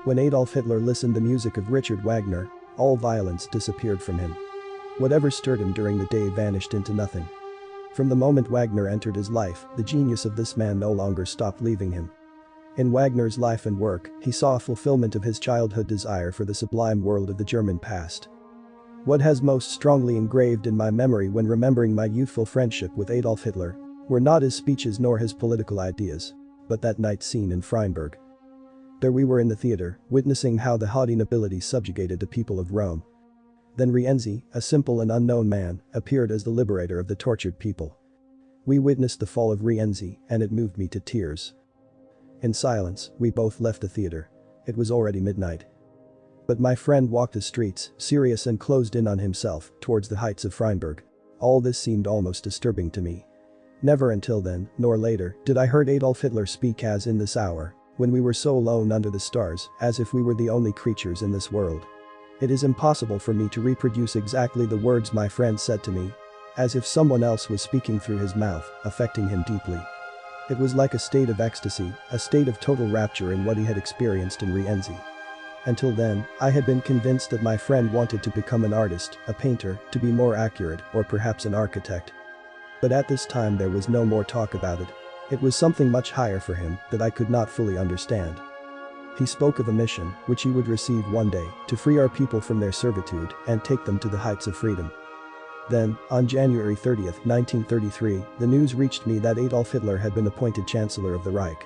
When Adolf Hitler listened to the music of Richard Wagner, all violence disappeared from him. Whatever stirred him during the day vanished into nothing. From the moment Wagner entered his life, the genius of this man no longer stopped leaving him. In Wagner's life and work, he saw a fulfillment of his childhood desire for the sublime world of the German past. What has most strongly engraved in my memory when remembering my youthful friendship with Adolf Hitler were not his speeches nor his political ideas, but that night scene in Freinberg. There we were in the theater, witnessing how the haughty nobility subjugated the people of Rome. Then Rienzi, a simple and unknown man, appeared as the liberator of the tortured people. We witnessed the fall of Rienzi, and it moved me to tears. In silence, we both left the theater. It was already midnight. But my friend walked the streets, serious and closed in on himself, towards the heights of Freinberg. All this seemed almost disturbing to me. Never until then, nor later, did I heard Adolf Hitler speak as in this hour, when we were so alone under the stars, as if we were the only creatures in this world. It is impossible for me to reproduce exactly the words my friend said to me, as if someone else was speaking through his mouth, affecting him deeply. It was like a state of ecstasy, a state of total rapture in what he had experienced in Rienzi. Until then, I had been convinced that my friend wanted to become an artist, a painter, to be more accurate, or perhaps an architect. But at this time there was no more talk about it. It was something much higher for him that I could not fully understand. He spoke of a mission, which he would receive one day, to free our people from their servitude and take them to the heights of freedom. Then, on January 30, 1933, the news reached me that Adolf Hitler had been appointed Chancellor of the Reich.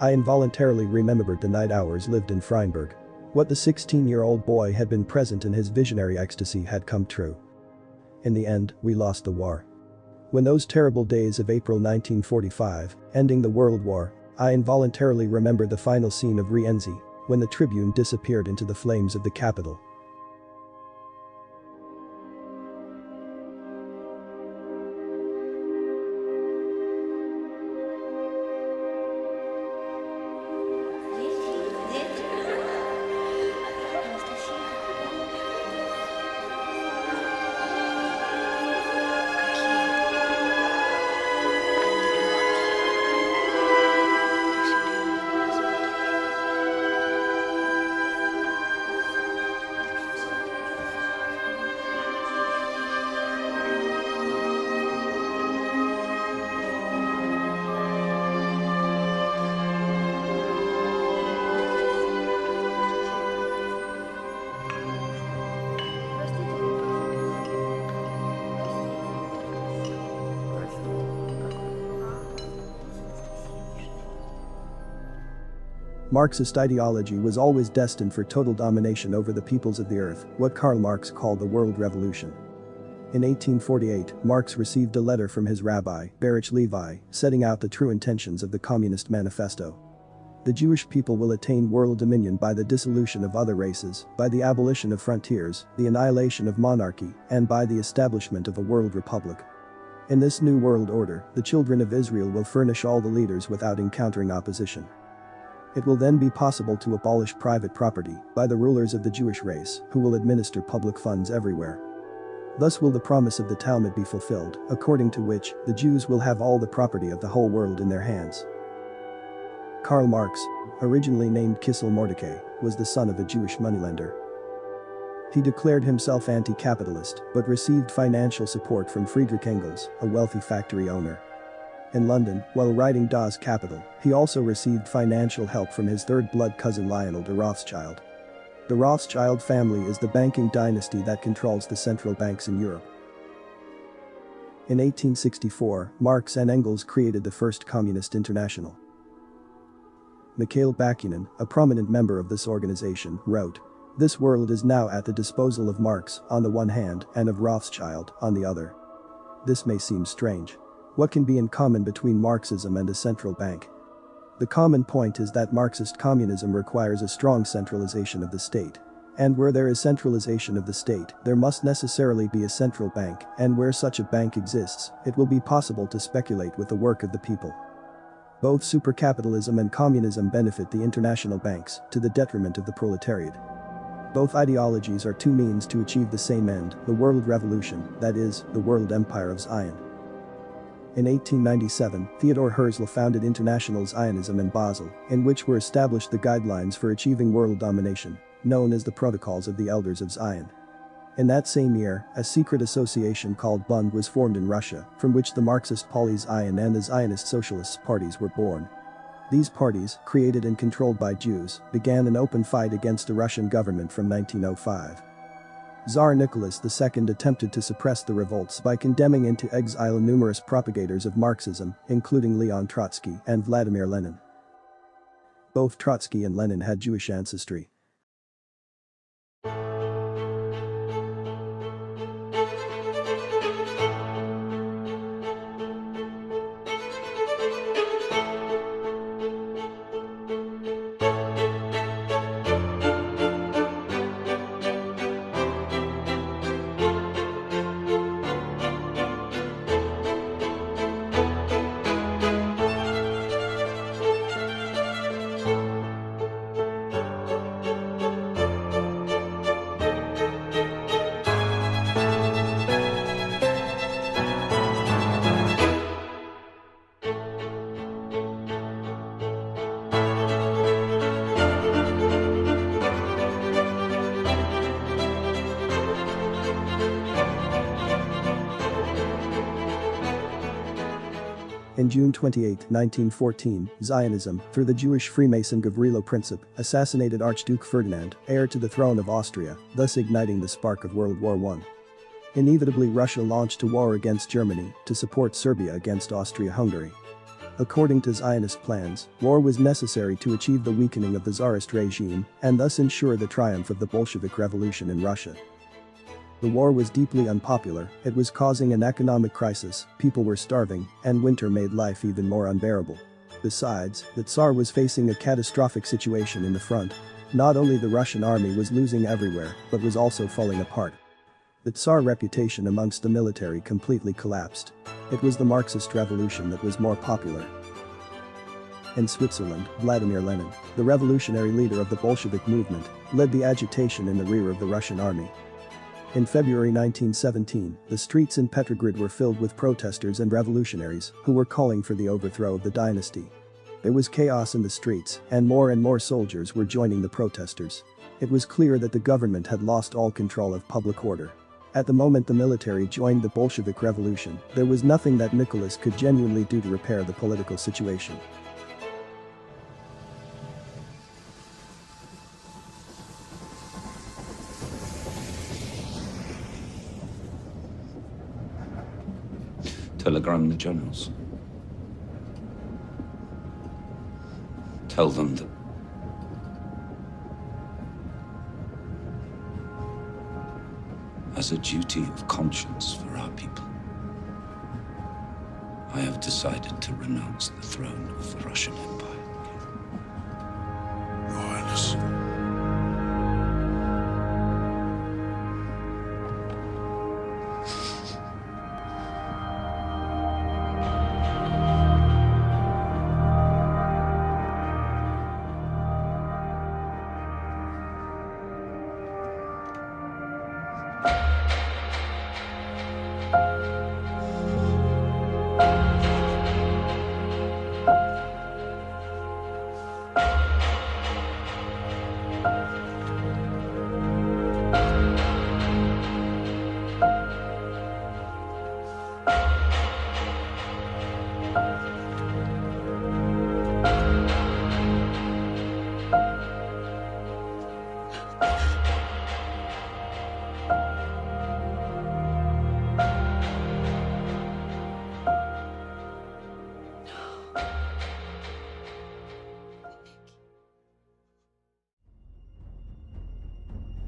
I involuntarily remembered the night hours lived in Freinberg. What the 16-year-old boy had been present in his visionary ecstasy had come true. In the end, we lost the war. When those terrible days of April 1945, ending the World War, I involuntarily remembered the final scene of Rienzi, when the Tribune disappeared into the flames of the Capitol. Marxist ideology was always destined for total domination over the peoples of the earth, what Karl Marx called the World Revolution. In 1848, Marx received a letter from his rabbi, Baruch Levi, setting out the true intentions of the Communist Manifesto. The Jewish people will attain world dominion by the dissolution of other races, by the abolition of frontiers, the annihilation of monarchy, and by the establishment of a world republic. In this new world order, the children of Israel will furnish all the leaders without encountering opposition. It will then be possible to abolish private property by the rulers of the Jewish race, who will administer public funds everywhere. Thus will the promise of the Talmud be fulfilled, according to which the Jews will have all the property of the whole world in their hands. Karl Marx, originally named Kissel Mordecai, was the son of a Jewish moneylender. He declared himself anti-capitalist, but received financial support from Friedrich Engels, a wealthy factory owner. In London, while writing Das Kapital, he also received financial help from his third-blood cousin Lionel de Rothschild. The Rothschild family is the banking dynasty that controls the central banks in Europe. In 1864, Marx and Engels created the first Communist International. Mikhail Bakunin, a prominent member of this organization, wrote, "This world is now at the disposal of Marx on the one hand and of Rothschild on the other." This may seem strange. What can be in common between Marxism and a central bank? The common point is that Marxist communism requires a strong centralization of the state. And where there is centralization of the state, there must necessarily be a central bank, and where such a bank exists, it will be possible to speculate with the work of the people. Both supercapitalism and communism benefit the international banks, to the detriment of the proletariat. Both ideologies are two means to achieve the same end, the world revolution, that is, the world empire of Zion. In 1897, Theodor Herzl founded International Zionism in Basel, in which were established the guidelines for achieving world domination, known as the Protocols of the Elders of Zion. In that same year, a secret association called Bund was formed in Russia, from which the Marxist Party Zion and the Zionist Socialist parties were born. These parties, created and controlled by Jews, began an open fight against the Russian government from 1905. Tsar Nicholas II attempted to suppress the revolts by condemning into exile numerous propagators of Marxism, including Leon Trotsky and Vladimir Lenin. Both Trotsky and Lenin had Jewish ancestry. In June 28, 1914, Zionism, through the Jewish Freemason Gavrilo Princip, assassinated Archduke Ferdinand, heir to the throne of Austria, thus igniting the spark of World War I. Inevitably, Russia launched a war against Germany to support Serbia against Austria-Hungary. According to Zionist plans, war was necessary to achieve the weakening of the Tsarist regime and thus ensure the triumph of the Bolshevik Revolution in Russia. The war was deeply unpopular, it was causing an economic crisis, people were starving, and winter made life even more unbearable. Besides, the Tsar was facing a catastrophic situation in the front. Not only the Russian army was losing everywhere, but was also falling apart. The Tsar reputation amongst the military completely collapsed. It was the Marxist revolution that was more popular. In Switzerland, Vladimir Lenin, the revolutionary leader of the Bolshevik movement, led the agitation in the rear of the Russian army. In February 1917, the streets in Petrograd were filled with protesters and revolutionaries who were calling for the overthrow of the dynasty. There was chaos in the streets, and more soldiers were joining the protesters. It was clear that the government had lost all control of public order. At the moment the military joined the Bolshevik Revolution, there was nothing that Nicholas could genuinely do to repair the political situation. Telegram the generals. Tell them that as a duty of conscience for our people, I have decided to renounce the throne of the Russian Empire. Your Highness.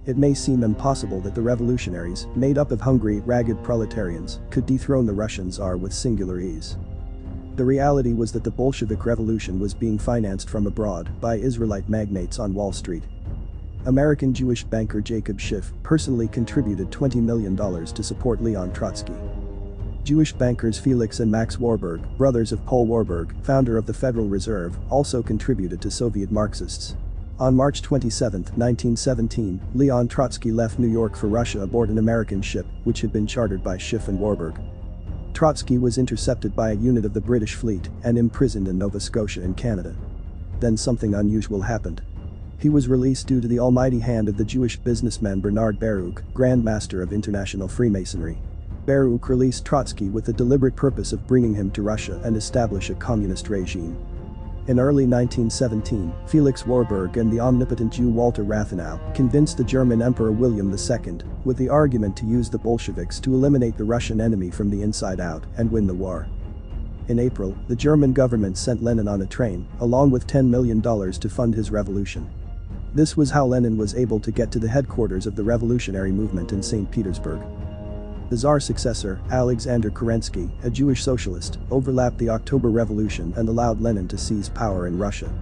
It may seem impossible that the revolutionaries, made up of hungry, ragged proletarians, could dethrone the Russian Tsar with singular ease. The reality was that the Bolshevik Revolution was being financed from abroad by Israelite magnates on Wall Street. American Jewish banker Jacob Schiff personally contributed $20 million to support Leon Trotsky. Jewish bankers Felix and Max Warburg, brothers of Paul Warburg, founder of the Federal Reserve, also contributed to Soviet Marxists. On March 27, 1917, Leon Trotsky left New York for Russia aboard an American ship, which had been chartered by Schiff and Warburg. Trotsky was intercepted by a unit of the British fleet and imprisoned in Nova Scotia in Canada. Then something unusual happened. He was released due to the almighty hand of the Jewish businessman Bernard Baruch, Grand Master of International Freemasonry. Baruch released Trotsky with the deliberate purpose of bringing him to Russia and establish a communist regime. In early 1917, Felix Warburg and the omnipotent Jew Walter Rathenau convinced the German Emperor William II with the argument to use the Bolsheviks to eliminate the Russian enemy from the inside out and win the war. In April, the German government sent Lenin on a train, along with $10 million to fund his revolution. This was how Lenin was able to get to the headquarters of the revolutionary movement in St. Petersburg. The Tsar's successor, Alexander Kerensky, a Jewish socialist, overlapped the October Revolution and allowed Lenin to seize power in Russia.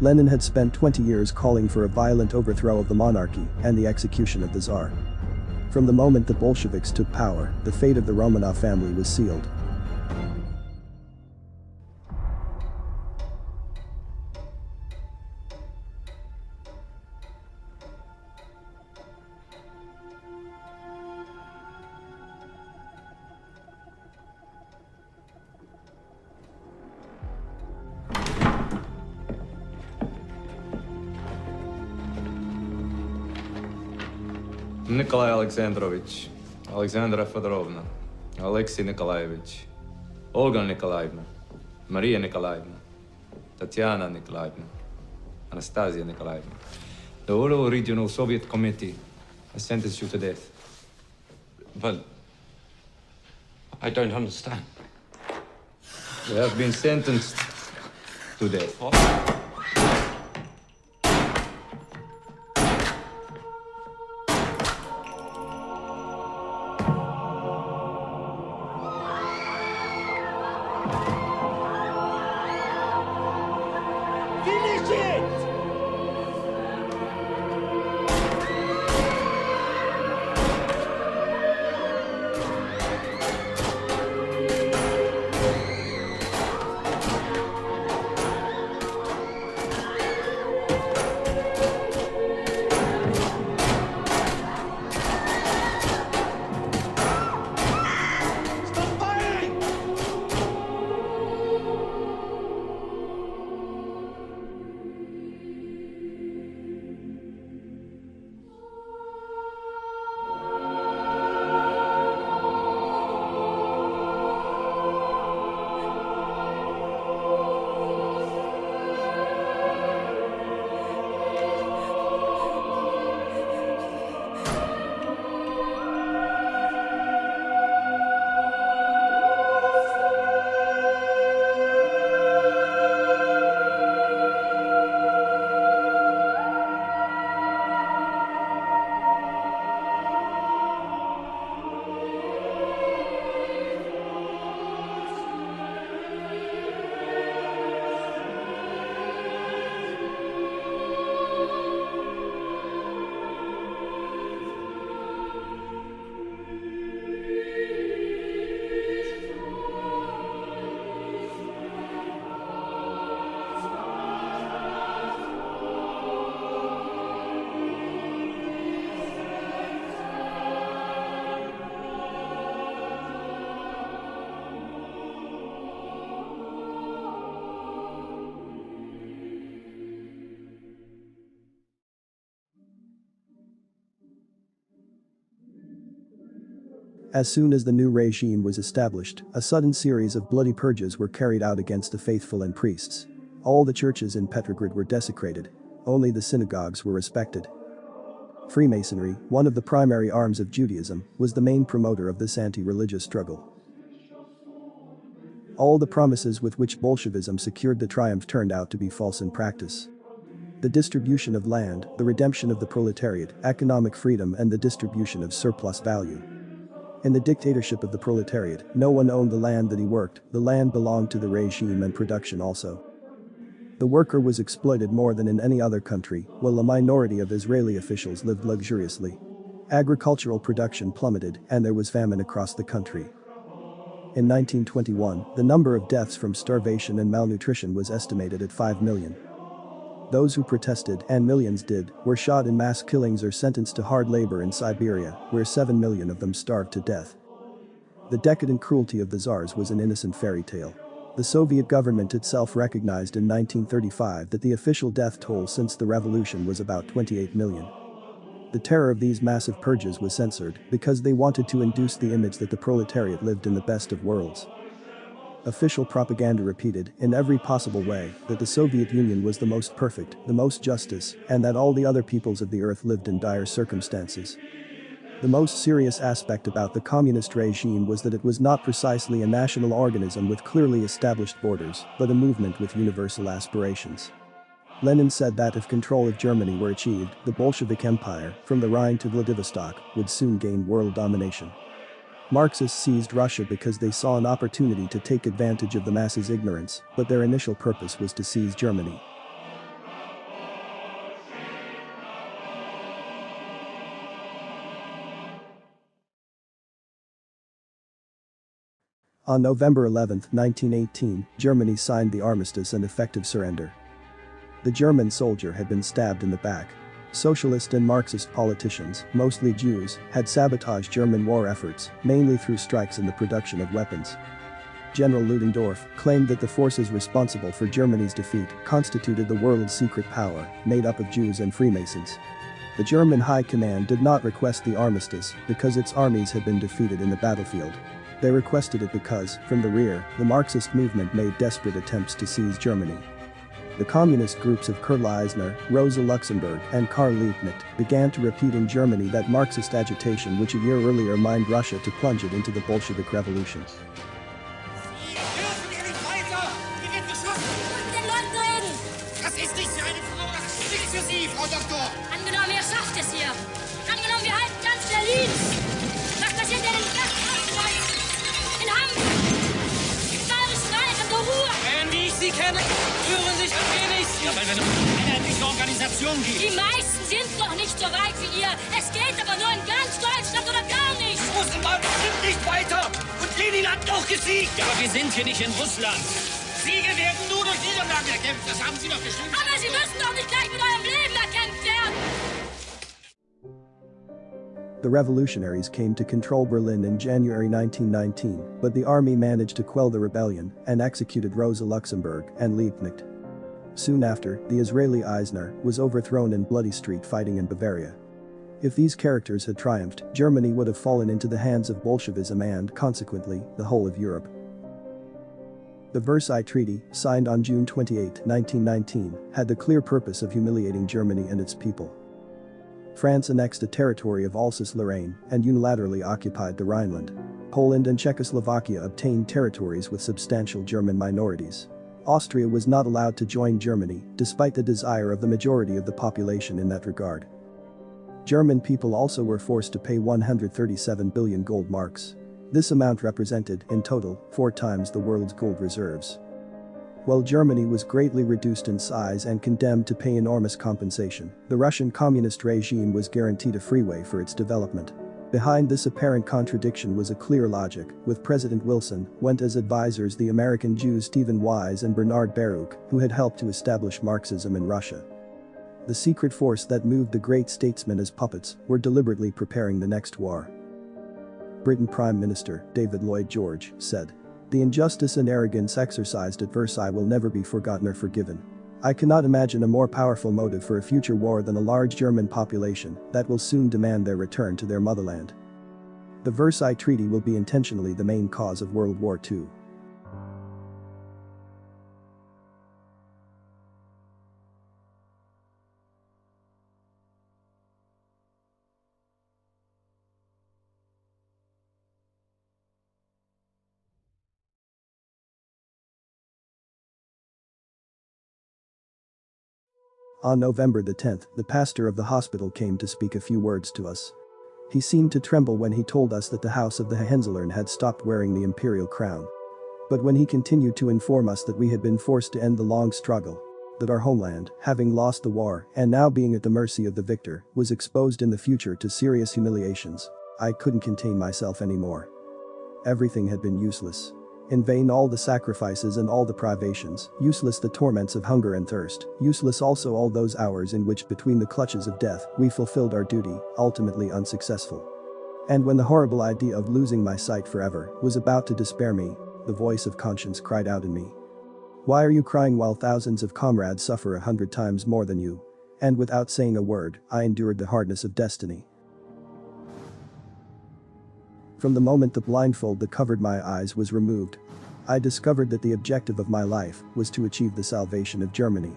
Lenin had spent 20 years calling for a violent overthrow of the monarchy and the execution of the Tsar. From the moment the Bolsheviks took power, the fate of the Romanov family was sealed. Nikolai Alexandrovich, Alexandra Fedorovna, Alexei Nikolaevich, Olga Nikolaevna, Maria Nikolaevna, Tatiana Nikolaevna, Anastasia Nikolaevna. The Uro Regional Soviet Committee has sentenced you to death. But I don't understand. You have been sentenced to death. What? As soon as the new regime was established, a sudden series of bloody purges were carried out against the faithful and priests. All the churches in Petrograd were desecrated. Only the synagogues were respected. Freemasonry, one of the primary arms of Judaism, was the main promoter of this anti-religious struggle. All the promises with which Bolshevism secured the triumph turned out to be false in practice. The distribution of land, the redemption of the proletariat, economic freedom and the distribution of surplus value. In the dictatorship of the proletariat, no one owned the land that he worked, the land belonged to the regime and production also. The worker was exploited more than in any other country, while a minority of Israeli officials lived luxuriously. Agricultural production plummeted and there was famine across the country. In 1921, the number of deaths from starvation and malnutrition was estimated at 5 million. Those who protested, and millions did, were shot in mass killings or sentenced to hard labor in Siberia, where 7 million of them starved to death. The decadent cruelty of the Tsars was an innocent fairy tale. The Soviet government itself recognized in 1935 that the official death toll since the revolution was about 28 million. The terror of these massive purges was censored because they wanted to induce the image that the proletariat lived in the best of worlds. Official propaganda repeated, in every possible way, that the Soviet Union was the most perfect, the most justice, and that all the other peoples of the earth lived in dire circumstances. The most serious aspect about the communist regime was that it was not precisely a national organism with clearly established borders, but a movement with universal aspirations. Lenin said that if control of Germany were achieved, the Bolshevik Empire, from the Rhine to Vladivostok, would soon gain world domination. Marxists seized Russia because they saw an opportunity to take advantage of the masses' ignorance, but their initial purpose was to seize Germany. On November 11, 1918, Germany signed the armistice and effective surrender. The German soldier had been stabbed in the back. Socialist and Marxist politicians, mostly Jews, had sabotaged German war efforts, mainly through strikes in the production of weapons. General Ludendorff claimed that the forces responsible for Germany's defeat constituted the world's secret power, made up of Jews and Freemasons. The German High Command did not request the armistice because its armies had been defeated in the battlefield. They requested it because, from the rear, the Marxist movement made desperate attempts to seize Germany. The communist groups of Kurt Eisner, Rosa Luxemburg, and Karl Liebknecht began to repeat in Germany that Marxist agitation which a year earlier mined Russia to plunge it into the Bolshevik Revolution. Angenommen, ihr schafft es hier. Angenommen, wir halten ganz Berlin. Was passiert denn in Sachsen, in Hamburg, im Bayerischen Reich, in der Ruhr? Wie ich Sie kenne, rühren sich ein wenig. Ja, weil wir eine einheitliche Organisation gibt. Die meisten sind noch nicht so weit wie ihr. Es geht aber nur in ganz Deutschland oder gar nicht. Russland bestimmt nicht weiter. Und Lenin hat doch gesiegt. Ja, aber wir sind hier nicht in Russland. Siege werden nur durch Niederlagen erkämpft. Das haben Sie doch bestimmt. Aber Sie müssen doch nicht gleich mit eurem Leben erkämpft werden. The revolutionaries came to control Berlin in January 1919, but the army managed to quell the rebellion and executed Rosa Luxemburg and Liebknecht. Soon after, the Israeli Eisner was overthrown in bloody street fighting in Bavaria. If these characters had triumphed, Germany would have fallen into the hands of Bolshevism and, consequently, the whole of Europe. The Versailles Treaty, signed on June 28, 1919, had the clear purpose of humiliating Germany and its people. France annexed a territory of Alsace-Lorraine and unilaterally occupied the Rhineland. Poland and Czechoslovakia obtained territories with substantial German minorities. Austria was not allowed to join Germany, despite the desire of the majority of the population in that regard. German people also were forced to pay 137 billion gold marks. This amount represented, in total, 4 times the world's gold reserves. While Germany was greatly reduced in size and condemned to pay enormous compensation, the Russian communist regime was guaranteed a freeway for its development. Behind this apparent contradiction was a clear logic, with President Wilson went as advisors the American Jews Stephen Wise and Bernard Baruch, who had helped to establish Marxism in Russia. The secret force that moved the great statesmen as puppets were deliberately preparing the next war. Britain Prime Minister David Lloyd George said, "The injustice and arrogance exercised at Versailles will never be forgotten or forgiven. I cannot imagine a more powerful motive for a future war than a large German population that will soon demand their return to their motherland." The Versailles Treaty will be intentionally the main cause of World War II. On November the 10th, the pastor of the hospital came to speak a few words to us. He seemed to tremble when he told us that the House of the Hohenzollern had stopped wearing the imperial crown. But when he continued to inform us that we had been forced to end the long struggle, that our homeland, having lost the war and now being at the mercy of the victor, was exposed in the future to serious humiliations, I couldn't contain myself anymore. Everything had been useless. In vain all the sacrifices and all the privations, useless the torments of hunger and thirst, useless also all those hours in which between the clutches of death we fulfilled our duty, ultimately unsuccessful. And when the horrible idea of losing my sight forever was about to despair me, the voice of conscience cried out in me. Why are you crying while thousands of comrades suffer 100 times more than you? And without saying a word, I endured the hardness of destiny. From the moment the blindfold that covered my eyes was removed, I discovered that the objective of my life was to achieve the salvation of Germany.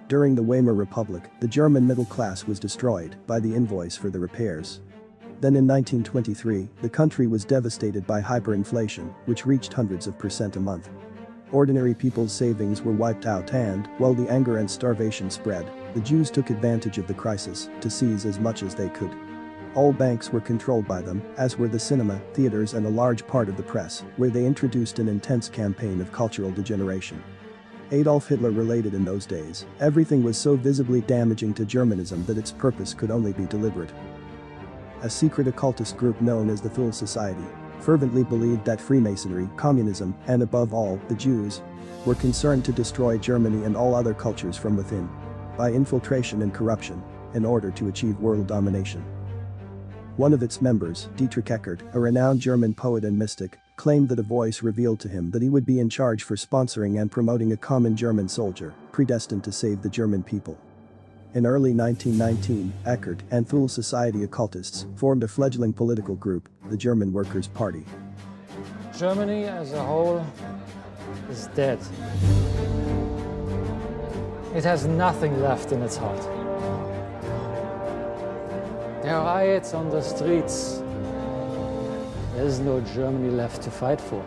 During the Weimar Republic, the German middle class was destroyed by the invoice for the repairs. Then in 1923, the country was devastated by hyperinflation, which reached hundreds of % a month. Ordinary people's savings were wiped out and, while the anger and starvation spread, the Jews took advantage of the crisis to seize as much as they could. All banks were controlled by them, as were the cinema, theaters and a large part of the press, where they introduced an intense campaign of cultural degeneration. Adolf Hitler related in those days, everything was so visibly damaging to Germanism that its purpose could only be deliberate. A secret occultist group known as the Thule Society fervently believed that Freemasonry, communism, and above all, the Jews, were concerned to destroy Germany and all other cultures from within, by infiltration and corruption, in order to achieve world domination. One of its members, Dietrich Eckart, a renowned German poet and mystic, claimed that a voice revealed to him that he would be in charge for sponsoring and promoting a common German soldier, predestined to save the German people. In early 1919, Eckart and Thule Society occultists formed a fledgling political group, the German Workers' Party. Germany as a whole is dead. It has nothing left in its heart. There are riots on the streets. There is no Germany left to fight for.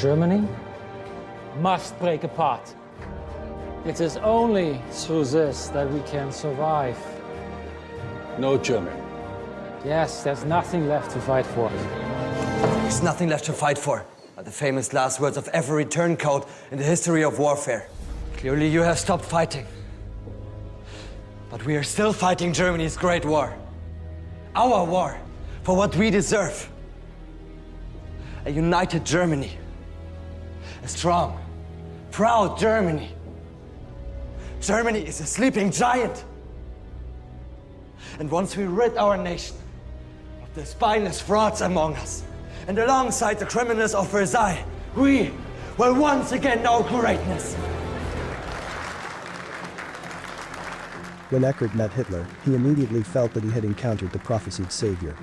Germany must break apart. It is only through this that we can survive. No Germany. Yes, there's nothing left to fight for. There's nothing left to fight for, are the famous last words of every turncoat in the history of warfare. Clearly you have stopped fighting. But we are still fighting Germany's great war. Our war, for what we deserve. A united Germany. A strong, proud Germany. Germany is a sleeping giant. And once we rid our nation of the spineless frauds among us, and alongside the criminals of Versailles, we will once again know greatness. When Eckart met Hitler, he immediately felt that he had encountered the prophesied savior.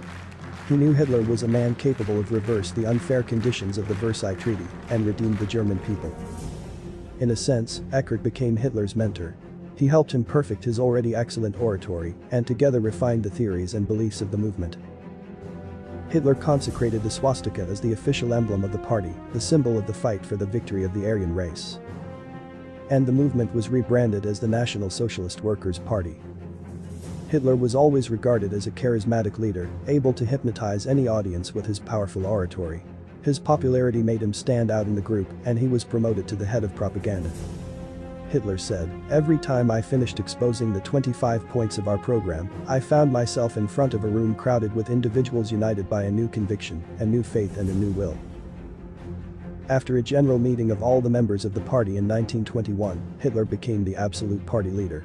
He knew Hitler was a man capable of reverse the unfair conditions of the Versailles Treaty and redeem the German people. In a sense, Eckart became Hitler's mentor. He helped him perfect his already excellent oratory and together refined the theories and beliefs of the movement. Hitler consecrated the swastika as the official emblem of the party, the symbol of the fight for the victory of the Aryan race. And the movement was rebranded as the National Socialist Workers' Party. Hitler was always regarded as a charismatic leader, able to hypnotize any audience with his powerful oratory. His popularity made him stand out in the group, and he was promoted to the head of propaganda. Hitler said, "Every time I finished exposing the 25 points of our program, I found myself in front of a room crowded with individuals united by a new conviction, a new faith and a new will." After a general meeting of all the members of the party in 1921, Hitler became the absolute party leader.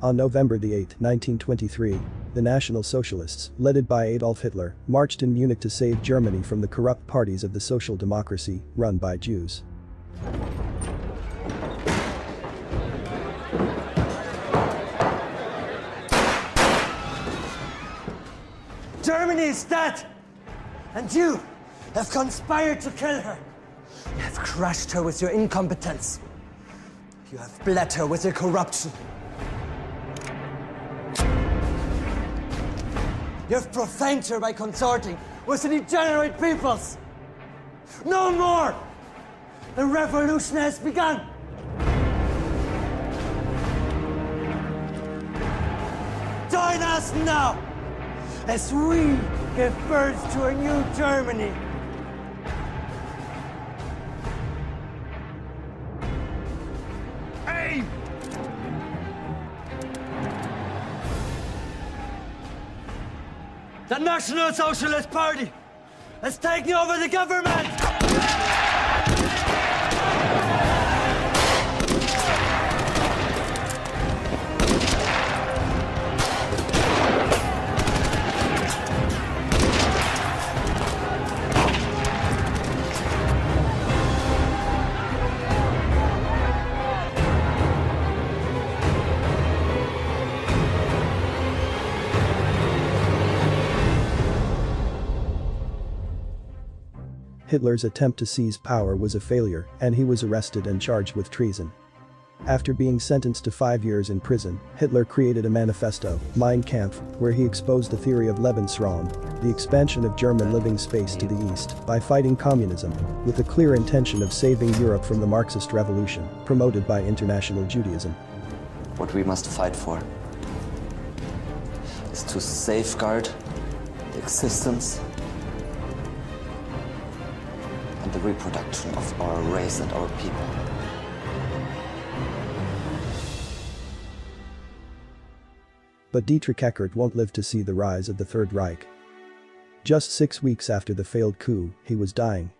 On November 8, 1923, the National Socialists, led by Adolf Hitler, marched in Munich to save Germany from the corrupt parties of the social democracy, run by Jews. Germany is dead! And you have conspired to kill her. You have crushed her with your incompetence. You have bled her with your corruption. You have profaned her by consorting with the degenerate peoples. No more! The revolution has begun! Join us now as we give birth to a new Germany. Hey! The National Socialist Party has taken over the government! Hitler's attempt to seize power was a failure, and he was arrested and charged with treason. After being sentenced to 5 years in prison, Hitler created a manifesto, Mein Kampf, where he exposed the theory of Lebensraum, the expansion of German living space to the east, by fighting communism, with the clear intention of saving Europe from the Marxist revolution, promoted by international Judaism. What we must fight for is to safeguard the existence and the reproduction of our race and our people. But Dietrich Eckart won't live to see the rise of the Third Reich. Just 6 weeks after the failed coup, he was dying.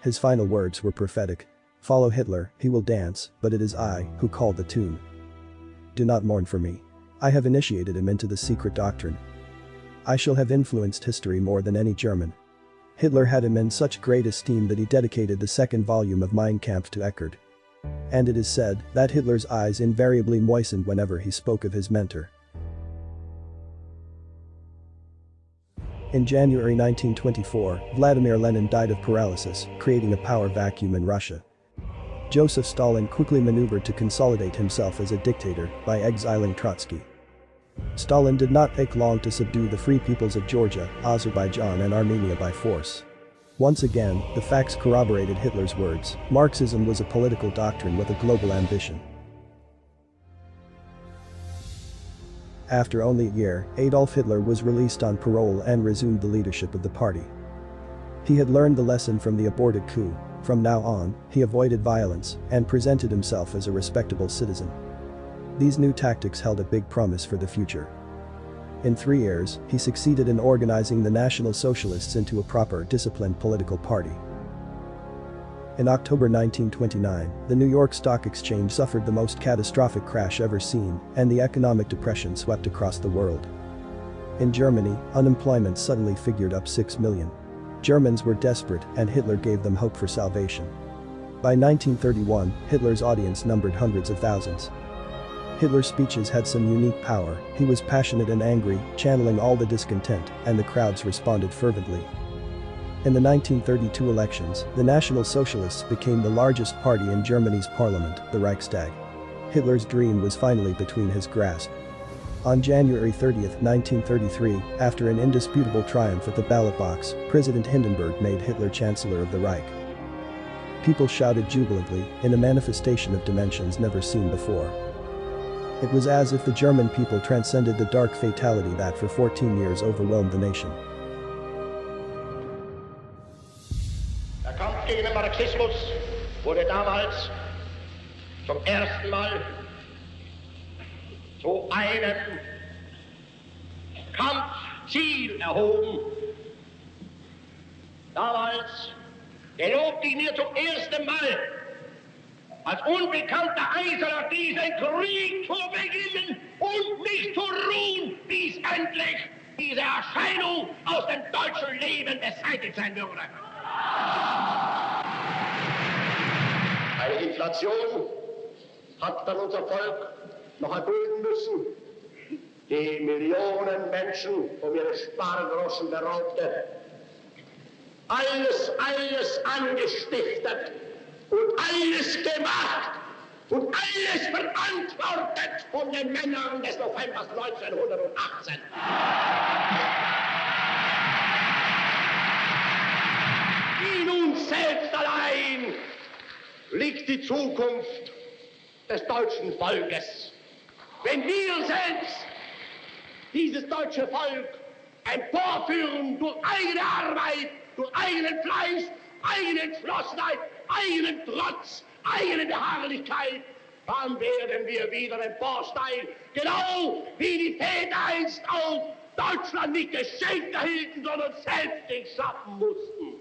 His final words were prophetic. Follow Hitler, he will dance, but it is I who call the tune. Do not mourn for me. I have initiated him into the secret doctrine. I shall have influenced history more than any German. Hitler had him in such great esteem that he dedicated the second volume of Mein Kampf to Eckart. And it is said that Hitler's eyes invariably moistened whenever he spoke of his mentor. In January 1924, Vladimir Lenin died of paralysis, creating a power vacuum in Russia. Joseph Stalin quickly maneuvered to consolidate himself as a dictator by exiling Trotsky. Stalin did not take long to subdue the free peoples of Georgia, Azerbaijan and Armenia by force. Once again, the facts corroborated Hitler's words. Marxism was a political doctrine with a global ambition. After only a year, Adolf Hitler was released on parole and resumed the leadership of the party. He had learned the lesson from the aborted coup. From now on, he avoided violence and presented himself as a respectable citizen. These new tactics held a big promise for the future. In 3 years, he succeeded in organizing the National Socialists into a proper, disciplined political party. In October 1929, the New York Stock Exchange suffered the most catastrophic crash ever seen, and the economic depression swept across the world. In Germany, unemployment suddenly figured up 6 million. Germans were desperate, and Hitler gave them hope for salvation. By 1931, Hitler's audience numbered hundreds of thousands. Hitler's speeches had some unique power. He was passionate and angry, channeling all the discontent, and the crowds responded fervently. In the 1932 elections, the National Socialists became the largest party in Germany's parliament, the Reichstag. Hitler's dream was finally between his grasp. On January 30, 1933, after an indisputable triumph at the ballot box, President Hindenburg made Hitler Chancellor of the Reich. People shouted jubilantly, in a manifestation of dimensions never seen before. It was as if the German people transcended the dark fatality that for 14 years overwhelmed the nation. Der Kampf gegen den Marxismus wurde damals zum ersten Mal zu einem Kampfziel erhoben. Damals gelobte ich mir zum ersten Mal, als unbekannter Eiserner diesen Krieg zu beginnen und nicht zu ruhen, bis endlich diese Erscheinung aus dem deutschen Leben beseitigt sein würde. Eine Inflation hat dann unser Volk noch erdulden müssen, die Millionen Menschen um ihre Spargroschen beraubte. Alles angestiftet und alles gemacht und alles verantwortet von den Männern des Novembers 1918. In uns selbst allein liegt die Zukunft des deutschen Volkes. Wenn wir selbst dieses deutsche Volk emporführen durch eigene Arbeit, durch eigenen Fleiß, eigene Entschlossenheit, eigenen Trotz, eigene Beharrlichkeit, dann werden wir wieder emporsteigen, genau wie die Väter einst auch Deutschland nicht geschenkt erhielten, sondern selbst nicht schaffen mussten.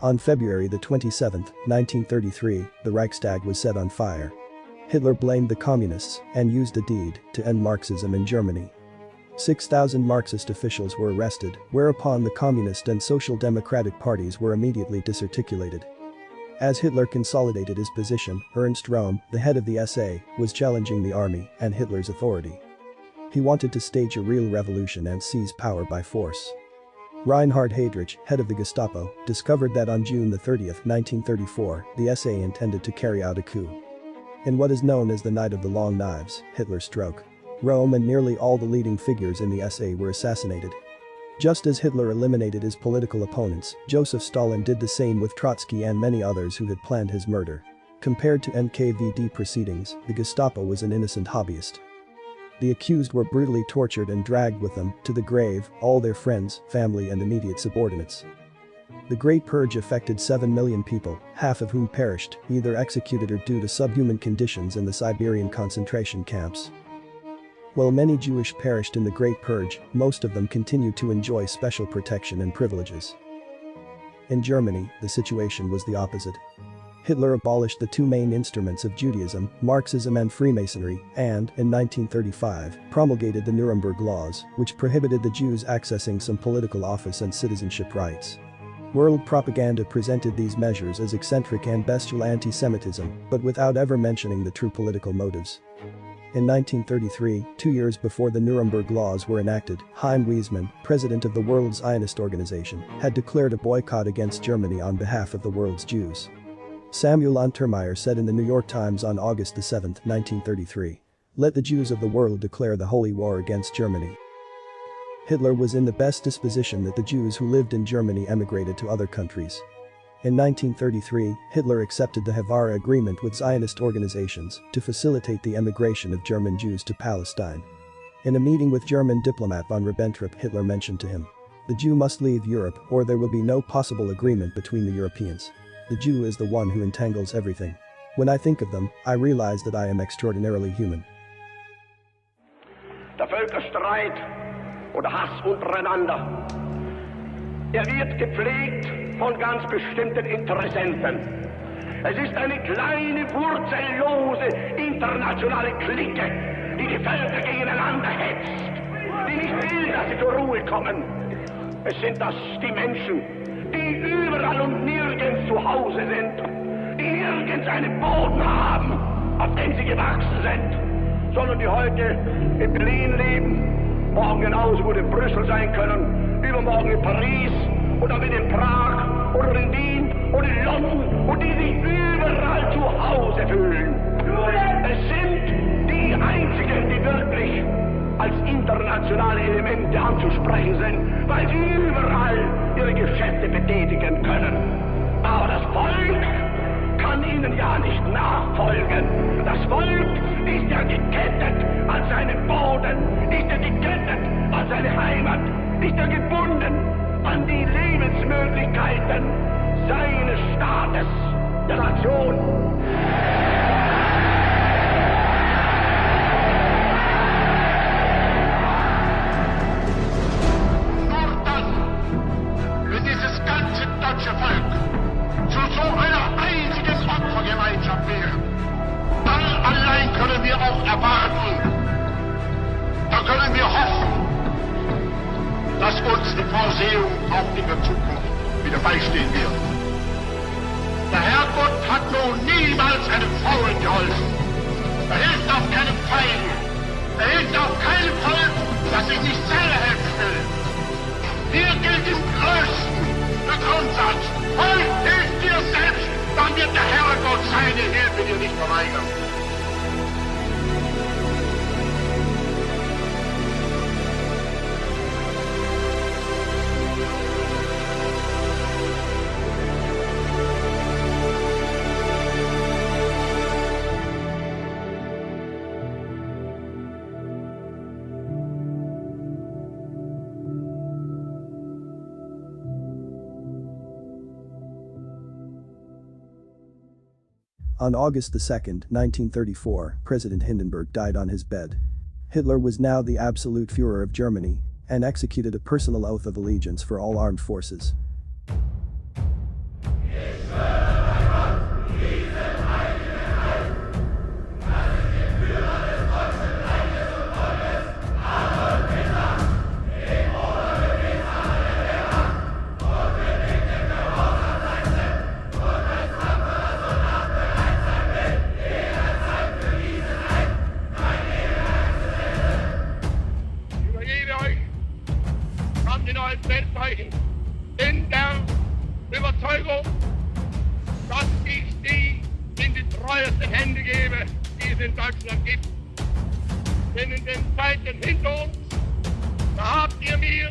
On February the 27th, 1933, the Reichstag was set on fire. Hitler blamed the communists and used the deed to end Marxism in Germany. 6,000 Marxist officials were arrested, whereupon the Communist and Social Democratic parties were immediately disarticulated. As Hitler consolidated his position, Ernst Röhm, the head of the SA, was challenging the army and Hitler's authority. He wanted to stage a real revolution and seize power by force. Reinhard Heydrich, head of the Gestapo, discovered that on June 30, 1934, the SA intended to carry out a coup. In what is known as the Night of the Long Knives, Hitler struck Rome and nearly all the leading figures in the SA were assassinated. Just as Hitler eliminated his political opponents, Joseph Stalin did the same with Trotsky and many others who had planned his murder. Compared to NKVD proceedings, the Gestapo was an innocent hobbyist. The accused were brutally tortured and dragged with them to the grave, all their friends, family and immediate subordinates. The Great Purge affected 7 million people, half of whom perished, either executed or due to subhuman conditions in the Siberian concentration camps. While many Jewish perished in the Great Purge, most of them continued to enjoy special protection and privileges. In Germany, the situation was the opposite. Hitler abolished the two main instruments of Judaism, Marxism and Freemasonry, and, in 1935, promulgated the Nuremberg Laws, which prohibited the Jews accessing some political office and citizenship rights. World propaganda presented these measures as eccentric and bestial anti-Semitism, but without ever mentioning the true political motives. In 1933, 2 years before the Nuremberg Laws were enacted, Chaim Weizmann, president of the World Zionist Organization, had declared a boycott against Germany on behalf of the world's Jews. Samuel Untermyer said in the New York Times on August 7, 1933, "Let the Jews of the world declare the holy war against Germany." Hitler was in the best disposition that the Jews who lived in Germany emigrated to other countries. In 1933, Hitler accepted the Havara Agreement with Zionist organizations to facilitate the emigration of German Jews to Palestine. In a meeting with German diplomat von Ribbentrop, Hitler mentioned to him, "The Jew must leave Europe or there will be no possible agreement between the Europeans. The Jew is the one who entangles everything. When I think of them, I realize that I am extraordinarily human." Der Völkerstreit oder Hass untereinander, wird gepflegt von ganz bestimmten Interessenten. Es ist eine kleine, wurzellose, internationale Clique, die die Völker gegeneinander hetzt, die nicht will, dass sie zur Ruhe kommen. Es sind das die Menschen, die überall und nirgends zu Hause sind, die nirgends einen Boden haben, auf dem sie gewachsen sind, sondern die heute in Berlin leben, morgen genauso gut in Brüssel sein können, übermorgen in Paris oder mit in Prag oder in Wien oder in London und die sich überall zu Hause fühlen. Es sind die einzigen, die wirklich als internationale Elemente anzusprechen sind, weil sie überall ihre Geschäfte betätigen können. Aber das Volk kann ihnen ja nicht nachfolgen. Das Volk ist ja gekettet an seinen Boden, ist ja gekettet an seine Heimat, ist ja gebunden an die Lebensmöglichkeiten seines Staates. der Nation. Nur dann, wenn dieses ganze deutsche Volk zu so einer einzigen Opfergemeinschaft wäre, dann allein können wir auch erwarten, dann können wir hoffen, dass uns die Vorsehung auch in der Zukunft wieder beistehen wird. Der Herrgott hat nun niemals einem Faulen geholfen. Er hilft auch keinem Feigen. Er hilft auch keinem Volk, das sich nicht selber helfen will. Hier gilt im Größten der Grundsatz: Volk, hilf dir selbst, dann wird der Herrgott seine Hilfe dir nicht verweigern. On August 2, 1934, President Hindenburg died on his bed. Hitler was now the absolute Führer of Germany and executed a personal oath of allegiance for all armed forces. In der Überzeugung, dass ich sie in die treuesten Hände gebe, die es in Deutschland gibt. Denn in den Zeiten hinter uns, da habt ihr mir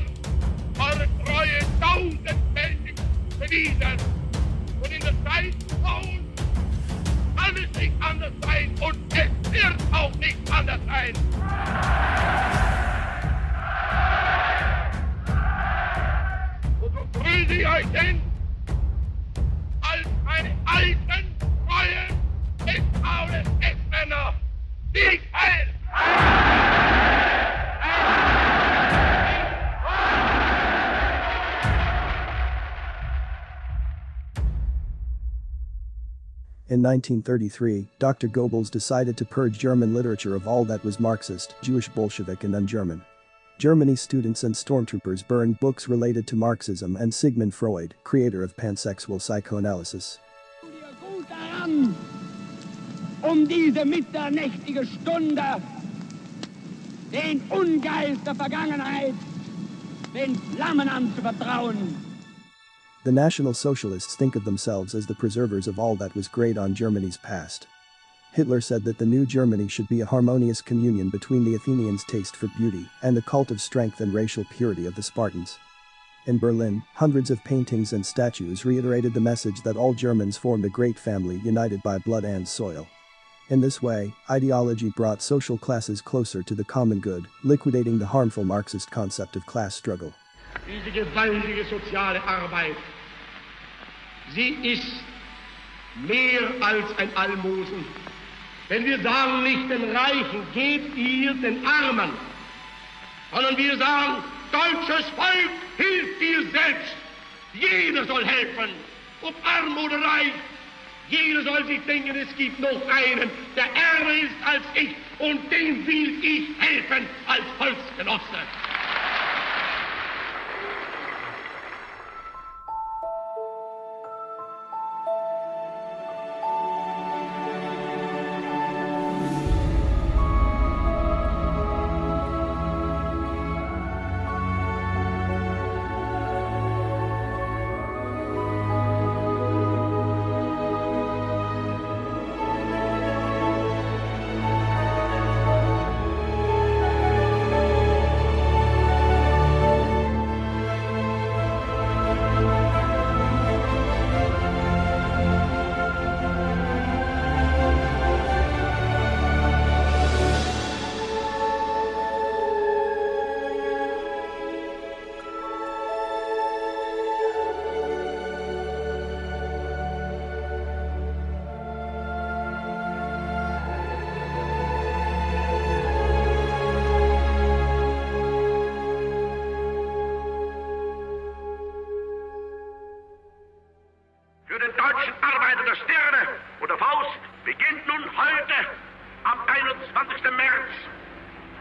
eure Treue tausendfältig bewiesen. Und in der Zeit vor uns kann es nicht anders sein und es wird auch nicht anders sein. Grüße ich euch denn als meine alten, treuen, misstrauischen Ex-Männer. Sieg heil! In 1933, Dr. Goebbels decided to purge German literature of all that was Marxist, Jewish, Bolshevik and un-German. Germany's students and stormtroopers burned books related to Marxism and Sigmund Freud, creator of pansexual psychoanalysis. Diese mitternächtige Stunde den Ungeist der Vergangenheit den Flammen anzuvertrauen. The National Socialists think of themselves as the preservers of all that was great on Germany's past. Hitler said that the new Germany should be a harmonious communion between the Athenians' taste for beauty and the cult of strength and racial purity of the Spartans. In Berlin, hundreds of paintings and statues reiterated the message that all Germans formed a great family united by blood and soil. In this way, ideology brought social classes closer to the common good, liquidating the harmful Marxist concept of class struggle. Diese gewaltige soziale Arbeit, sie ist mehr als ein Almosen. Denn wir sagen nicht den Reichen, gebt ihr den Armen, sondern wir sagen, deutsches Volk, hilft dir selbst. Jeder soll helfen, ob arm oder reich. Jeder soll sich denken, es gibt noch einen, der ärmer ist als ich und dem will ich helfen als Volksgenosse. Seite der Stirne und der Faust beginnt nun heute, am 21. März,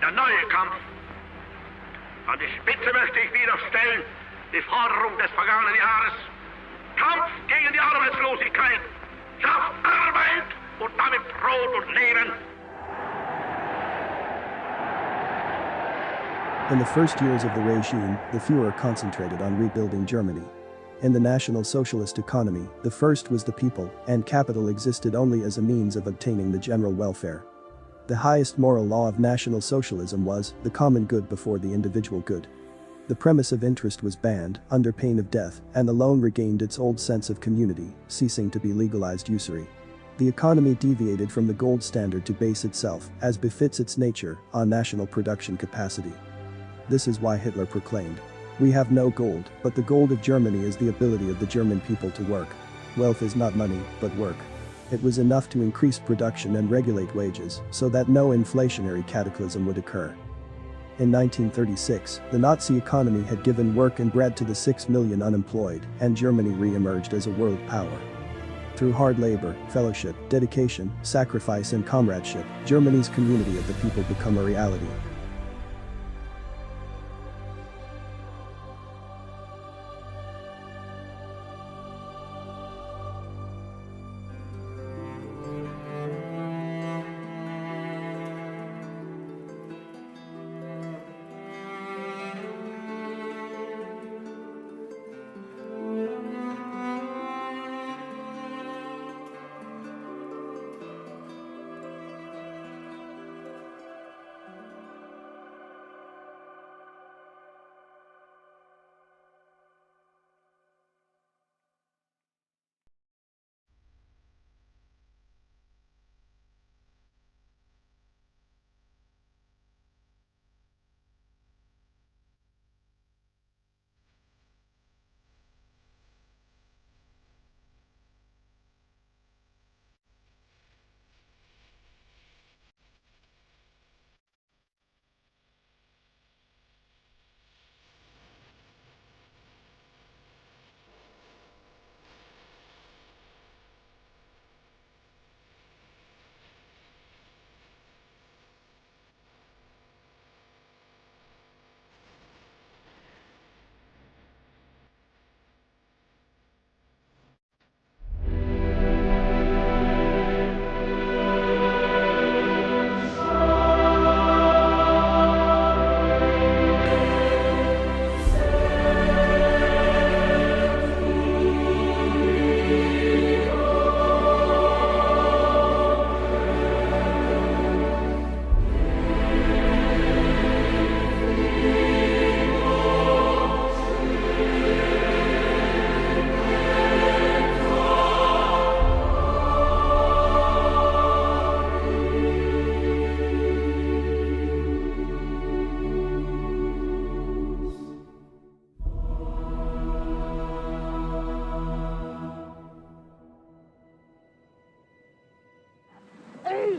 der neue Kampf. An die Spitze möchte ich wieder stellen die Forderung des vergangenen Jahres. Kampf gegen die Arbeitslosigkeit. Schafft Arbeit und damit Brot und Leben. In the first years of the regime, the Führer concentrated on rebuilding Germany. In the National Socialist economy, the first was the people, and capital existed only as a means of obtaining the general welfare. The highest moral law of National Socialism was the common good before the individual good. The premise of interest was banned, under pain of death, and the loan regained its old sense of community, ceasing to be legalized usury. The economy deviated from the gold standard to base itself, as befits its nature, on national production capacity. This is why Hitler proclaimed, "We have no gold, but the gold of Germany is the ability of the German people to work. Wealth is not money, but work." It was enough to increase production and regulate wages, so that no inflationary cataclysm would occur. In 1936, the Nazi economy had given work and bread to the 6 million unemployed, and Germany re-emerged as a world power. Through hard labor, fellowship, dedication, sacrifice and comradeship, Germany's community of the people become a reality.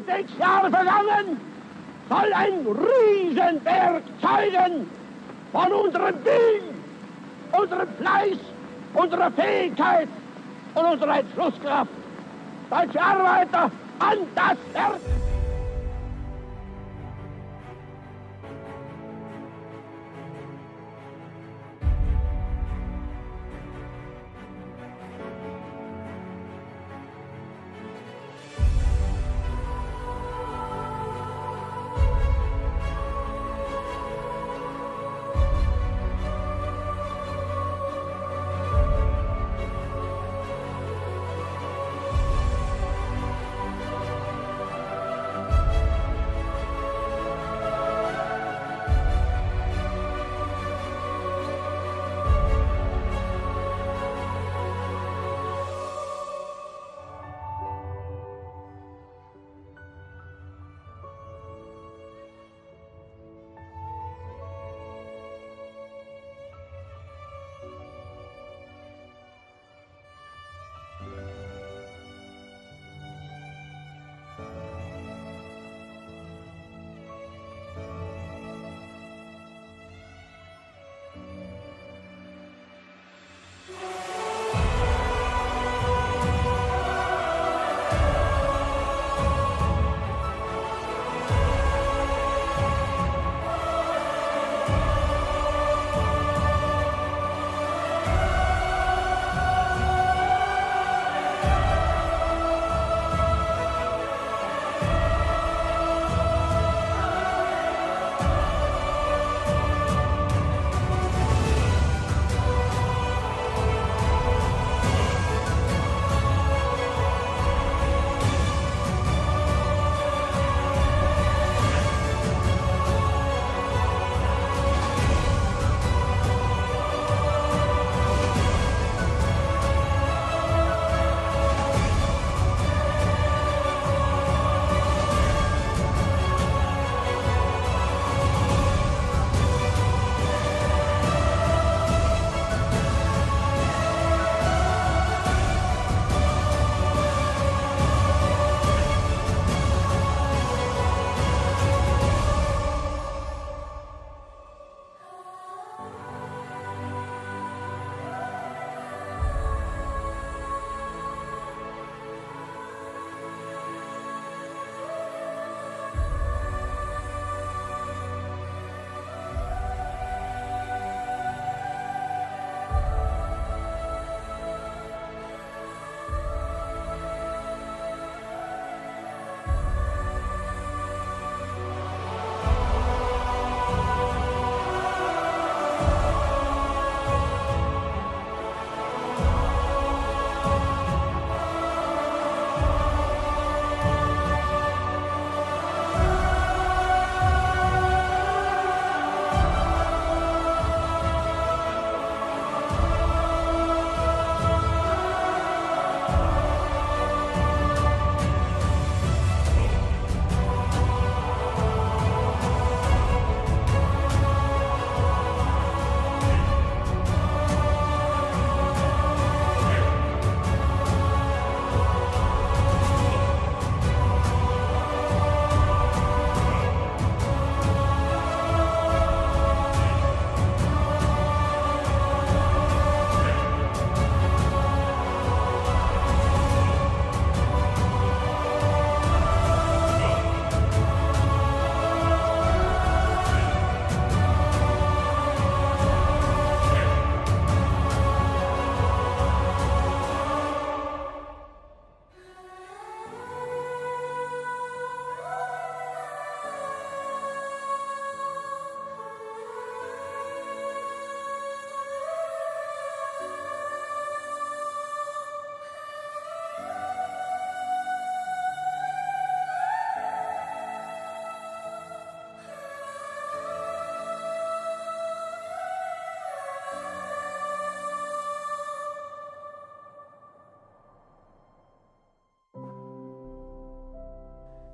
Die 6 Jahre vergangen, soll ein Riesenberg zeugen von unserem Willen, unserem Fleiß, unserer Fähigkeit und unserer Entschlusskraft. Deutsche Arbeiter, an das Werk!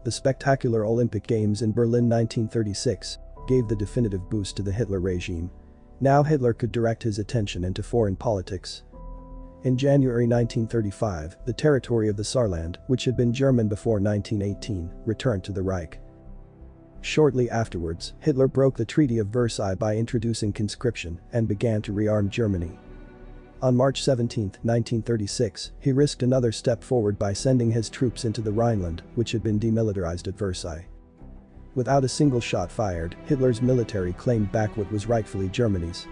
The spectacular Olympic Games in Berlin 1936 gave the definitive boost to the Hitler regime. Now Hitler could direct his attention into foreign politics. In January 1935, the territory of the Saarland, which had been German before 1918, returned to the Reich. Shortly afterwards, Hitler broke the Treaty of Versailles by introducing conscription and began to rearm Germany. On March 17, 1936, he risked another step forward by sending his troops into the Rhineland, which had been demilitarized at Versailles. Without a single shot fired, Hitler's military claimed back what was rightfully Germany's.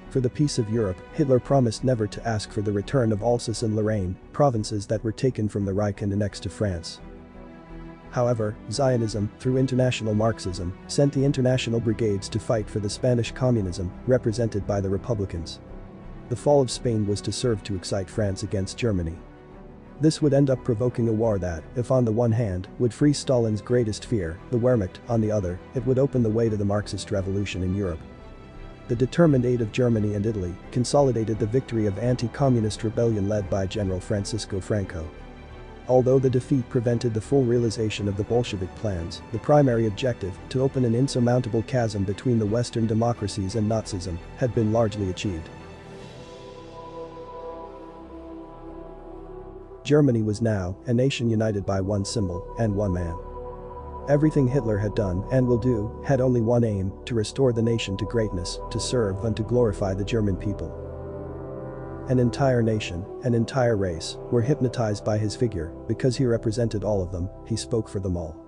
For the peace of Europe, Hitler promised never to ask for the return of Alsace and Lorraine, provinces that were taken from the Reich and annexed to France. However, Zionism, through international Marxism, sent the international brigades to fight for the Spanish communism, represented by the Republicans. The fall of Spain was to serve to excite France against Germany. This would end up provoking a war that, if on the one hand, would free Stalin's greatest fear, the Wehrmacht, on the other, it would open the way to the Marxist revolution in Europe. The determined aid of Germany and Italy consolidated the victory of anti-communist rebellion led by General Francisco Franco. Although the defeat prevented the full realization of the Bolshevik plans, the primary objective, to open an insurmountable chasm between the Western democracies and Nazism, had been largely achieved. Germany was now a nation united by one symbol and one man. Everything Hitler had done and will do had only one aim: to restore the nation to greatness, to serve and to glorify the German people. An entire nation, an entire race, were hypnotized by his figure. Because he represented all of them, he spoke for them all.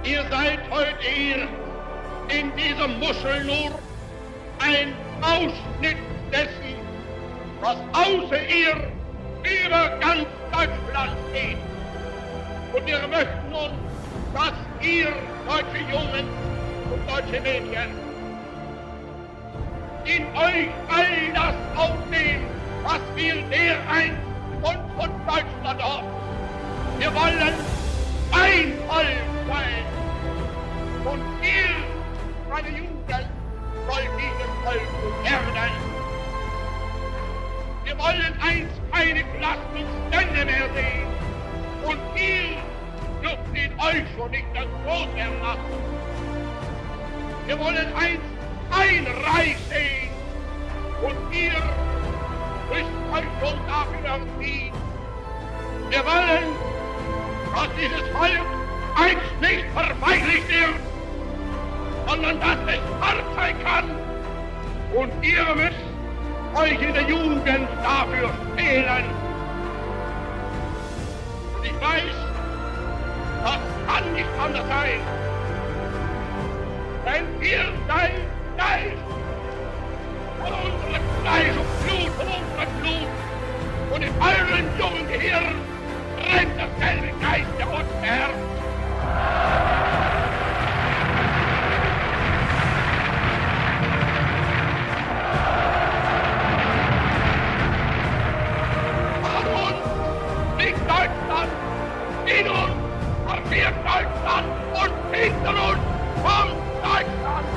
Ihr seid heute hier in dieser Muschel nur ein Ausschnitt dessen, was außer ihr über ganz Deutschland geht. Und wir möchten nun, dass ihr, deutsche Jungen und deutsche Mädchen, in euch all das aufnehmen, was wir dereinst von Deutschland haben. Wir wollen ein Volk sein. Und ihr, meine Jugend, soll dieses Volk werden. Wir wollen einst keine Klassen und Stände mehr sehen. Und ihr dürft in euch schon nicht das Brot mehr lassen. Wir wollen einst ein Reich sehen. Und ihr müsst euch schon dafür erziehen. Wir wollen, dass dieses Volk einst nicht verweichlicht wird, sondern dass es hart sein kann. Und ihr müsst euch in der Jugend dafür stehlen. Und ich weiß, das kann nicht anders sein. Denn ihr seid Fleisch von unserem Fleisch und Blut, von unserem Blut. Und in euren jungen Stirn brennt dasselbe Geist der Unherr. An uns liegt Deutschland, in uns marschiert Deutschland und hinter uns kommt Deutschland.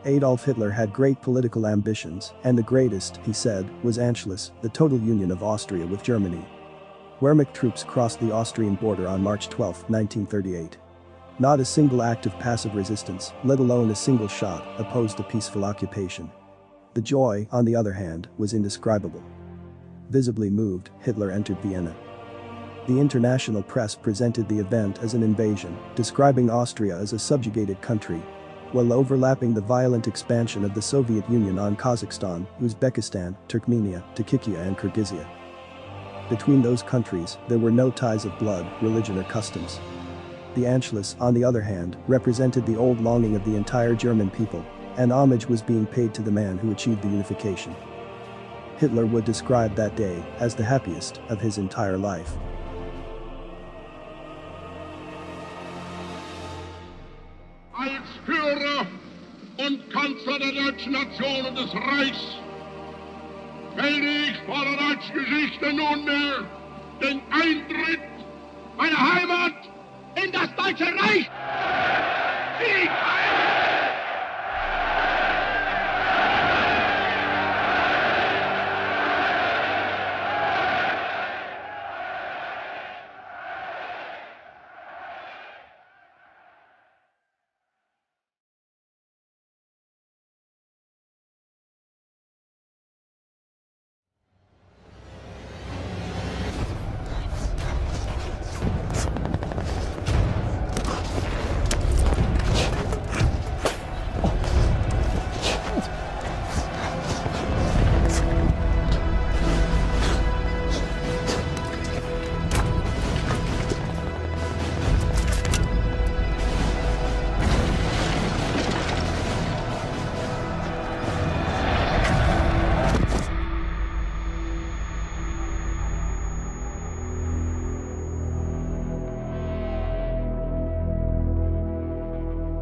Adolf Hitler had great political ambitions, and the greatest, he said, was Anschluss, the total union of Austria with Germany. Wehrmacht troops crossed the Austrian border on March 12, 1938. Not a single act of passive resistance, let alone a single shot, opposed a peaceful occupation. The joy, on the other hand, was indescribable. Visibly moved, Hitler entered Vienna. The international press presented the event as an invasion, describing Austria as a subjugated country, while overlapping the violent expansion of the Soviet Union on Kazakhstan, Uzbekistan, Turkmenia, Takikia and Kyrgyzia. Between those countries, there were no ties of blood, religion or customs. The Anschluss, on the other hand, represented the old longing of the entire German people, and homage was being paid to the man who achieved the unification. Hitler would describe that day as the happiest of his entire life. Als Führer und Kanzler der deutschen Nation und des Reichs melde ich vor der deutschen Geschichte nunmehr den Eintritt meiner Heimat in das Deutsche Reich. Sieg heil!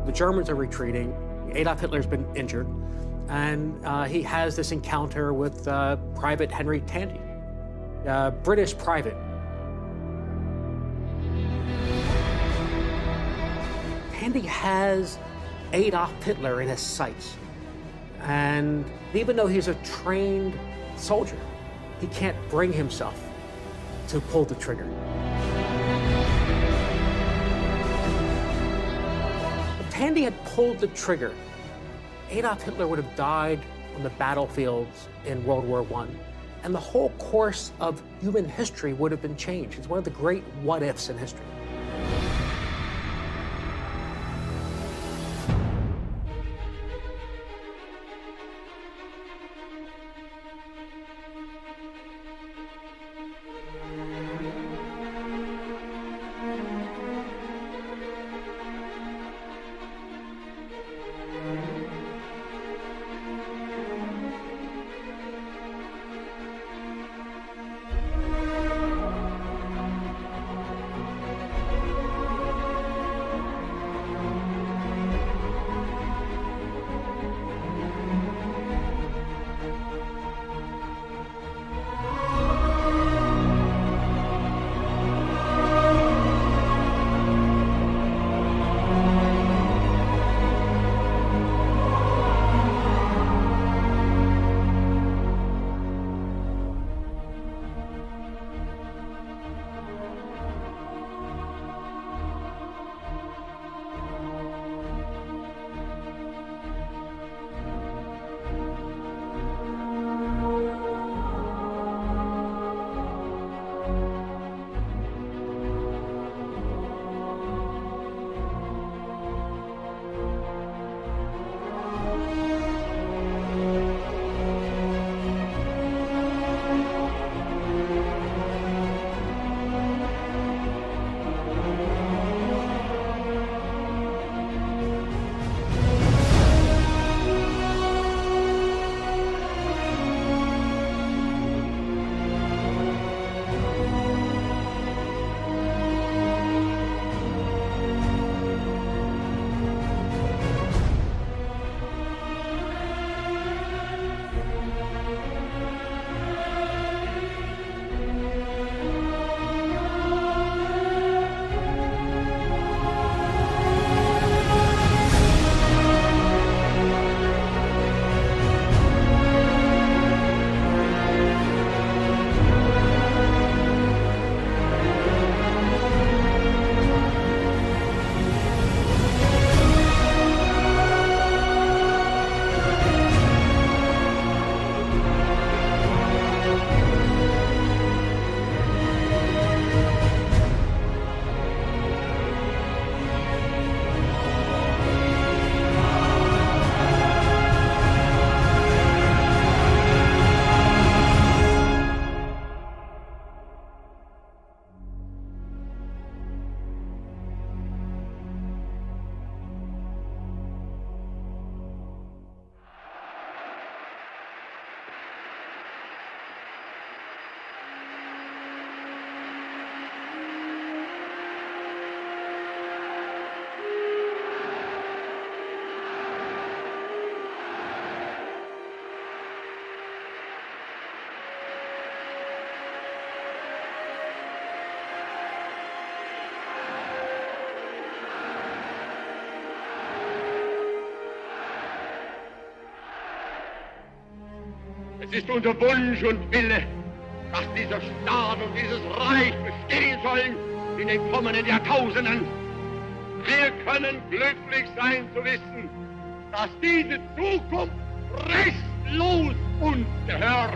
The Germans are retreating. Adolf Hitler's been injured, and he has this encounter with Private Henry Tandy, a British private. Tandy has Adolf Hitler in his sights, and even though he's a trained soldier, he can't bring himself to pull the trigger. Tandy had pulled the trigger, Adolf Hitler would have died on the battlefields in World War I, and the whole course of human history would have been changed. It's one of the great what-ifs in history. Es ist unser Wunsch und Wille, dass dieser Staat und dieses Reich bestehen sollen in den kommenden Jahrtausenden. Wir können glücklich sein zu wissen, dass diese Zukunft restlos uns gehört.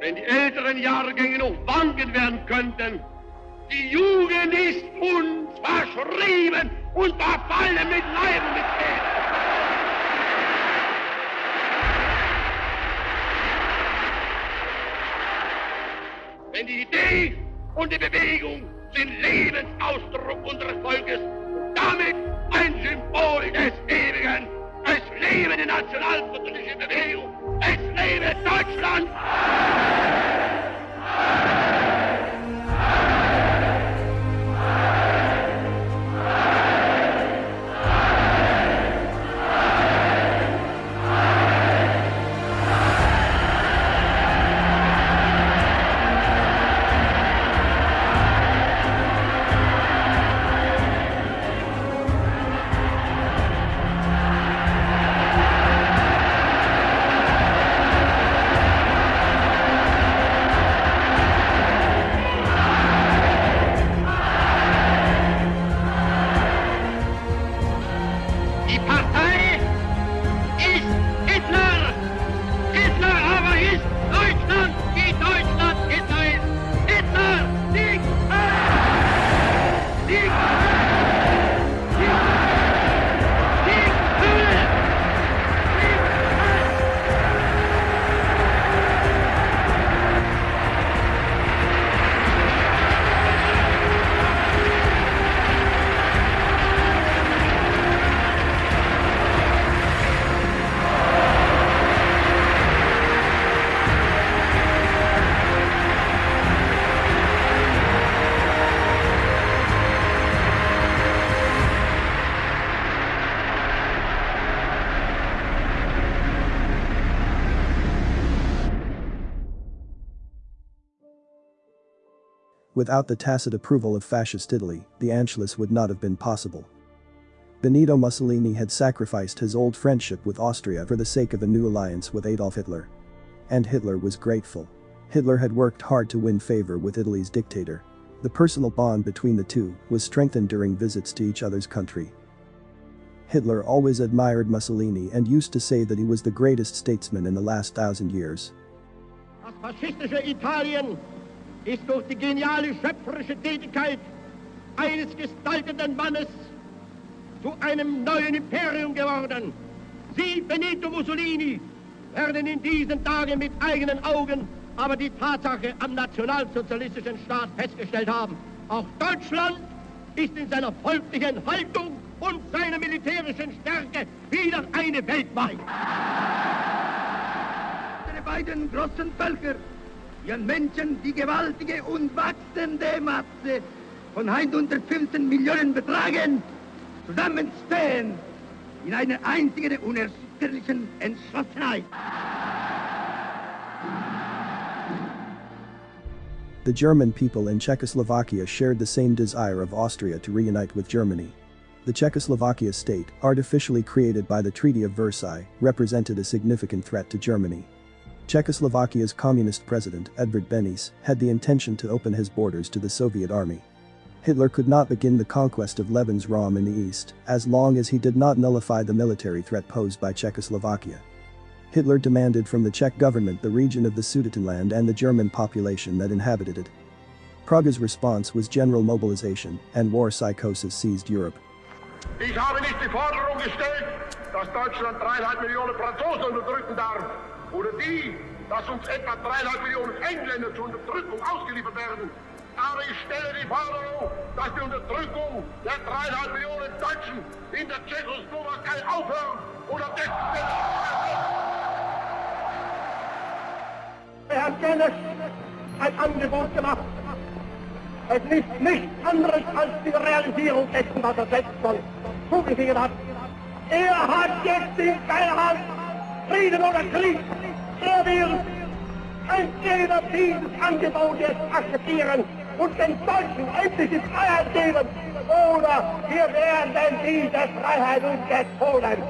Wenn die älteren Jahrgänge noch wanken werden könnten, die Jugend ist uns verschrieben und verfallen mit Leib und mit Seele. Denn die Idee und die Bewegung sind Lebensausdruck unseres Volkes und damit ein Symbol des Ewigen. Es lebe die nationalsozialistische Bewegung! Es lebe Deutschland! Without the tacit approval of fascist Italy, the Anschluss would not have been possible. Benito Mussolini had sacrificed his old friendship with Austria for the sake of a new alliance with Adolf Hitler. And Hitler was grateful. Hitler had worked hard to win favor with Italy's dictator. The personal bond between the two was strengthened during visits to each other's country. Hitler always admired Mussolini and used to say that he was the greatest statesman in the last 1,000 years. Das faschistische Italien ist durch die geniale schöpferische Tätigkeit eines gestaltenden Mannes zu einem neuen Imperium geworden. Sie, Benito Mussolini, werden in diesen Tagen mit eigenen Augen aber die Tatsache am nationalsozialistischen Staat festgestellt haben. Auch Deutschland ist in seiner volklichen Haltung und seiner militärischen Stärke wieder eine Weltmacht. Die beiden großen Völker, ihren Menschen die gewaltige und wachsende Masse von 115 Millionen betragen, zusammenstehen in einer einzigen unerschütterlichen Entschlossenheit. The German people in Czechoslovakia shared the same desire of Austria to reunite with Germany. The Czechoslovakia state, artificially created by the Treaty of Versailles, represented a significant threat to Germany. Czechoslovakia's communist president, Edvard Beneš, had the intention to open his borders to the Soviet army. Hitler could not begin the conquest of Lebensraum in the east, as long as he did not nullify the military threat posed by Czechoslovakia. Hitler demanded from the Czech government the region of the Sudetenland and the German population that inhabited it. Praga's response was general mobilization, and war psychosis seized Europe. Ich habe nicht die Forderung gestellt, dass Deutschland 3,5 Millionen Franzosen unterdrücken darf. Oder die, dass uns etwa 3,5 Millionen Engländer zur Unterdrückung ausgeliefert werden. Aber ich stelle die Forderung, dass die Unterdrückung der 3,5 Millionen Deutschen in der Tschechoslowakei aufhört oder Er hat Beneš ein Angebot gemacht. Es ist nichts anderes als die Realisierung dessen, was er selbst mal zugesichert hat. Er hat jetzt in seiner Hand Frieden oder Krieg. Er wird kann jeder dieses Angebot jetzt akzeptieren und den Deutschen endlich die Freiheit geben, oder wir werden diese Freiheit uns jetzt holen.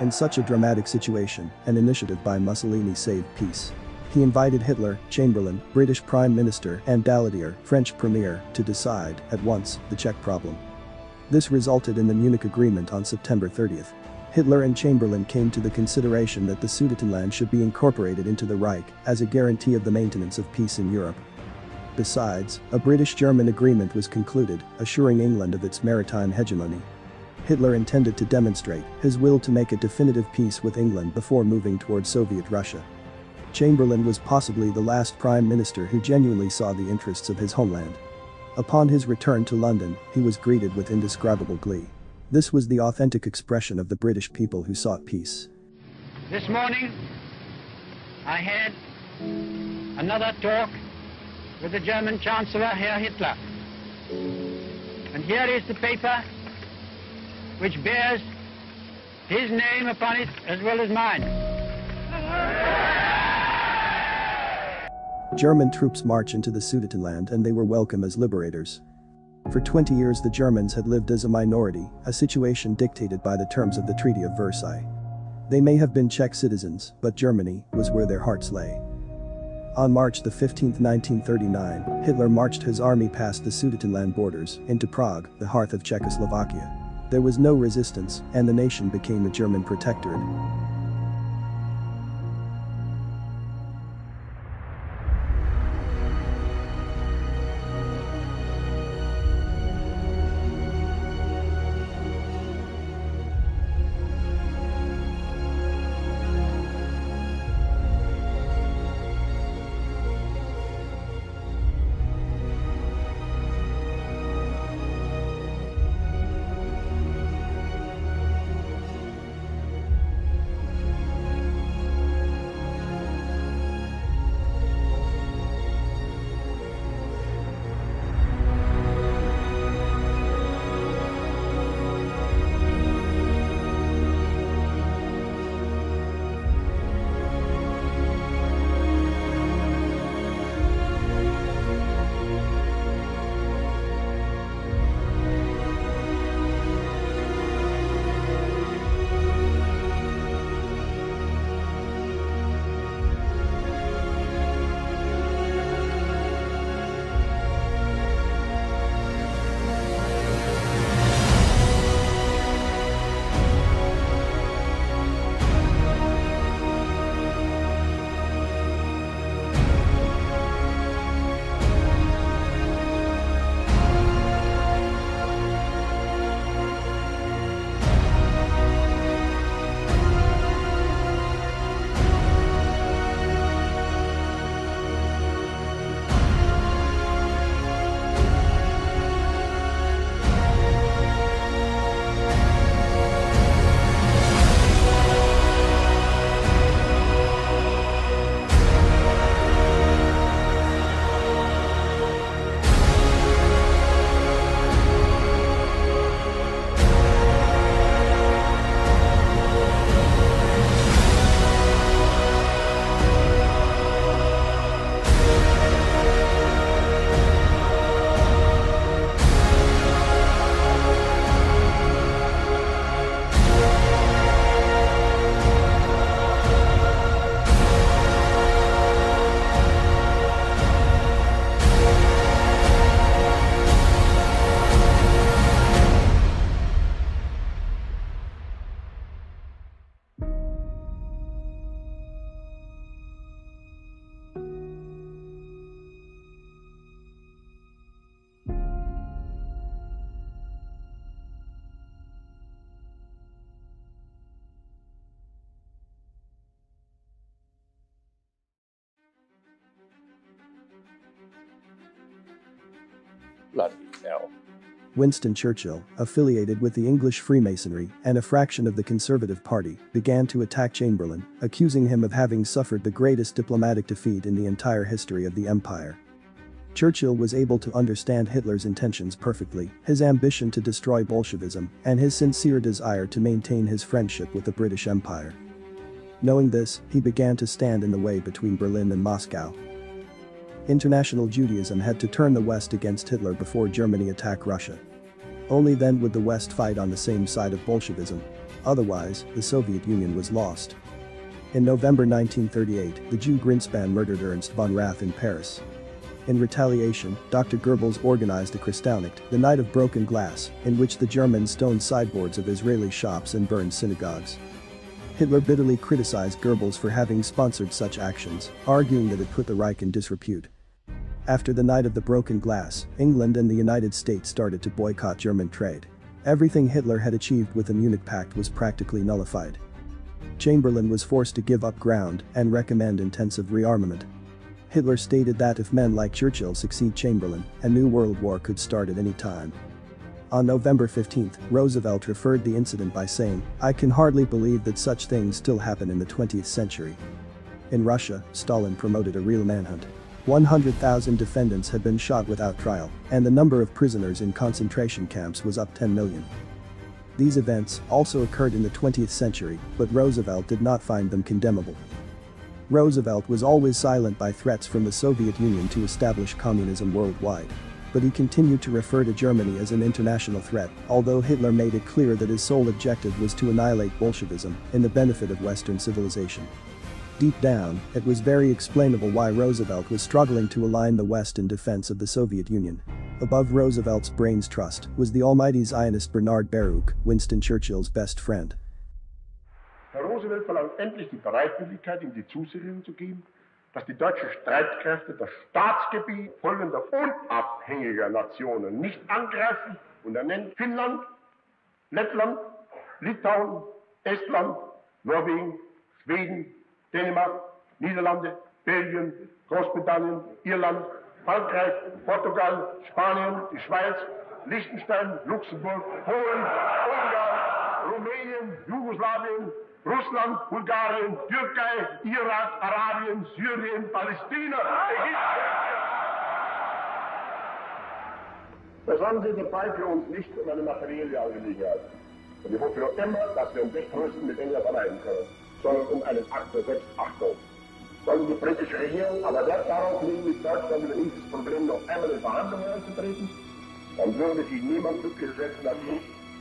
In such a dramatic situation, an initiative by Mussolini saved peace. He invited Hitler, Chamberlain, British Prime Minister, and Daladier, French Premier, to decide, at once, the Czech problem. This resulted in the Munich Agreement on September 30th. Hitler and Chamberlain came to the consideration that the Sudetenland should be incorporated into the Reich as a guarantee of the maintenance of peace in Europe. Besides, a British-German agreement was concluded, assuring England of its maritime hegemony. Hitler intended to demonstrate his will to make a definitive peace with England before moving toward Soviet Russia. Chamberlain was possibly the last prime minister who genuinely saw the interests of his homeland. Upon his return to London, he was greeted with indescribable glee. This was the authentic expression of the British people who sought peace. This morning, I had another talk with the German Chancellor, Herr Hitler. And here is the paper which bears his name upon it as well as mine. German troops marched into the Sudetenland and they were welcome as liberators. For 20 years the Germans had lived as a minority, a situation dictated by the terms of the Treaty of Versailles. They may have been Czech citizens, but Germany was where their hearts lay. On March 15, 1939, Hitler marched his army past the Sudetenland borders into Prague, the hearth of Czechoslovakia. There was no resistance, and the nation became a German protectorate. Bloody hell. Winston Churchill, affiliated with the English Freemasonry and a fraction of the Conservative Party, began to attack Chamberlain, accusing him of having suffered the greatest diplomatic defeat in the entire history of the empire. Churchill was able to understand Hitler's intentions perfectly, his ambition to destroy Bolshevism, and his sincere desire to maintain his friendship with the British Empire. Knowing this, he began to stand in the way between Berlin and Moscow. International Judaism had to turn the West against Hitler before Germany attacked Russia. Only then would the West fight on the same side of Bolshevism. Otherwise, the Soviet Union was lost. In November 1938, the Jew Greenspan murdered Ernst von Rath in Paris. In retaliation, Dr. Goebbels organized a Kristallnacht, the Night of Broken Glass, in which the Germans stoned sideboards of Israeli shops and burned synagogues. Hitler bitterly criticized Goebbels for having sponsored such actions, arguing that it put the Reich in disrepute. After the Night of the Broken Glass, England and the United States started to boycott German trade. Everything Hitler had achieved with the Munich Pact was practically nullified. Chamberlain was forced to give up ground and recommend intensive rearmament. Hitler stated that if men like Churchill succeed Chamberlain, a new world war could start at any time. On November 15, Roosevelt referred the incident by saying, "I can hardly believe that such things still happen in the 20th century." In Russia, Stalin promoted a real manhunt. 100,000 defendants had been shot without trial, and the number of prisoners in concentration camps was up 10 million. These events also occurred in the 20th century, but Roosevelt did not find them condemnable. Roosevelt was always silent by threats from the Soviet Union to establish communism worldwide. But he continued to refer to Germany as an international threat, although Hitler made it clear that his sole objective was to annihilate Bolshevism in the benefit of Western civilization. Deep down, it was very explainable why Roosevelt was struggling to align the West in defense of the Soviet Union. Above Roosevelt's brains trust was the almighty Zionist Bernard Baruch, Winston Churchill's best friend. Herr Roosevelt verlangt endlich die Bereitwilligkeit, ihm die Zusicherung zu geben, dass die deutschen Streitkräfte das Staatsgebiet folgender unabhängiger Nationen nicht angreifen, und er nennt Finnland, Lettland, Litauen, Estland, Norwegen, Schweden, Dänemark, Niederlande, Belgien, Großbritannien, Irland, Frankreich, Portugal, Spanien, die Schweiz, Liechtenstein, Luxemburg, Polen, Ungarn, Rumänien, Jugoslawien, Russland, Bulgarien, Türkei, Irak, Arabien, Syrien, Palästina, Ägypten. Das Handeln dabei für uns nicht um eine materielle Angelegenheit. Und ich hoffe noch immer, dass wir um Westrüsten mit England vermeiden können, sondern um einen Akt der Selbstachtung. Sollte die britische Regierung aber Wert darauf legen, mit Deutschland über dieses Problem noch einmal in Verhandlungen einzutreten, dann würde sie niemand glücklich schätzen lassen,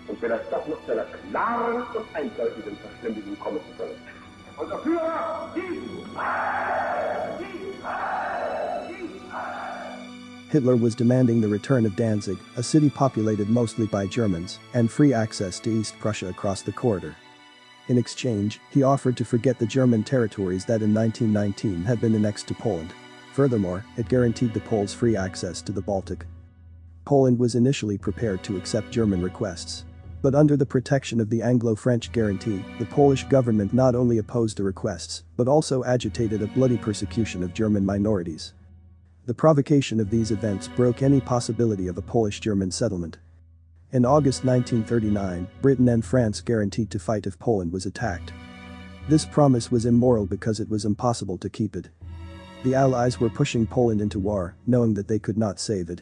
und vielleicht doch noch zu einer klaren und eindeutigen Verständigung kommen zu können. Unser Führer, Hitler was demanding the return of Danzig, a city populated mostly by Germans, and free access to East Prussia across the corridor. In exchange, he offered to forget the German territories that in 1919 had been annexed to Poland. Furthermore, it guaranteed the Poles free access to the Baltic. Poland was initially prepared to accept German requests. But under the protection of the Anglo-French guarantee, the Polish government not only opposed the requests, but also agitated a bloody persecution of German minorities. The provocation of these events broke any possibility of a Polish-German settlement. In August 1939, Britain and France guaranteed to fight if Poland was attacked. This promise was immoral because it was impossible to keep it. The Allies were pushing Poland into war, knowing that they could not save it.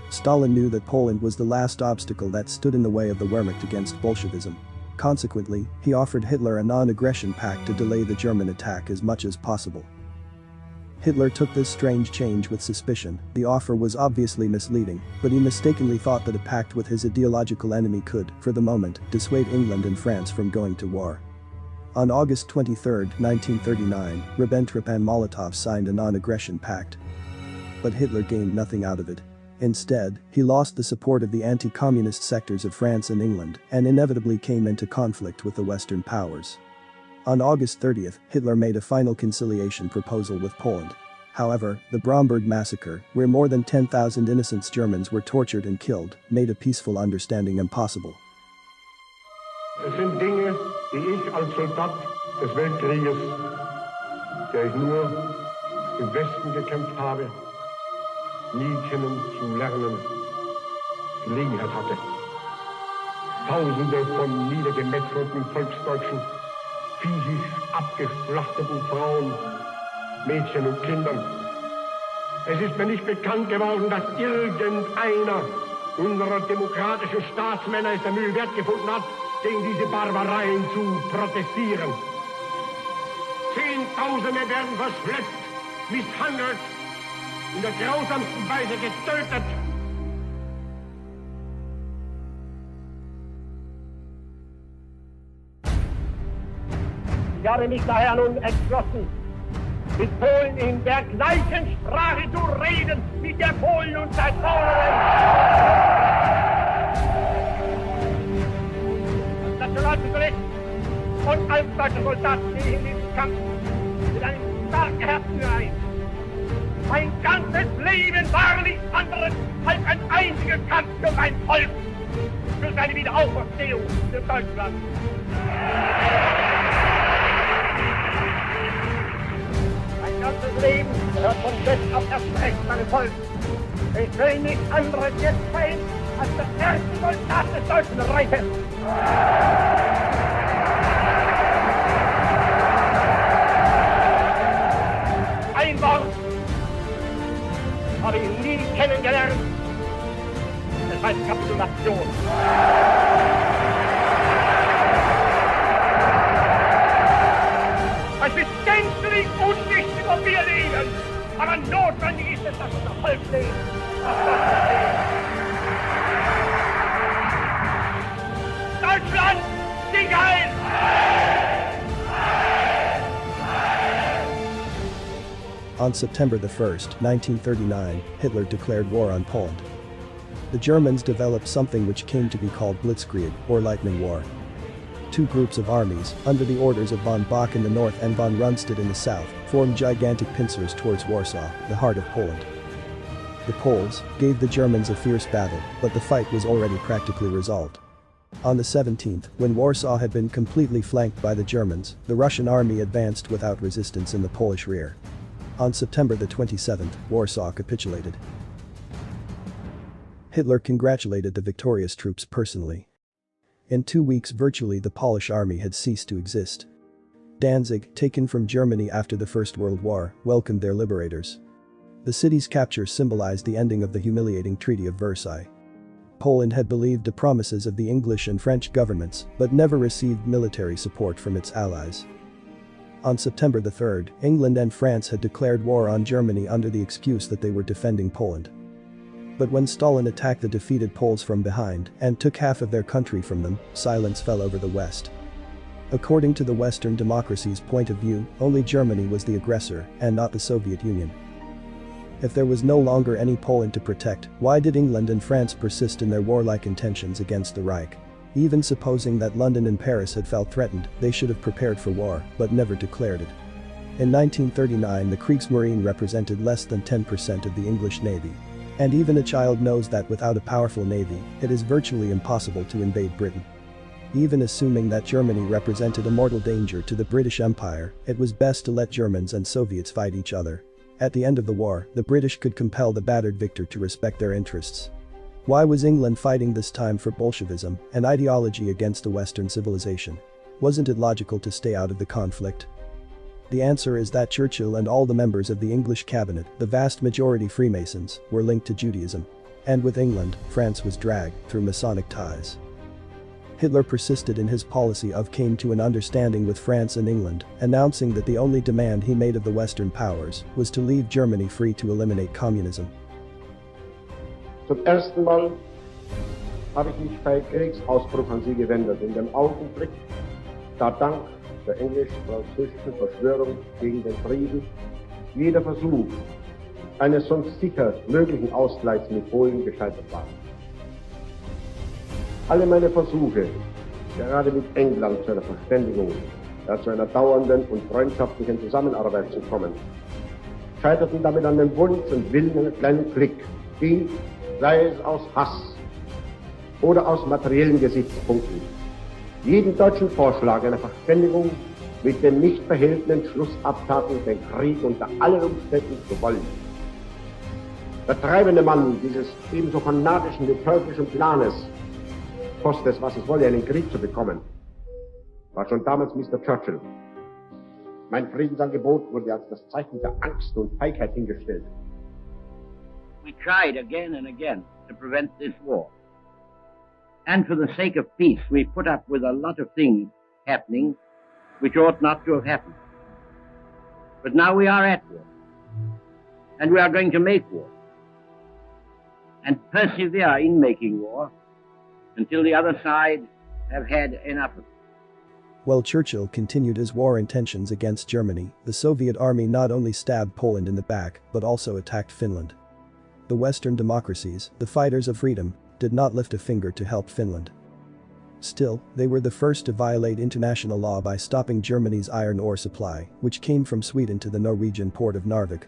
Stalin knew that Poland was the last obstacle that stood in the way of the Wehrmacht against Bolshevism. Consequently, he offered Hitler a non-aggression pact to delay the German attack as much as possible. Hitler took this strange change with suspicion. The offer was obviously misleading, but he mistakenly thought that a pact with his ideological enemy could, for the moment, dissuade England and France from going to war. On August 23, 1939, Ribbentrop and Molotov signed a non-aggression pact. But Hitler gained nothing out of it. Instead, he lost the support of the anti-communist sectors of France and England and inevitably came into conflict with the Western powers. On August 30, Hitler made a final conciliation proposal with Poland. However, the Bromberg massacre, where more than 10,000 innocent Germans were tortured and killed, made a peaceful understanding impossible. Es sind Dinge, die ich als Soldat des Weltkrieges, der ich nur im Westen gekämpft habe, nie kennenzulernen Gelegenheit hatte. Tausende von niedergemetzelten Volksdeutschen, physisch abgeschlachteten Frauen, Mädchen und Kindern. Es ist mir nicht bekannt geworden, dass irgendeiner unserer demokratischen Staatsmänner es der Mühe wert gefunden hat, gegen diese Barbareien zu protestieren. Tausende werden verschleppt, misshandelt, in der grausamsten Weise getötet. Ich habe mich daher nun entschlossen, mit Polen in der gleichen Sprache zu reden, mit der Polen und seit Nationalsozialist und als deutscher Soldat gehe ich in diesen Kampf mit einem starken Herzen ein. Mein ganzes Leben war nichts anderes als ein einziger Kampf für mein Volk, für seine Wiederauferstehung für Deutschland. Mein ganzes Leben gehört von jetzt auf erst recht meinem Volk. Ich will nichts anderes jetzt sein als der erste Soldat des Deutschen Reiches. Ein Wort habe ich nie kennengelernt. Es heißt Kapitulation. Es ist gänzlich unwichtig, ob wir leben. Aber notwendig ist es, dass unser Volk lebt. Deutschland, Sicherheit! On September 1st, 1939, Hitler declared war on Poland. The Germans developed something which came to be called Blitzkrieg, or Lightning War. Two groups of armies, under the orders of von Bock in the north and von Rundstedt in the south, formed gigantic pincers towards Warsaw, the heart of Poland. The Poles gave the Germans a fierce battle, but the fight was already practically resolved. On the 17th, when Warsaw had been completely flanked by the Germans, the Russian army advanced without resistance in the Polish rear. On September the 27th, Warsaw capitulated. Hitler congratulated the victorious troops personally. In 2 weeks virtually the Polish army had ceased to exist. Danzig, taken from Germany after the First World War, welcomed their liberators. The city's capture symbolized the ending of the humiliating Treaty of Versailles. Poland had believed the promises of the English and French governments, but never received military support from its allies. On September the 3rd, England and France had declared war on Germany under the excuse that they were defending Poland. But when Stalin attacked the defeated Poles from behind and took half of their country from them, silence fell over the West. According to the Western democracy's point of view, only Germany was the aggressor and not the Soviet Union. If there was no longer any Poland to protect, why did England and France persist in their warlike intentions against the Reich? Even supposing that London and Paris had felt threatened, they should have prepared for war, but never declared it. In 1939 the Kriegsmarine represented less than 10% of the English Navy. And even a child knows that without a powerful navy, it is virtually impossible to invade Britain. Even assuming that Germany represented a mortal danger to the British Empire, it was best to let Germans and Soviets fight each other. At the end of the war, the British could compel the battered victor to respect their interests. Why was England fighting this time for Bolshevism, an ideology against a Western civilization? Wasn't it logical to stay out of the conflict? The answer is that Churchill and all the members of the English cabinet, the vast majority Freemasons, were linked to Judaism. And with England, France was dragged through Masonic ties. Hitler persisted in his policy of came to an understanding with France and England, announcing that the only demand he made of the Western powers was to leave Germany free to eliminate communism. Zum ersten Mal habe ich mich bei Kriegsausbruch an Sie gewendet, in dem Augenblick, da dank der englisch-französischen Verschwörung gegen den Frieden jeder Versuch eines sonst sicher möglichen Ausgleichs mit Polen gescheitert war. Alle meine Versuche, gerade mit England zu einer Verständigung, zu einer dauernden und freundschaftlichen Zusammenarbeit zu kommen, scheiterten damit an dem Wunsch und Willen einer kleinen Clique, die, sei es aus Hass oder aus materiellen Gesichtspunkten, jeden deutschen Vorschlag einer Verständigung mit dem nicht verhehlten Entschluss abtaten, den Krieg unter allen Umständen zu wollen. Der treibende Mann dieses ebenso fanatischen wie teuflischen Planes, koste es, was es wolle, einen Krieg zu bekommen, war schon damals Mr. Churchill. Mein Friedensangebot wurde als das Zeichen der Angst und Feigheit hingestellt. We tried again and again to prevent this war. And for the sake of peace, we put up with a lot of things happening which ought not to have happened. But now we are at war. And we are going to make war. And persevere in making war until the other side have had enough of it. While Churchill continued his war intentions against Germany, the Soviet army not only stabbed Poland in the back, but also attacked Finland. The Western democracies, the fighters of freedom, did not lift a finger to help Finland. Still, they were the first to violate international law by stopping Germany's iron ore supply, which came from Sweden to the Norwegian port of Narvik.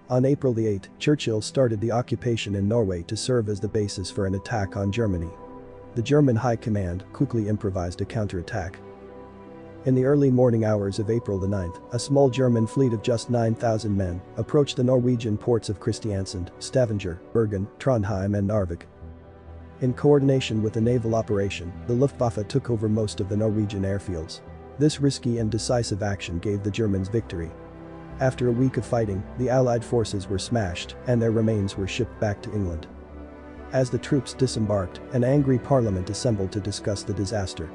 On April 8, Churchill started the occupation in Norway to serve as the basis for an attack on Germany. The German High Command quickly improvised a counterattack. In the early morning hours of April 9, a small German fleet of just 9,000 men approached the Norwegian ports of Kristiansand, Stavanger, Bergen, Trondheim and Narvik. In coordination with the naval operation, the Luftwaffe took over most of the Norwegian airfields. This risky and decisive action gave the Germans victory. After a week of fighting, the Allied forces were smashed and their remains were shipped back to England. As the troops disembarked, an angry parliament assembled to discuss the disaster.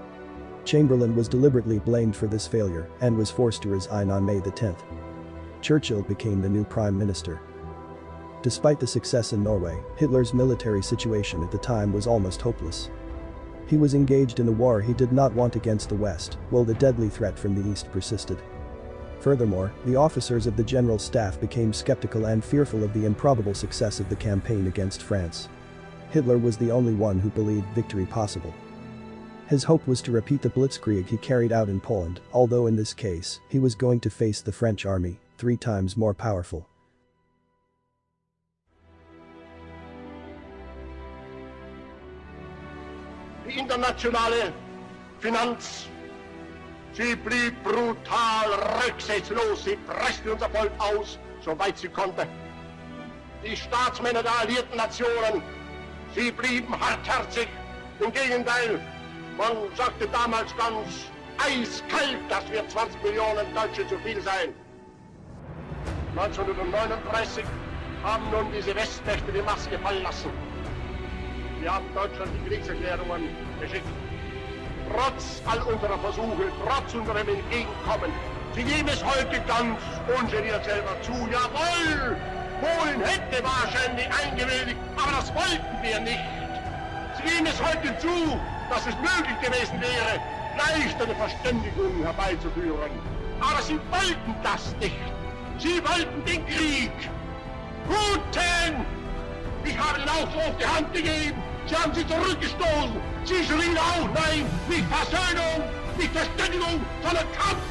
Chamberlain was deliberately blamed for this failure and was forced to resign on May 10. Churchill became the new prime minister. Despite the success in Norway, Hitler's military situation at the time was almost hopeless. He was engaged in a war he did not want against the West, while the deadly threat from the East persisted. Furthermore, the officers of the general staff became skeptical and fearful of the improbable success of the campaign against France. Hitler was the only one who believed victory possible. His hope was to repeat the blitzkrieg he carried out in Poland, although in this case, he was going to face the French army, 3 times more powerful. Die internationale Finanz, sie blieb brutal rücksichtslos, sie presste unser Volk aus, soweit sie konnte. Die Staatsmänner der alliierten Nationen, sie blieben hartherzig, im Gegenteil. Man sagte damals ganz eiskalt, dass wir 20 Millionen Deutsche zu viel seien. 1939 haben nun diese Westmächte die Maske fallen lassen. Wir haben Deutschland die Kriegserklärungen geschickt. Trotz all unserer Versuche, trotz unserem Entgegenkommen, sie geben es heute ganz ungeniert selber zu. Jawohl, Polen hätte wahrscheinlich eingewilligt, aber das wollten wir nicht. Sie geben es heute zu, dass es möglich gewesen wäre, leicht eine Verständigung herbeizuführen. Aber sie wollten das nicht. Sie wollten den Krieg. Guten! Ich habe ihnen auch so auf die Hand gegeben. Sie haben sie zurückgestoßen. Sie schrien auch, nein, nicht Versöhnung, nicht Verständigung, sondern Kampf.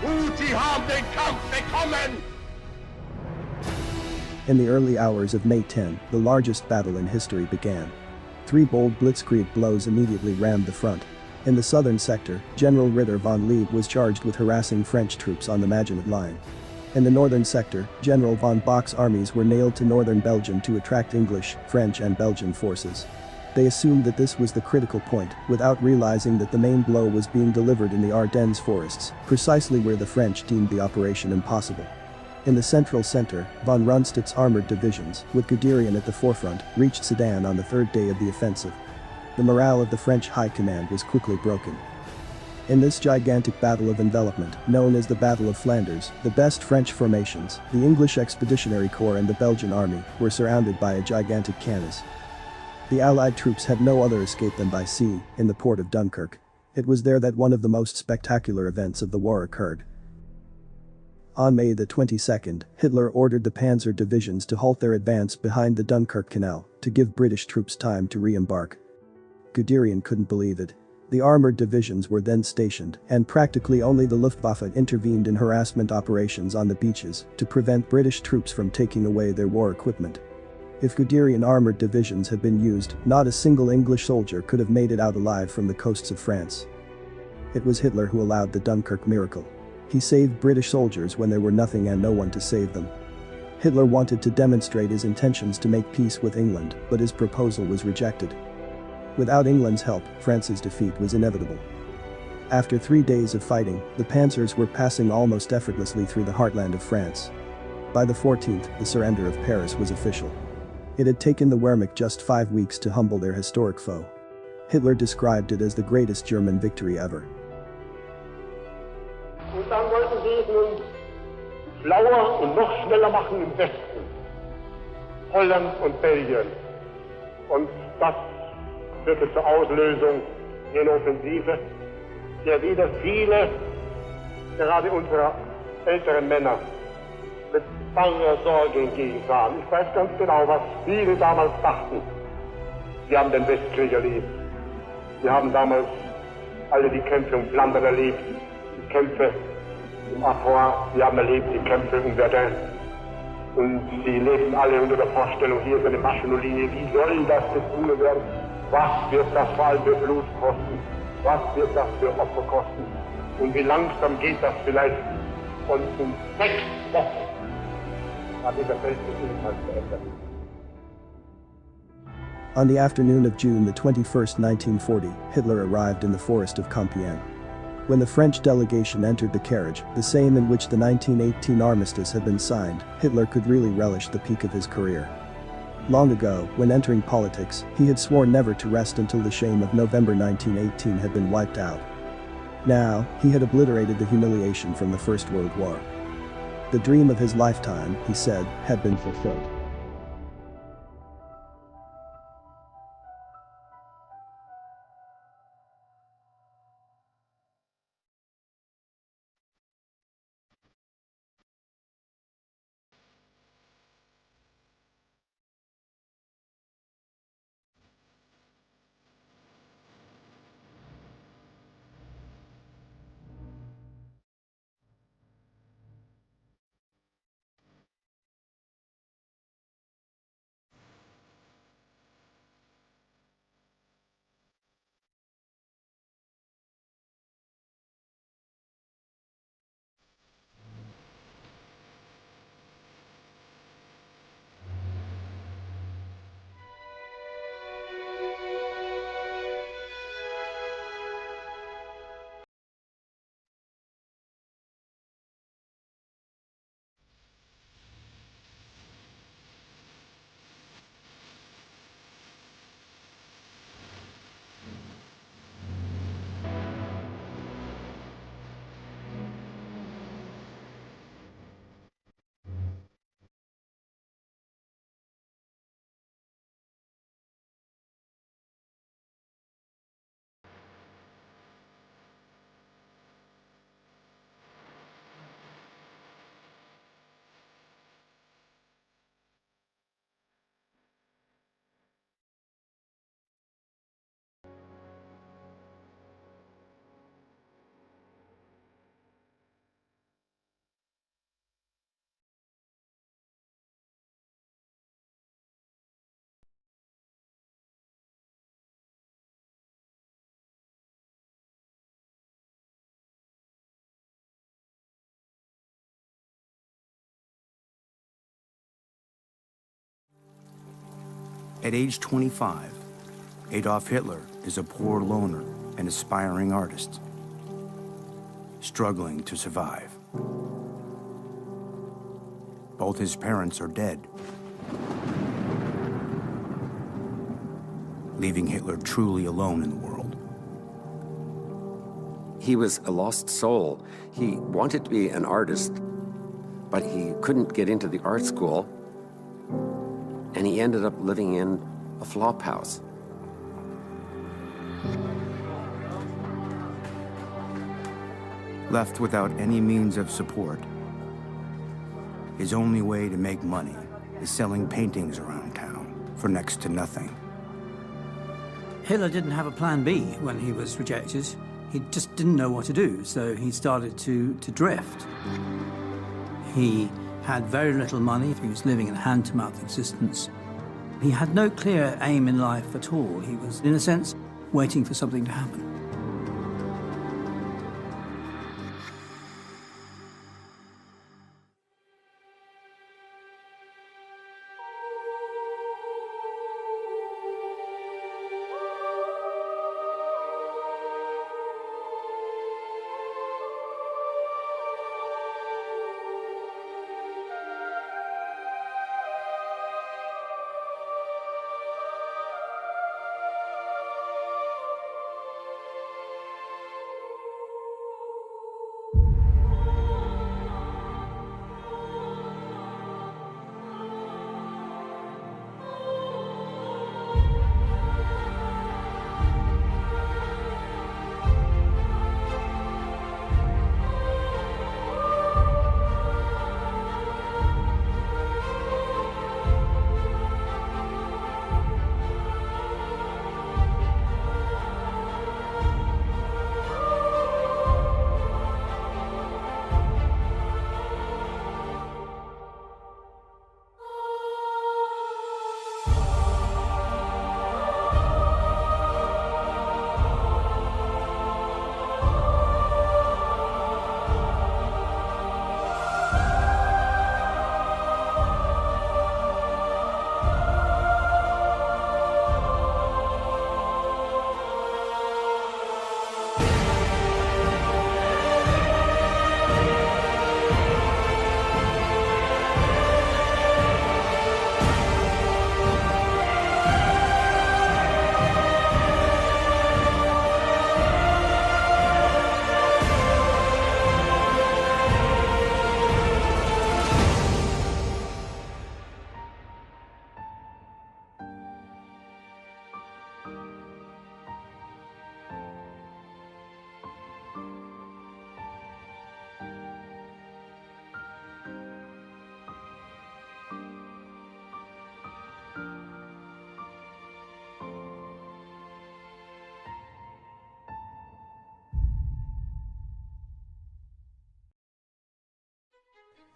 Und sie haben den Kampf bekommen. In the early hours of May 10, the largest battle in history began. 3 bold blitzkrieg blows immediately rammed the front. In the southern sector, General Ritter von Lieb was charged with harassing French troops on the Maginot Line. In the northern sector, General von Bock's armies were nailed to northern Belgium to attract English, French and Belgian forces. They assumed that this was the critical point, without realizing that the main blow was being delivered in the Ardennes forests, precisely where the French deemed the operation impossible. In the central center, von Rundstedt's armored divisions, with Guderian at the forefront, reached Sedan on the 3rd day of the offensive. The morale of the French High Command was quickly broken. In this gigantic battle of envelopment, known as the Battle of Flanders, the best French formations, the English Expeditionary Corps and the Belgian army, were surrounded by a gigantic canvas. The Allied troops had no other escape than by sea, in the port of Dunkirk. It was there that one of the most spectacular events of the war occurred. On May the 22nd, Hitler ordered the panzer divisions to halt their advance behind the Dunkirk Canal, to give British troops time to re-embark. Guderian couldn't believe it. The armored divisions were then stationed, and practically only the Luftwaffe intervened in harassment operations on the beaches to prevent British troops from taking away their war equipment. If Guderian armored divisions had been used, not a single English soldier could have made it out alive from the coasts of France. It was Hitler who allowed the Dunkirk miracle. He saved British soldiers when there were nothing and no one to save them. Hitler wanted to demonstrate his intentions to make peace with England, but his proposal was rejected. Without England's help, France's defeat was inevitable. After 3 days of fighting, the panzers were passing almost effortlessly through the heartland of France. By the 14th, the surrender of Paris was official. It had taken the Wehrmacht just 5 weeks to humble their historic foe. Hitler described it as the greatest German victory ever. Und dann wollten sie nun schlauer und noch schneller machen im Westen. Holland und Belgien. Und das führte zur Auslösung der Offensive, der wieder viele, gerade unserer älteren Männer, mit banger Sorge entgegensahen. Ich weiß ganz genau, was viele damals dachten. Wir haben den Westkrieg erlebt. Wir haben damals alle die Kämpfe um Flandern erlebt, die Kämpfe um Artois, wir haben erlebt die Kämpfe um Verdun. Und sie lebten alle unter der Vorstellung, hier ist eine Maschenolinie, wie soll das gezwungen werden? Was wird das vor allem für Blut kosten? Was wird das für Opfer kosten? Und wie langsam geht das vielleicht? Und in 6 Wochen hat dieser Weltkrieg ebenfalls beendet. On the afternoon of June the 21st, 1940, Hitler arrived in the forest of Compiègne. When the French delegation entered the carriage, the same in which the 1918 armistice had been signed, Hitler could really relish the peak of his career. Long ago, when entering politics, he had sworn never to rest until the shame of November 1918 had been wiped out. Now, he had obliterated the humiliation from the First World War. The dream of his lifetime, he said, had been fulfilled. At age 25, Adolf Hitler is a poor loner and aspiring artist, struggling to survive. Both his parents are dead, leaving Hitler truly alone in the world. He was a lost soul. He wanted to be an artist, but he couldn't get into the art school, and he ended up living in a flop house. Left without any means of support, his only way to make money is selling paintings around town for next to nothing. Hitler didn't have a plan B when he was rejected. He just didn't know what to do, so he started to drift. He had very little money. He was living a hand-to-mouth existence. He had no clear aim in life at all. He was, in a sense, waiting for something to happen.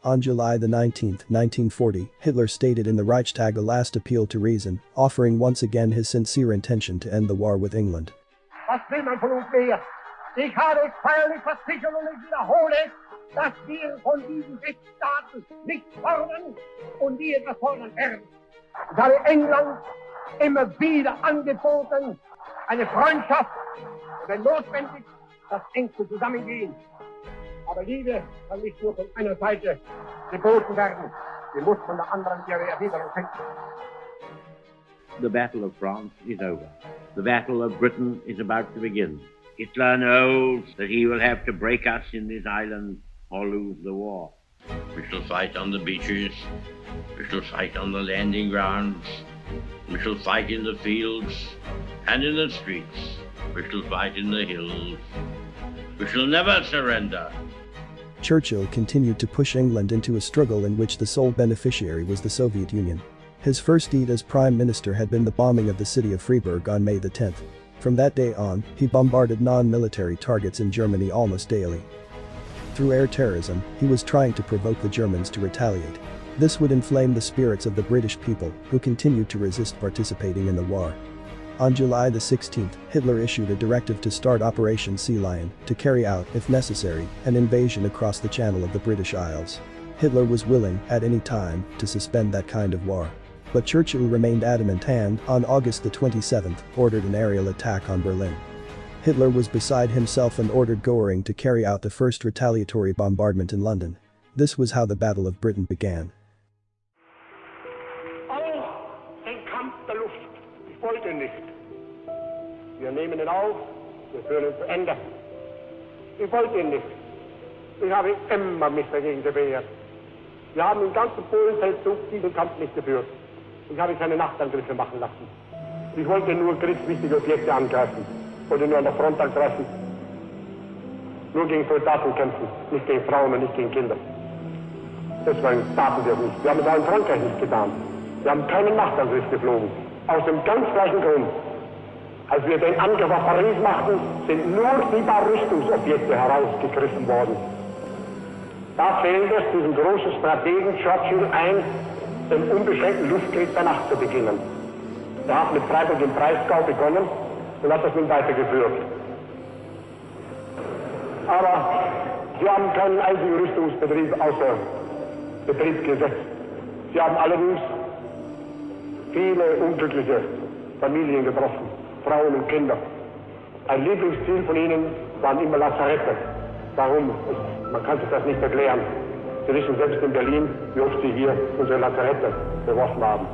On July 19, 1940, Hitler stated in the Reichstag a last appeal to reason, offering once again his sincere intention to end the war with England. Was will man von uns mehr? Ich habe es feierlich versichert und ich wiederhole, dass wir von diesen Rechtsstaaten nichts fordern und nie etwas fordern werden. Ich habe England immer wieder angeboten, eine Freundschaft, wenn notwendig, das engste Zusammengehen. Aber Liebe kann nicht nur von einer Seite geboten werden, sie muss von der anderen ihre Erwiderung finden. The Battle of France is over. The Battle of Britain is about to begin. Hitler knows that he will have to break us in this island or lose the war. We shall fight on the beaches, we shall fight on the landing grounds, we shall fight in the fields and in the streets, we shall fight in the hills. We shall never surrender. Churchill continued to push England into a struggle in which the sole beneficiary was the Soviet Union. His first deed as Prime Minister had been the bombing of the city of Freiburg on May 10. From that day on, he bombarded non-military targets in Germany almost daily. Through air terrorism, he was trying to provoke the Germans to retaliate. This would inflame the spirits of the British people, who continued to resist participating in the war. On July 16, Hitler issued a directive to start Operation Sea Lion, to carry out, if necessary, an invasion across the Channel of the British Isles. Hitler was willing, at any time, to suspend that kind of war. But Churchill remained adamant and, on August 27, ordered an aerial attack on Berlin. Hitler was beside himself and ordered Goering to carry out the first retaliatory bombardment in London. This was how the Battle of Britain began. Auch den Kampf der Luft. Ich wollte nicht. Wir nehmen ihn auf, wir führen ihn zu Ende. Ich wollte ihn nicht. Ich habe immer mich dagegen gewehrt. Wir haben im ganzen Polenfeldzug diesen Kampf nicht geführt. Ich habe keine Nachtangriffe machen lassen. Ich wollte nur kriegswichtige Objekte angreifen. Ich wollte nur an der Front angreifen. Nur gegen Soldaten kämpfen, nicht gegen Frauen und nicht gegen Kinder. Deswegen taten wir nicht. Wir haben es auch in Frankreich nicht getan. Wir haben keinen Nachtangriff geflogen. Aus dem ganz gleichen Grund. Als wir den Angriff auf Paris machten, sind nur die paar Rüstungsobjekte herausgegriffen worden. Da fehlt es diesem großen Strategen Churchill ein, den unbeschränkten Luftkrieg bei Nacht zu beginnen. Er hat mit Freiburg im Breisgau begonnen und hat das nun weitergeführt. Aber sie haben keinen einzigen Rüstungsbetrieb außer Betrieb gesetzt. Sie haben allerdings viele unglückliche Familien getroffen, Frauen und Kinder. Ein Lieblingsziel von ihnen waren immer Lazarette. Warum? Man kann sich das nicht erklären. Sie wissen selbst in Berlin, wie oft sie hier unsere Lazarette beworfen haben.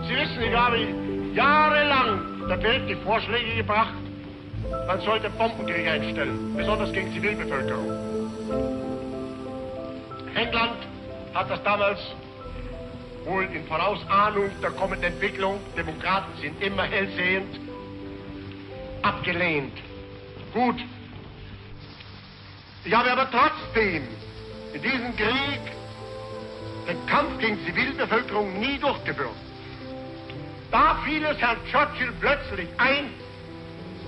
Sie wissen, ich habe jahrelang der Welt die Vorschläge gebracht, man sollte Bombenkrieg einstellen, besonders gegen Zivilbevölkerung. England hat das damals wohl in Vorausahnung der kommenden Entwicklung, Demokraten sind immer hellsehend, abgelehnt. Gut. Ich habe aber trotzdem in diesem Krieg den Kampf gegen Zivilbevölkerung nie durchgeführt. Da fiel es Herrn Churchill plötzlich ein,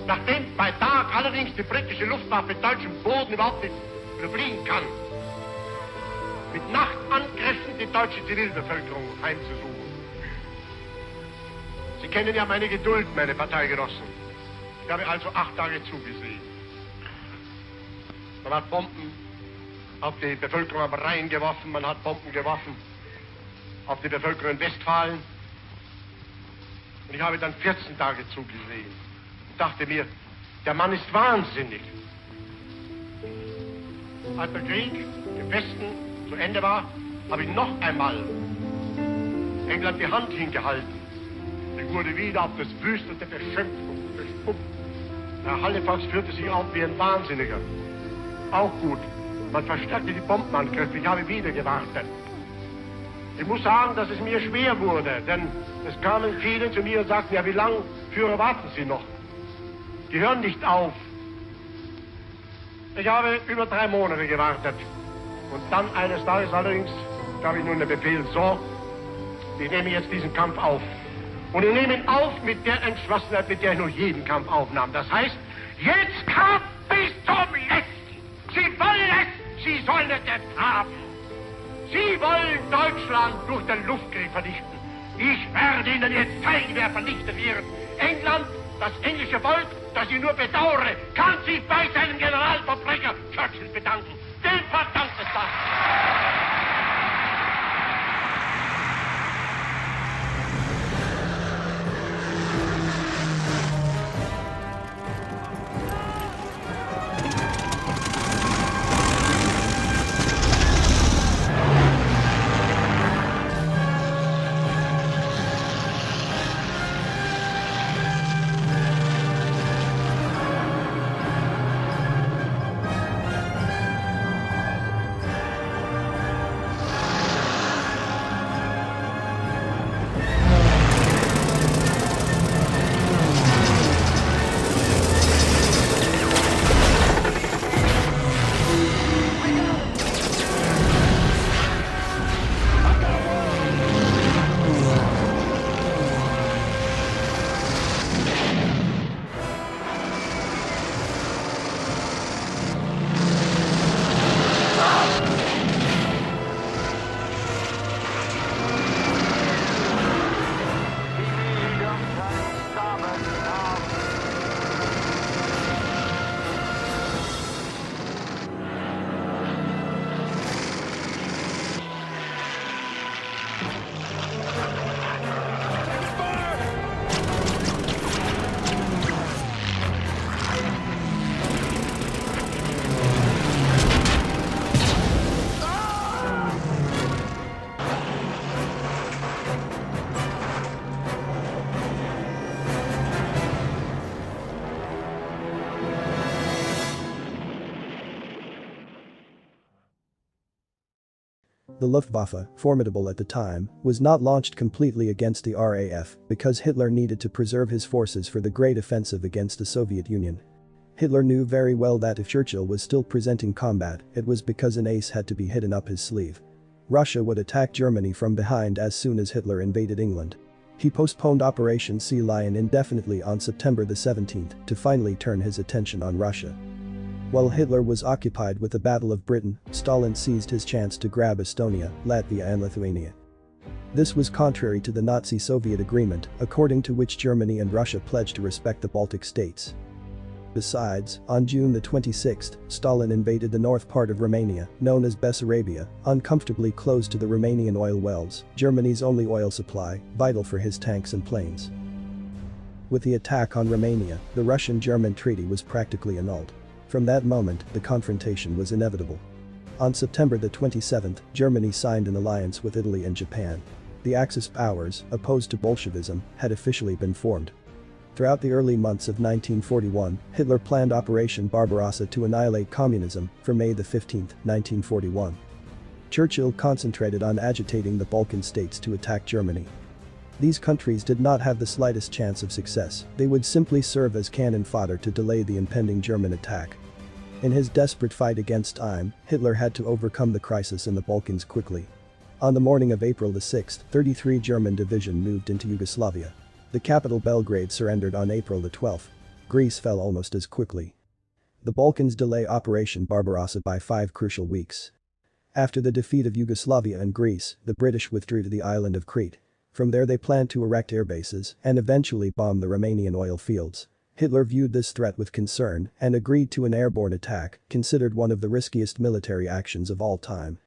nachdem bei Tag allerdings die britische Luftwaffe deutschen Boden überhaupt nicht überfliegen kann, mit Nachtangriffen die deutsche Zivilbevölkerung heimzusuchen. Sie kennen ja meine Geduld, meine Parteigenossen. Ich habe also 8 Tage zugesehen. Man hat Bomben auf die Bevölkerung am Rhein geworfen, man hat Bomben geworfen auf die Bevölkerung in Westfalen. Und ich habe dann 14 Tage zugesehen und dachte mir, der Mann ist wahnsinnig. Als der Krieg im Westen zu Ende war, habe ich noch einmal England die Hand hingehalten. Ich wurde wieder auf das Wüsteste beschimpft und bespuckt. Herr Halifax führte sich auf wie ein Wahnsinniger. Auch gut. Man verstärkte die Bombenangriffe. Ich habe wieder gewartet. Ich muss sagen, dass es mir schwer wurde, denn es kamen viele zu mir und sagten, ja, wie lange, Führer, warten Sie noch? Die hören nicht auf. Ich habe über 3 Monate gewartet. Und dann eines Tages allerdings gab ich nun den Befehl, so, ich nehme jetzt diesen Kampf auf. Und ich nehme ihn auf mit der Entschlossenheit, mit der ich noch jeden Kampf aufnahm. Das heißt, jetzt Kampf bis zum Letzten. Sie wollen es, Sie sollen es jetzt haben. Sie wollen Deutschland durch den Luftkrieg vernichten. Ich werde Ihnen jetzt zeigen, wer vernichtet wird. England, das englische Volk, das ich nur bedauere, kann sich bei seinem Generalverbrecher Churchill bedanken. Dem verdankt es das. The Luftwaffe, formidable at the time, was not launched completely against the RAF because Hitler needed to preserve his forces for the Great Offensive against the Soviet Union. Hitler knew very well that if Churchill was still presenting combat, it was because an ace had to be hidden up his sleeve. Russia would attack Germany from behind as soon as Hitler invaded England. He postponed Operation Sea Lion indefinitely on September the 17th to finally turn his attention on Russia. While Hitler was occupied with the Battle of Britain, Stalin seized his chance to grab Estonia, Latvia and Lithuania. This was contrary to the Nazi-Soviet agreement, according to which Germany and Russia pledged to respect the Baltic states. Besides, on June the 26th, Stalin invaded the north part of Romania, known as Bessarabia, uncomfortably close to the Romanian oil wells, Germany's only oil supply, vital for his tanks and planes. With the attack on Romania, the Russian-German treaty was practically annulled. From that moment, the confrontation was inevitable. On September the 27th, Germany signed an alliance with Italy and Japan. The Axis powers, opposed to Bolshevism, had officially been formed. Throughout the early months of 1941, Hitler planned Operation Barbarossa to annihilate communism for May 15, 1941. Churchill concentrated on agitating the Balkan states to attack Germany. These countries did not have the slightest chance of success, they would simply serve as cannon fodder to delay the impending German attack. In his desperate fight against time, Hitler had to overcome the crisis in the Balkans quickly. On the morning of April the 6th, 33 German division moved into Yugoslavia. The capital Belgrade surrendered on April the 12th. Greece fell almost as quickly. The Balkans delay Operation Barbarossa by 5 crucial weeks. After the defeat of Yugoslavia and Greece, the British withdrew to the island of Crete. From there they planned to erect air bases and eventually bomb the Romanian oil fields. Hitler viewed this threat with concern and agreed to an airborne attack, considered one of the riskiest military actions of all time.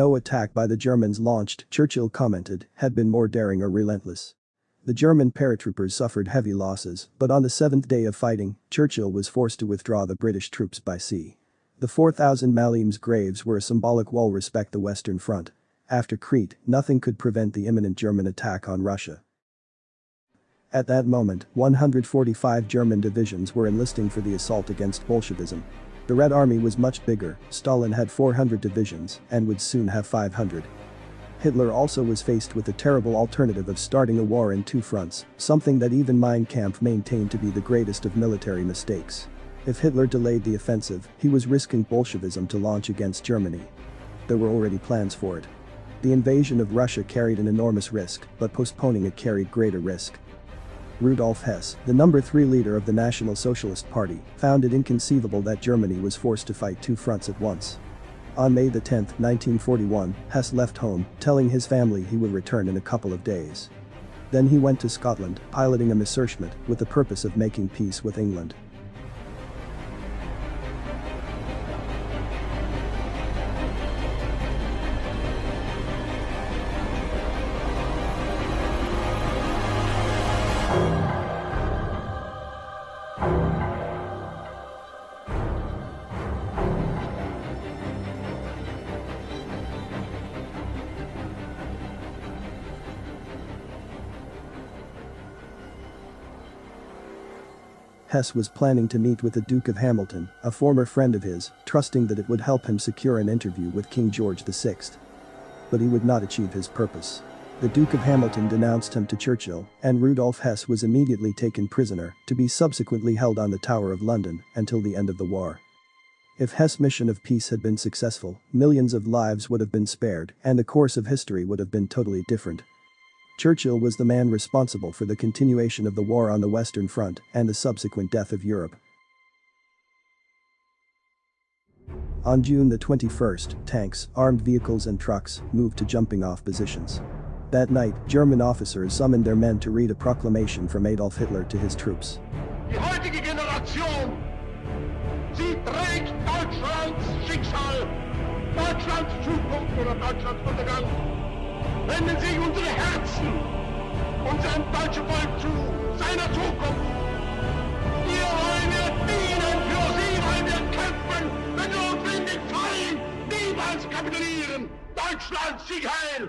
No attack by the Germans launched, Churchill commented, had been more daring or relentless. The German paratroopers suffered heavy losses, but on the 7th day of fighting, Churchill was forced to withdraw the British troops by sea. The 4,000 Malim's graves were a symbolic wall respect the Western Front. After Crete, nothing could prevent the imminent German attack on Russia. At that moment, 145 German divisions were enlisting for the assault against Bolshevism. The Red Army was much bigger, Stalin had 400 divisions and would soon have 500. Hitler also was faced with the terrible alternative of starting a war in two fronts, something that even Mein Kampf maintained to be the greatest of military mistakes. If Hitler delayed the offensive, he was risking Bolshevism to launch against Germany. There were already plans for it. The invasion of Russia carried an enormous risk, but postponing it carried greater risk. Rudolf Hess, the number 3 leader of the National Socialist Party, found it inconceivable that Germany was forced to fight two fronts at once. On May 10, 1941, Hess left home, telling his family he would return in a couple of days. Then he went to Scotland, piloting a Messerschmitt, with the purpose of making peace with England. Hess was planning to meet with the Duke of Hamilton, a former friend of his, trusting that it would help him secure an interview with King George VI. But he would not achieve his purpose. The Duke of Hamilton denounced him to Churchill, and Rudolf Hess was immediately taken prisoner, to be subsequently held on the Tower of London until the end of the war. If Hess' mission of peace had been successful, millions of lives would have been spared, and the course of history would have been totally different. Churchill was the man responsible for the continuation of the war on the Western Front and the subsequent death of Europe. On June 21st, tanks, armed vehicles and trucks moved to jumping-off positions. That night, German officers summoned their men to read a proclamation from Adolf Hitler to his troops. Die heutige Generation, sie trägt Deutschlands Schicksal, Deutschlands Zukunft oder Deutschlands Untergang. Wenden sich unsere Herzen, unserem deutschen Volk zu, seiner Zukunft. Wir wollen dienen, für sie wollen wir kämpfen, wenn notwendig fallen, niemals kapitulieren. Deutschland, Sieg heil!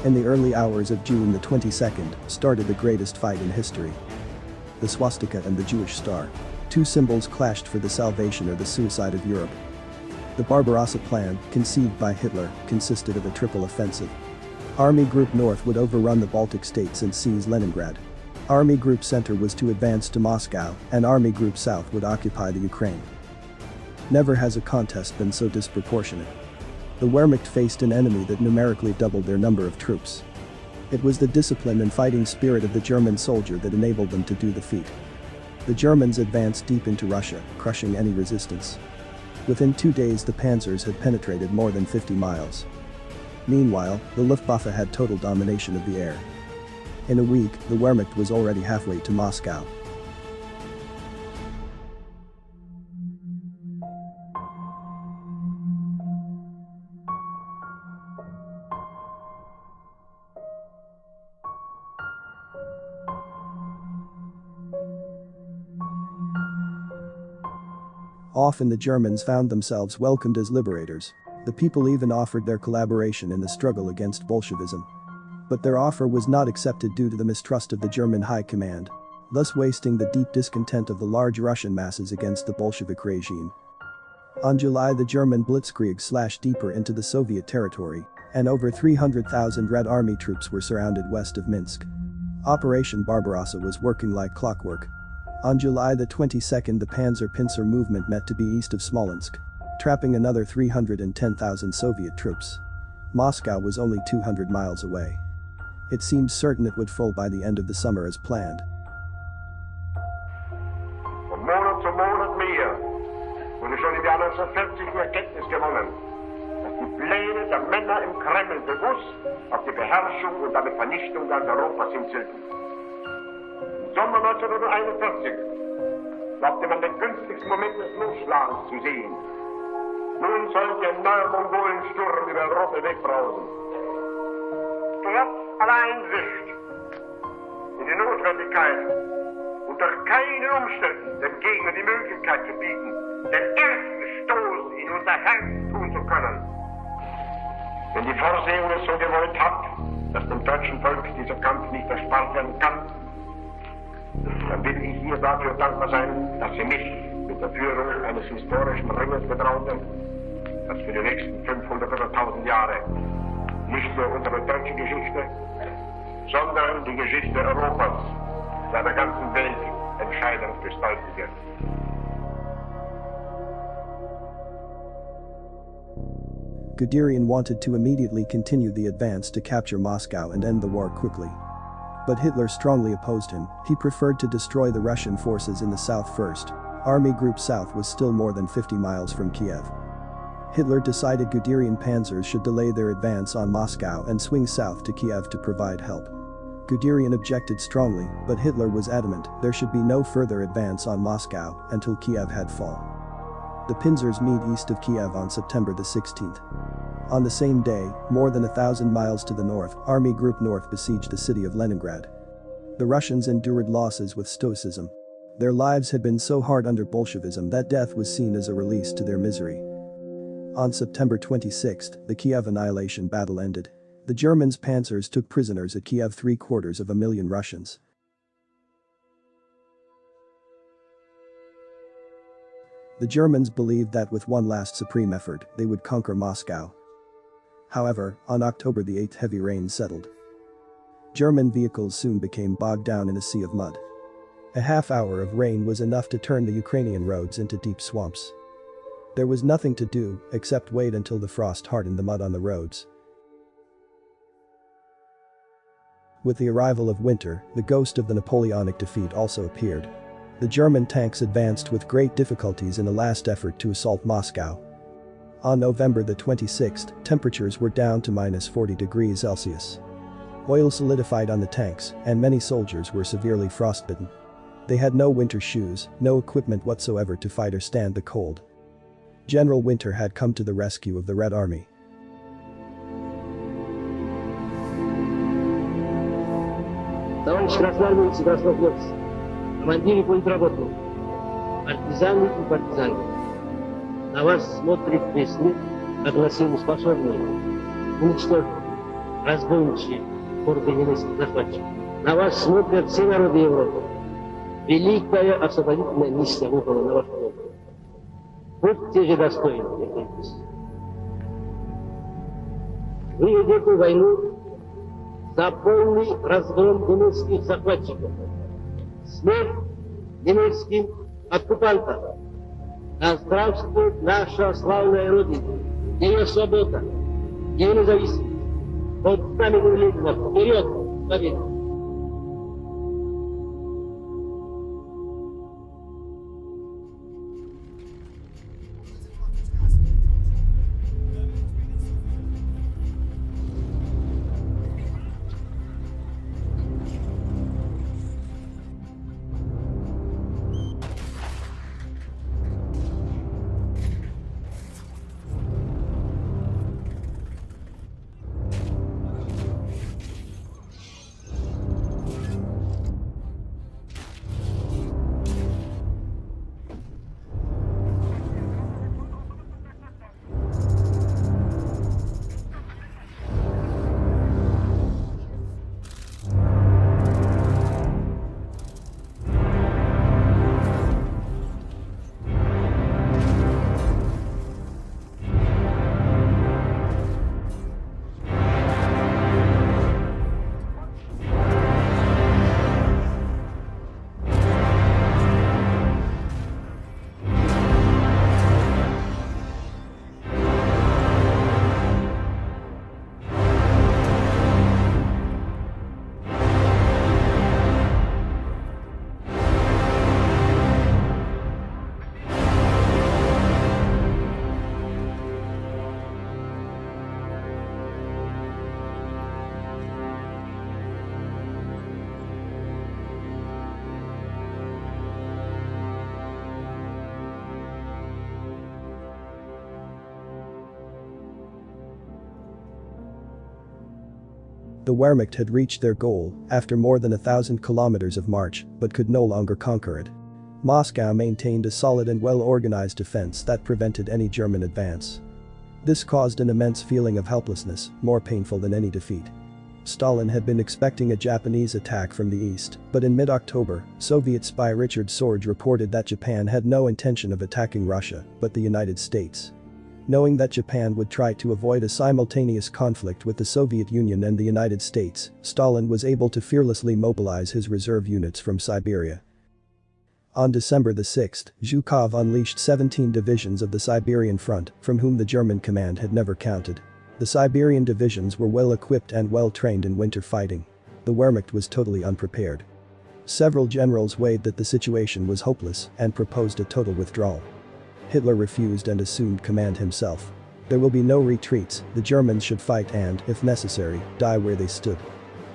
In the early hours of June 22nd, started the greatest fight in history. The swastika and the Jewish star. Two symbols clashed for the salvation or the suicide of Europe. The Barbarossa Plan, conceived by Hitler, consisted of a triple offensive. Army Group North would overrun the Baltic states and seize Leningrad. Army Group Center was to advance to Moscow, and Army Group South would occupy the Ukraine. Never has a contest been so disproportionate. The Wehrmacht faced an enemy that numerically doubled their number of troops. It was the discipline and fighting spirit of the German soldier that enabled them to do the feat. The Germans advanced deep into Russia, crushing any resistance. Within 2 days the panzers had penetrated more than 50 miles. Meanwhile, the Luftwaffe had total domination of the air. In a week, the Wehrmacht was already halfway to Moscow. Often the Germans found themselves welcomed as liberators. The people even offered their collaboration in the struggle against Bolshevism. But their offer was not accepted due to the mistrust of the German high command, thus wasting the deep discontent of the large Russian masses against the Bolshevik regime. On July, the German blitzkrieg slashed deeper into the Soviet territory, and over 300,000 Red Army troops were surrounded west of Minsk. Operation Barbarossa was working like clockwork. On July 22nd, the Panzer-Pincer movement met to be east of Smolensk, trapping another 310,000 Soviet troops. Moscow was only 200 miles away. It seemed certain it would fall by the end of the summer as planned. Von Monat zu Monat mehr wurde schon im Jahr 1940 mehr Kenntnis gewonnen, dass die Pläne der Männer im Kreml bewusst auf die Beherrschung und damit Vernichtung ganz Europas hinzielten. Im Sommer 1941 glaubte man den günstigsten Moment des Losschlagens zu sehen. Nun sollte ein neuer Mongolensturm über Europa wegbrausen. Trotz aller Einsicht in die Notwendigkeit, unter keinen Umständen dem Gegner die Möglichkeit zu bieten, den ersten Stoß in unser Herz tun zu können. Wenn die Vorsehung es so gewollt hat, dass dem deutschen Volk dieser Kampf nicht erspart werden kann, dann will ich ihr dafür dankbar sein, dass sie mich mit der Führung eines historischen Ringes betraute, das für die nächsten 500 oder 1000 Jahre nicht nur unsere deutsche Geschichte, sondern die Geschichte Europas, ja der ganzen Welt entscheidend gestalten wird. Guderian wanted to immediately continue the advance to capture Moscow and end the war quickly. But Hitler strongly opposed him. He preferred to destroy the Russian forces in the south first. Army Group South was still more than 50 miles from Kiev. Hitler decided Guderian panzers should delay their advance on Moscow and swing south to Kiev to provide help. Guderian objected strongly, but Hitler was adamant there should be no further advance on Moscow until Kiev had fallen. The Pinzers meet east of Kiev on September the 16th. On the same day, more than 1,000 miles to the north, Army Group North besieged the city of Leningrad. The Russians endured losses with stoicism. Their lives had been so hard under Bolshevism that death was seen as a release to their misery. On September 26, the Kiev annihilation battle ended. The Germans' panzers took prisoners at Kiev 750,000 Russians. The Germans believed that with one last supreme effort, they would conquer Moscow. However, on October the 8th, heavy rain settled. German vehicles soon became bogged down in a sea of mud. A half hour of rain was enough to turn the Ukrainian roads into deep swamps. There was nothing to do except wait until the frost hardened the mud on the roads. With the arrival of winter, the ghost of the Napoleonic defeat also appeared. The German tanks advanced with great difficulties in a last effort to assault Moscow. On November the 26th, temperatures were down to -40 degrees Celsius. Oil solidified on the tanks, and many soldiers were severely frostbitten. They had no winter shoes, no equipment whatsoever to fight or stand the cold. General Winter had come to the rescue of the Red Army. Товарищ красноармейцы, краснофлотцы, командиры политработные, партизаны и партизанки, на вас смотрит весь мир, как на силу способную уничтожить разбойничьи хорды немецких захватчиков. На вас смотрят все народы Европы. Великая освободительная миссия выпала на вашу голову. Будьте же достойны этой миссии. Вы ведете войну за полный разгром немецких захватчиков, смерть немецким оккупантам. Да здравствует наша славная Родина, ее свобода, ее независимость. Под знаменем Ленина вперед к победе! The Wehrmacht had reached their goal after more than 1,000 kilometers of march, but could no longer conquer it. Moscow maintained a solid and well-organized defense that prevented any German advance. This caused an immense feeling of helplessness, more painful than any defeat. Stalin had been expecting a Japanese attack from the east, but in mid-October, Soviet spy Richard Sorge reported that Japan had no intention of attacking Russia, but the United States. Knowing that Japan would try to avoid a simultaneous conflict with the Soviet Union and the United States, Stalin was able to fearlessly mobilize his reserve units from Siberia. On December the 6th, Zhukov unleashed 17 divisions of the Siberian front, from whom the German command had never counted. The Siberian divisions were well equipped and well trained in winter fighting. The Wehrmacht was totally unprepared. Several generals weighed that the situation was hopeless and proposed a total withdrawal. Hitler refused and assumed command himself. There will be no retreats, the Germans should fight and, if necessary, die where they stood.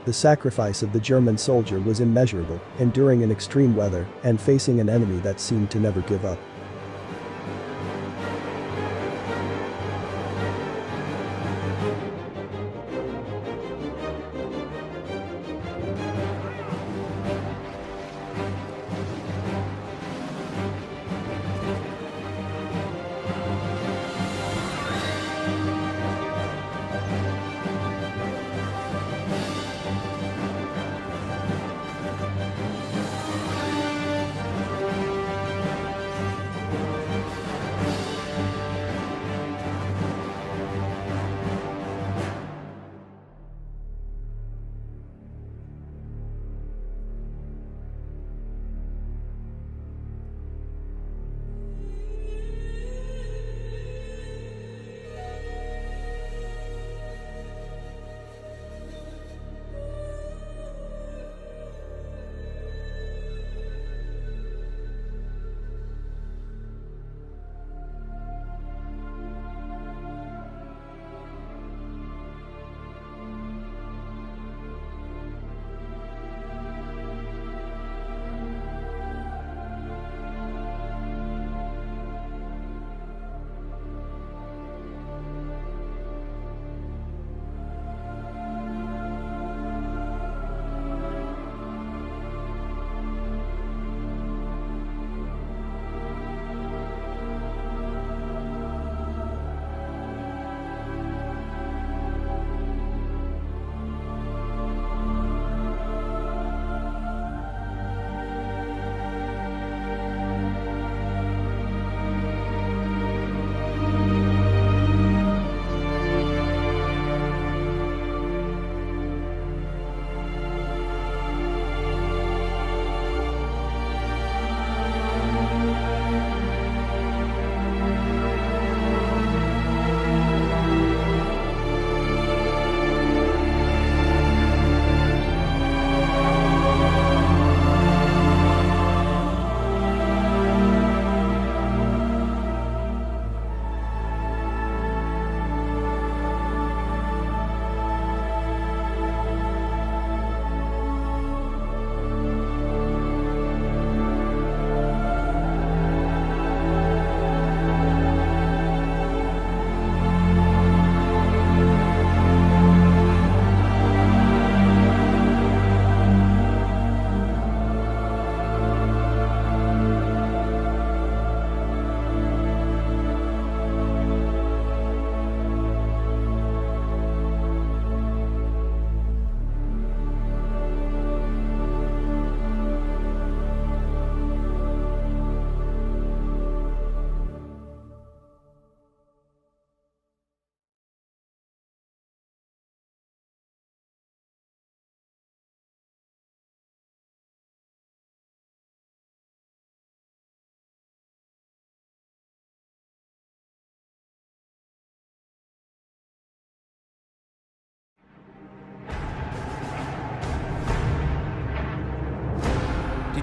The sacrifice of the German soldier was immeasurable, enduring in extreme weather and facing an enemy that seemed to never give up.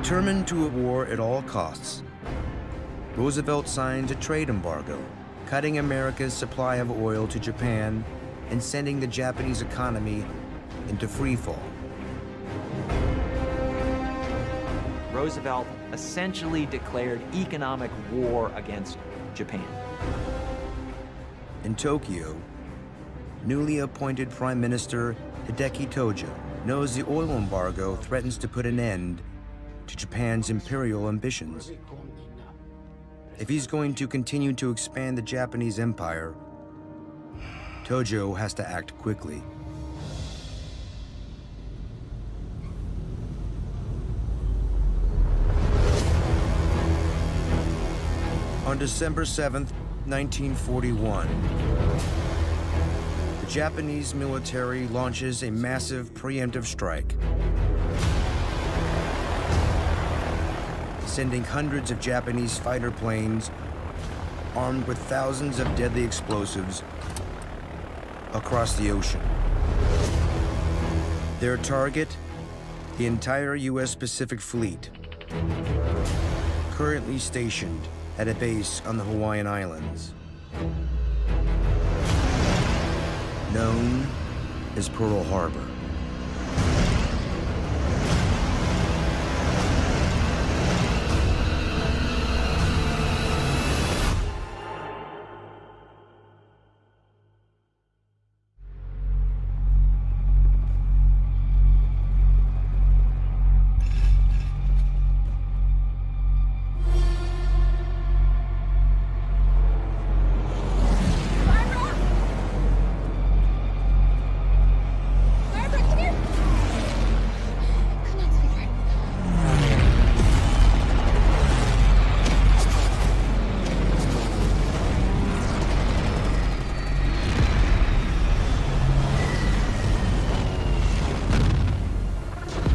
Determined to avoid war at all costs, Roosevelt signs a trade embargo, cutting America's supply of oil to Japan and sending the Japanese economy into freefall. Roosevelt essentially declared economic war against Japan. In Tokyo, newly appointed Prime Minister Hideki Tojo knows the oil embargo threatens to put an end to Japan's imperial ambitions. If he's going to continue to expand the Japanese empire, Tojo has to act quickly. On December 7th, 1941, the Japanese military launches a massive preemptive strike, sending hundreds of Japanese fighter planes armed with thousands of deadly explosives across the ocean. Their target, the entire U.S. Pacific Fleet, currently stationed at a base on the Hawaiian Islands, known as Pearl Harbor.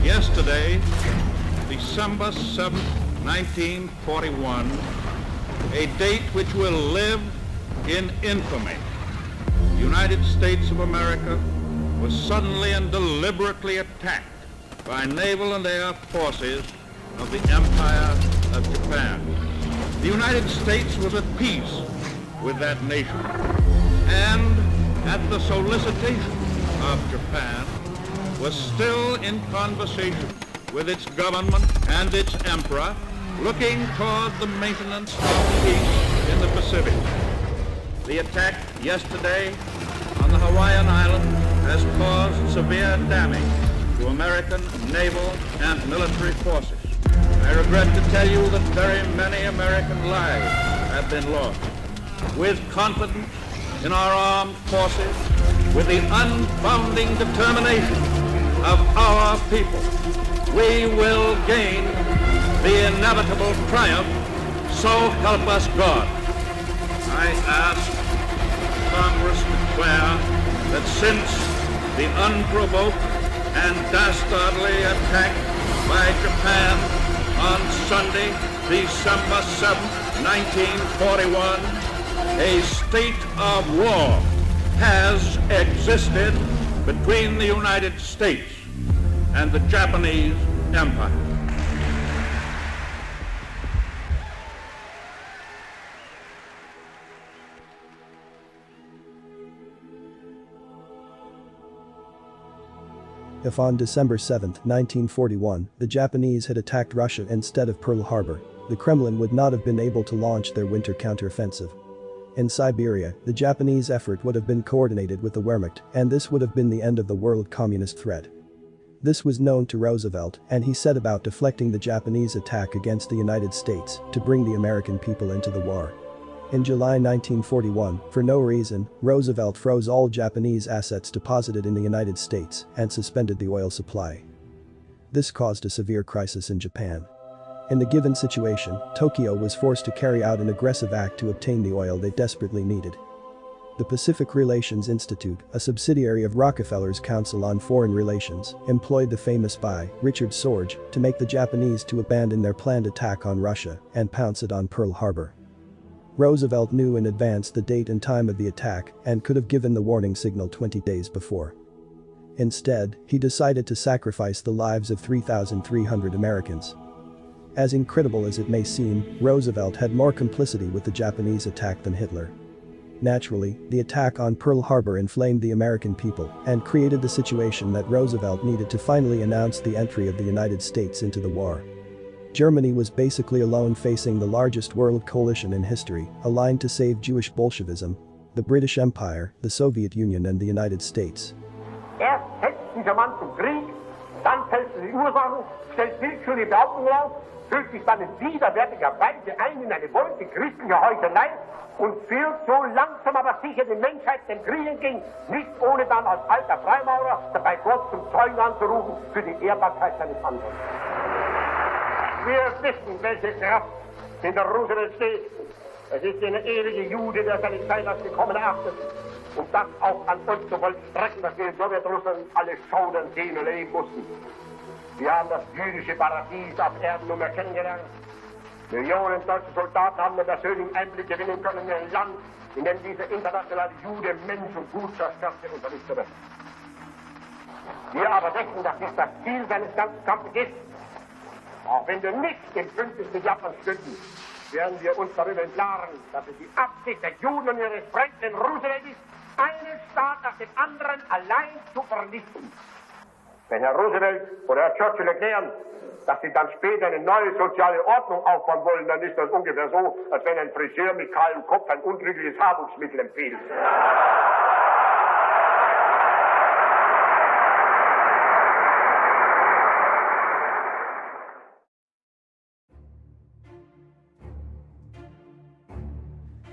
Yesterday, December 7th, 1941, a date which will live in infamy. The United States of America was suddenly and deliberately attacked by naval and air forces of the Empire of Japan. The United States was at peace with that nation, and at the solicitation of Japan, was still in conversation with its government and its emperor, looking toward the maintenance of peace in the Pacific. The attack yesterday on the Hawaiian Island has caused severe damage to American naval and military forces. I regret to tell you that very many American lives have been lost. With confidence in our armed forces, with the unbounding determination of our people, we will gain the inevitable triumph, so help us God. I ask Congress declare that since the unprovoked and dastardly attack by Japan on Sunday, December 7th, 1941, a state of war has existed between the United States and the Japanese Empire. If on December 7, 1941, the Japanese had attacked Russia instead of Pearl Harbor, the Kremlin would not have been able to launch their winter counteroffensive. In Siberia, the Japanese effort would have been coordinated with the Wehrmacht, and this would have been the end of the world communist threat. This was known to Roosevelt, and he set about deflecting the Japanese attack against the United States to bring the American people into the war. In July 1941, for no reason, Roosevelt froze all Japanese assets deposited in the United States and suspended the oil supply. This caused a severe crisis in Japan. In the given situation, Tokyo was forced to carry out an aggressive act to obtain the oil they desperately needed. The Pacific Relations Institute, a subsidiary of Rockefeller's Council on Foreign Relations, employed the famous spy, Richard Sorge, to make the Japanese to abandon their planned attack on Russia and pounce it on Pearl Harbor. Roosevelt knew in advance the date and time of the attack and could have given the warning signal 20 days before. Instead, he decided to sacrifice the lives of 3,300 Americans. As incredible as it may seem, Roosevelt had more complicity with the Japanese attack than Hitler. Naturally, the attack on Pearl Harbor inflamed the American people and created the situation that Roosevelt needed to finally announce the entry of the United States into the war. Germany was basically alone facing the largest world coalition in history, aligned to save Jewish Bolshevism, the British Empire, the Soviet Union and the United States. Erst hetzt dieser Mann zum Krieg, dann fällt die Ursachen, stellt willkürliche Behauptungen auf, fühlt sich dann in widerwärtiger Weise ein in eine Wolke christlicher Heuchelei und führt so langsam aber sicher die Menschheit dem Krieg entgegen, nicht ohne dann als alter Freimaurer dabei Gott zum Zeugen anzurufen für die Ehrbarkeit seines Handelns. Wir wissen, welche Kraft hinter Roosevelt steht. Es ist der ewige Jude, der seine Zeit als gekommen erachtet. Und das auch an uns zu vollstrecken, dass wir in Sowjetrussland alle schaudern, sehen und leben mussten. Wir haben das jüdische Paradies auf Erden nun mehr kennengelernt. Millionen deutsche Soldaten haben einen persönlichen Einblick gewinnen können in ein Land, in dem dieser internationale Jude Mensch und Gut zerstörte und vernichtet wird. Wir aber denken, dass dies das Ziel seines ganzen Kampfes ist. Auch wenn wir nicht im Bündnis mit Japan stünden, werden wir uns darüber im Klaren, dass es die Absicht der Juden und ihres Präsidenten Roosevelt ist, einen Staat nach dem anderen allein zu vernichten. Wenn Herr Roosevelt oder Herr Churchill erklären, dass sie dann später eine neue soziale Ordnung aufbauen wollen, dann ist das ungefähr so, als wenn ein Friseur mit kahlem Kopf ein untrügliches Haarwuchsmittel empfiehlt.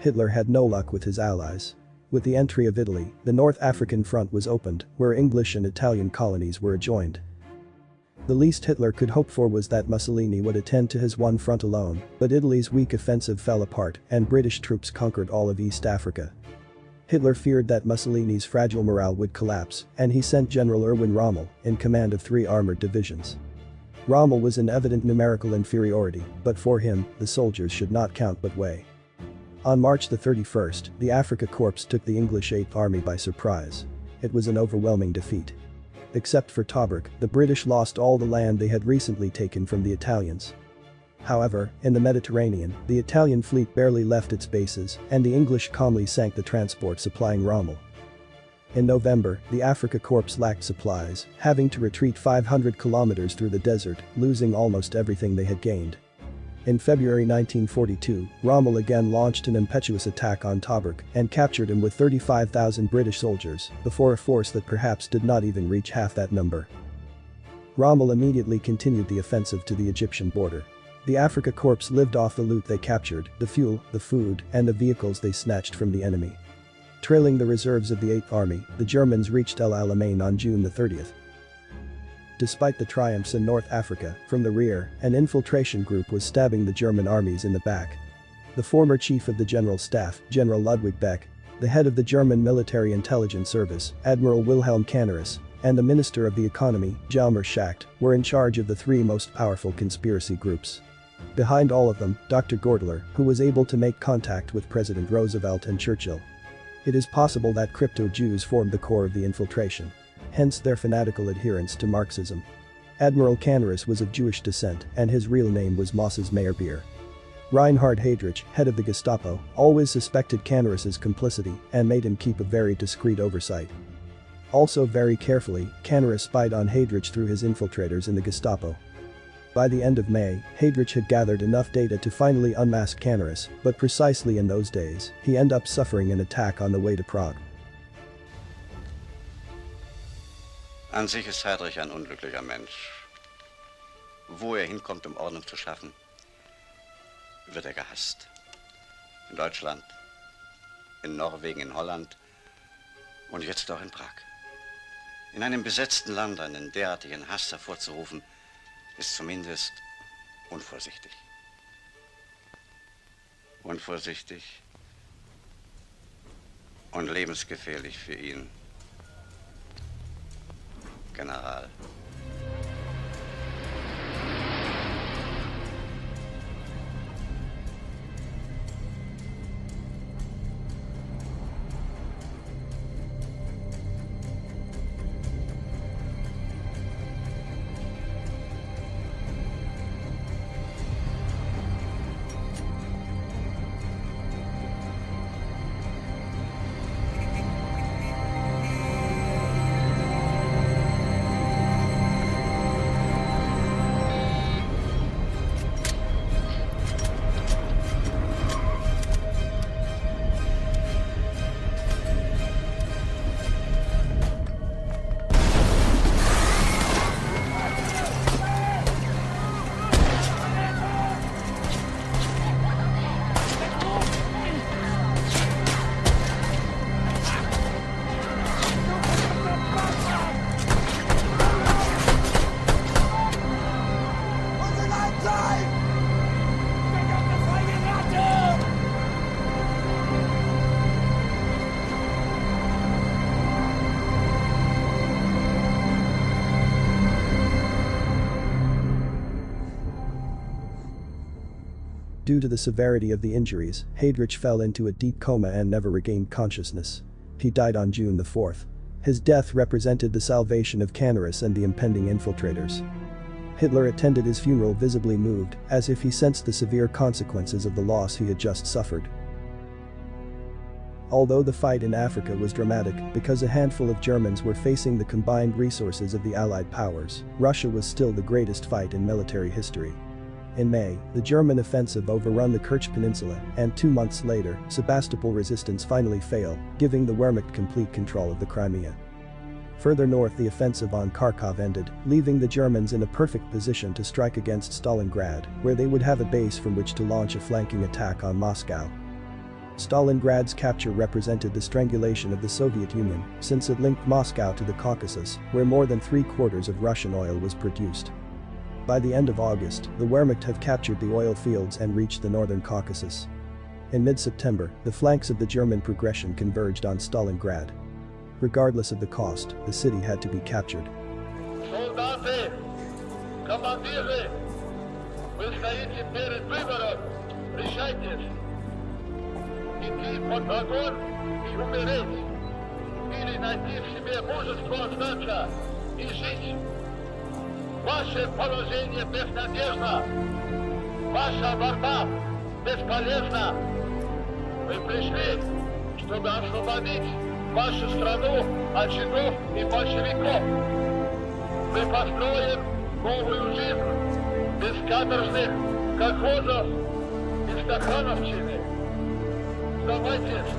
Hitler had no luck with his allies. With the entry of Italy, the North African front was opened, where English and Italian colonies were adjoined. The least Hitler could hope for was that Mussolini would attend to his one front alone, but Italy's weak offensive fell apart and British troops conquered all of East Africa. Hitler feared that Mussolini's fragile morale would collapse, and he sent General Erwin Rommel in command of 3 armored divisions. Rommel was in evident numerical inferiority, but for him, the soldiers should not count but weigh. On March the 31st, the Afrika Korps took the English 8th Army by surprise. It was an overwhelming defeat. Except for Tobruk, the British lost all the land they had recently taken from the Italians. However, in the Mediterranean, the Italian fleet barely left its bases, and the English calmly sank the transport supplying Rommel. In November, the Afrika Korps lacked supplies, having to retreat 500 kilometers through the desert, losing almost everything they had gained. In February 1942, Rommel again launched an impetuous attack on Tobruk and captured him with 35,000 British soldiers, before a force that perhaps did not even reach half that number. Rommel immediately continued the offensive to the Egyptian border. The Afrika Korps lived off the loot they captured, the fuel, the food, and the vehicles they snatched from the enemy. Trailing the reserves of the 8th Army, the Germans reached El Alamein on June the 30th. Despite the triumphs in North Africa, from the rear, an infiltration group was stabbing the German armies in the back. The former chief of the General Staff, General Ludwig Beck, the head of the German Military Intelligence Service, Admiral Wilhelm Canaris, and the Minister of the Economy, Hjalmar Schacht, were in charge of the 3 most powerful conspiracy groups. Behind all of them, Dr. Gortler, who was able to make contact with President Roosevelt and Churchill. It is possible that crypto-Jews formed the core of the infiltration. Hence their fanatical adherence to Marxism. Admiral Canaris was of Jewish descent and his real name was Moses Meyerbeer. Reinhard Heydrich, head of the Gestapo, always suspected Canaris's complicity and made him keep a very discreet oversight. Also very carefully, Canaris spied on Heydrich through his infiltrators in the Gestapo. By the end of May, Heydrich had gathered enough data to finally unmask Canaris, but precisely in those days, he ended up suffering an attack on the way to Prague. An sich ist Heydrich ein unglücklicher Mensch. Wo hinkommt, Ordnung zu schaffen, wird gehasst. In Deutschland, in Norwegen, in Holland und jetzt auch in Prag. In einem besetzten Land einen derartigen Hass hervorzurufen, ist zumindest unvorsichtig. Unvorsichtig und lebensgefährlich für ihn. General. Due to the severity of the injuries, Heydrich fell into a deep coma and never regained consciousness. He died on June the 4th. His death represented the salvation of Canaris and the impending infiltrators. Hitler attended his funeral visibly moved, as if he sensed the severe consequences of the loss he had just suffered. Although the fight in Africa was dramatic because a handful of Germans were facing the combined resources of the Allied powers, Russia was still the greatest fight in military history. In May, the German offensive overrun the Kerch Peninsula, and 2 months later, Sebastopol resistance finally failed, giving the Wehrmacht complete control of the Crimea. Further north, the offensive on Kharkov ended, leaving the Germans in a perfect position to strike against Stalingrad, where they would have a base from which to launch a flanking attack on Moscow. Stalingrad's capture represented the strangulation of the Soviet Union, since it linked Moscow to the Caucasus, where more than 3/4 of Russian oil was produced. By the end of August, the Wehrmacht have captured the oil fields and reached the northern Caucasus. In mid-September, the flanks of the German progression converged on Stalingrad. Regardless of the cost, the city had to be captured. Солдаты, командиры, вы стоите перед выбором. Решайтесь. Идти под огонь и умереть. Или найти в себе мужество остаться и жить. Ваше положение безнадежно. Ваша борьба бесполезна. Вы пришли, чтобы освободить вашу страну от жидов и большевиков. Мы построим новую жизнь без каторжных колхозов и стахановщины. Сдавайтесь,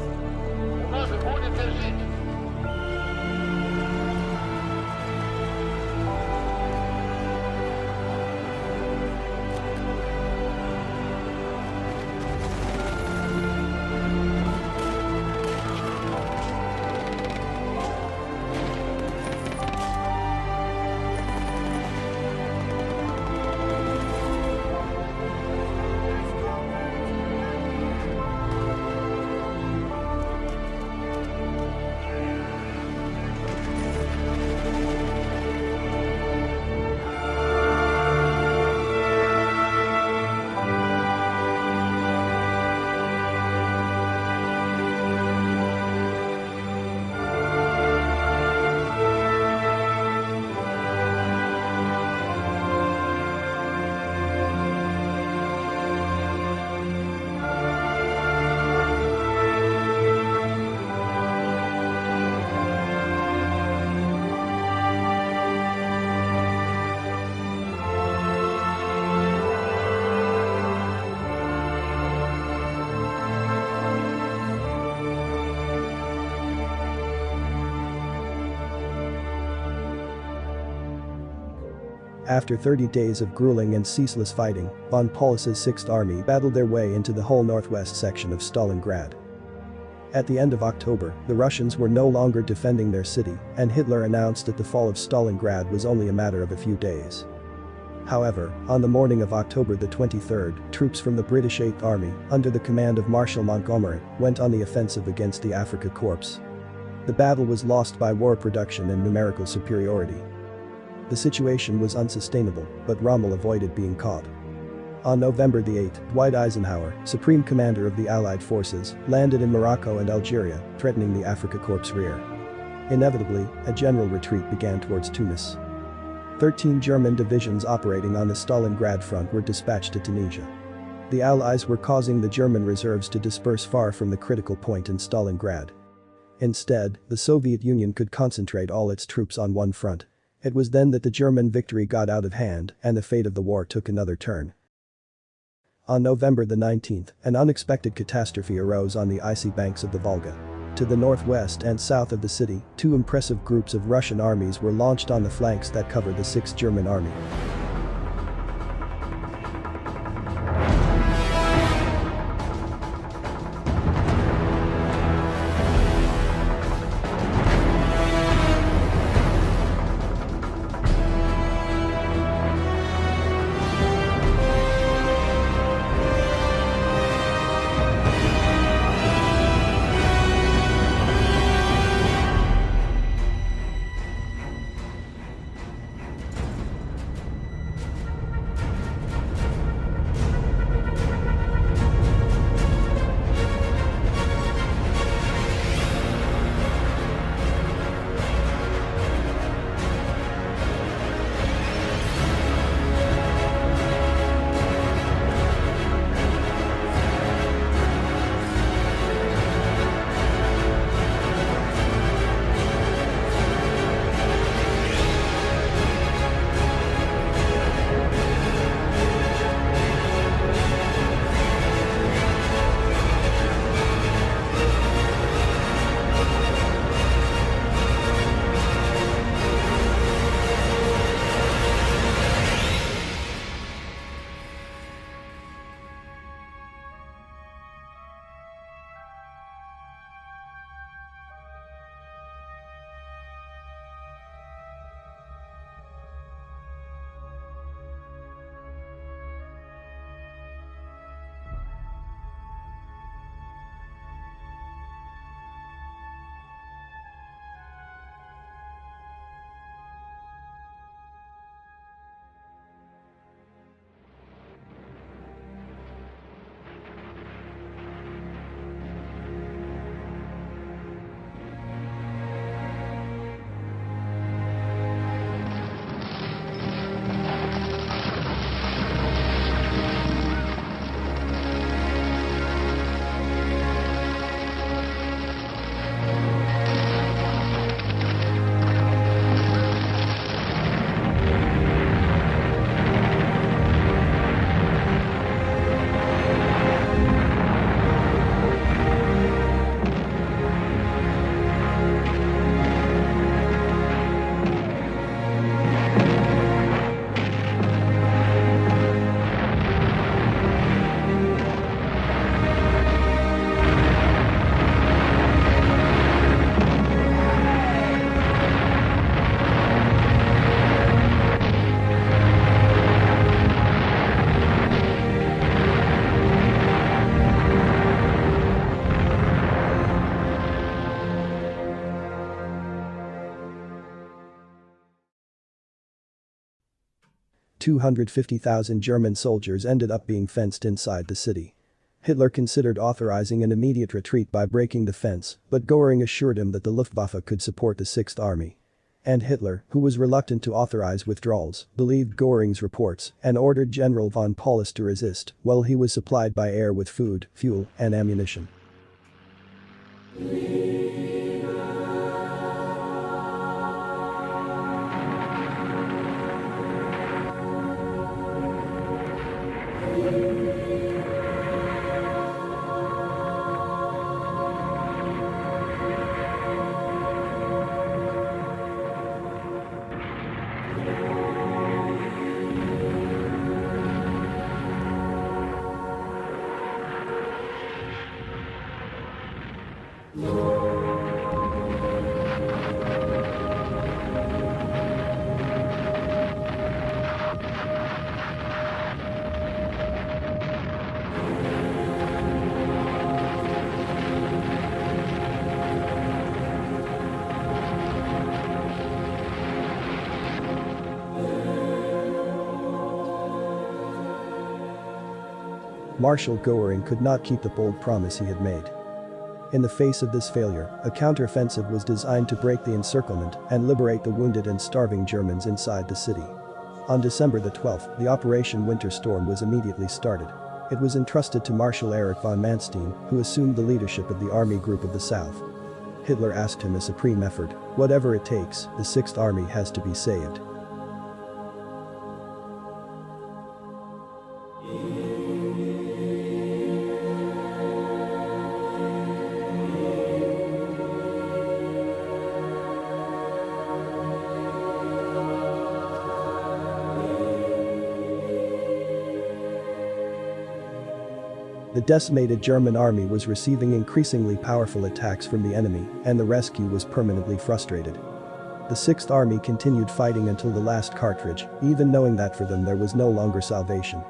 ума вы будете жить. After 30 days of grueling and ceaseless fighting, von Paulus's 6th Army battled their way into the whole northwest section of Stalingrad. At the end of October, the Russians were no longer defending their city, and Hitler announced that the fall of Stalingrad was only a matter of a few days. However, on the morning of October the 23rd, troops from the British 8th Army, under the command of Marshal Montgomery, went on the offensive against the Afrika Korps. The battle was lost by war production and numerical superiority. The situation was unsustainable, but Rommel avoided being caught. On November the 8th, Dwight Eisenhower, Supreme Commander of the Allied forces, landed in Morocco and Algeria, threatening the Afrika Korps rear. Inevitably, a general retreat began towards Tunis. 13 German divisions operating on the Stalingrad front were dispatched to Tunisia. The Allies were causing the German reserves to disperse far from the critical point in Stalingrad. Instead, the Soviet Union could concentrate all its troops on one front. It was then that the German victory got out of hand and the fate of the war took another turn. On November the 19th, an unexpected catastrophe arose on the icy banks of the Volga. To the northwest and south of the city, 2 impressive groups of Russian armies were launched on the flanks that covered the 6th German Army. 250,000 German soldiers ended up being fenced inside the city. Hitler considered authorizing an immediate retreat by breaking the fence, but Göring assured him that the Luftwaffe could support the 6th Army. And Hitler, who was reluctant to authorize withdrawals, believed Göring's reports and ordered General von Paulus to resist, while he was supplied by air with food, fuel, and ammunition. Marshal Göring could not keep the bold promise he had made. In the face of this failure, a counteroffensive was designed to break the encirclement and liberate the wounded and starving Germans inside the city. On December the 12th, the Operation Winter Storm was immediately started. It was entrusted to Marshal Erich von Manstein, who assumed the leadership of the Army Group of the South. Hitler asked him a supreme effort: whatever it takes, the 6th Army has to be saved. The decimated German army was receiving increasingly powerful attacks from the enemy, and the rescue was permanently frustrated. The 6th Army continued fighting until the last cartridge, even knowing that for them there was no longer salvation.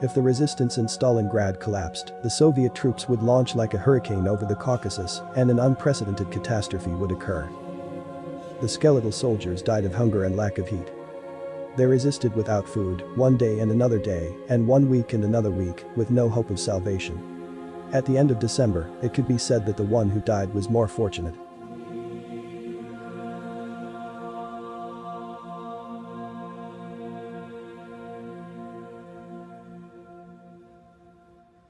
If the resistance in Stalingrad collapsed, the Soviet troops would launch like a hurricane over the Caucasus, and an unprecedented catastrophe would occur. The skeletal soldiers died of hunger and lack of heat. They resisted without food, one day and another day, and 1 week and another week, with no hope of salvation. At the end of December, it could be said that the one who died was more fortunate.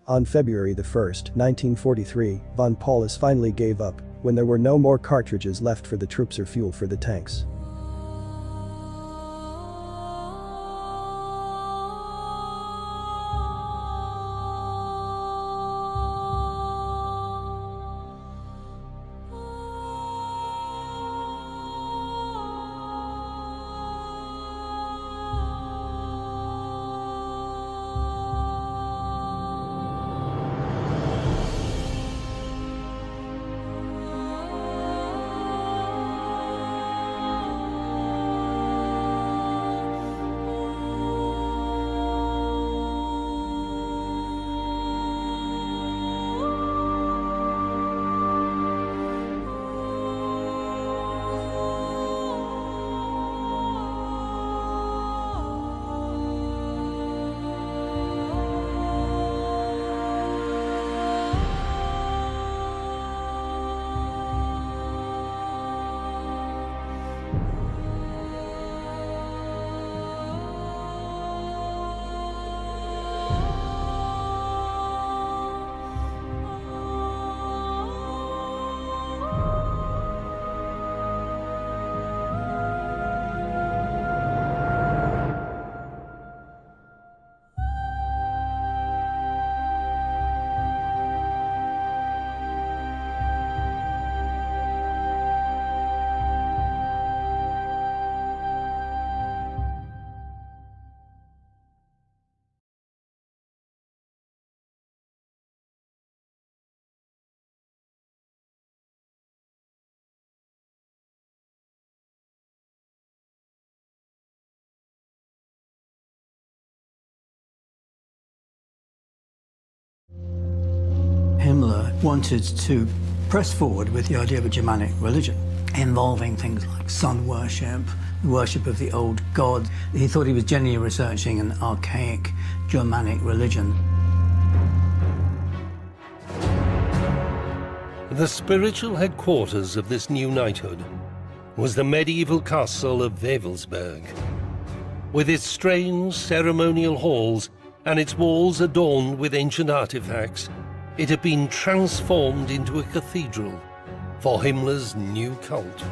On February 1, 1943, von Paulus finally gave up, when there were no more cartridges left for the troops or fuel for the tanks. Himmler wanted to press forward with the idea of a Germanic religion, involving things like sun worship, worship of the old god. He thought he was genuinely researching an archaic Germanic religion. The spiritual headquarters of this new knighthood was the medieval castle of Wewelsburg. With its strange ceremonial halls and its walls adorned with ancient artifacts, it had been transformed into a cathedral for Himmler's new cult.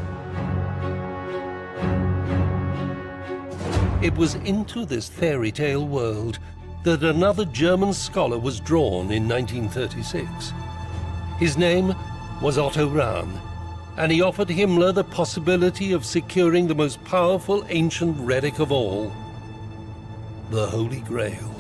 It was into this fairy tale world that another German scholar was drawn in 1936. His name was Otto Rahn, and he offered Himmler the possibility of securing the most powerful ancient relic of all, the Holy Grail.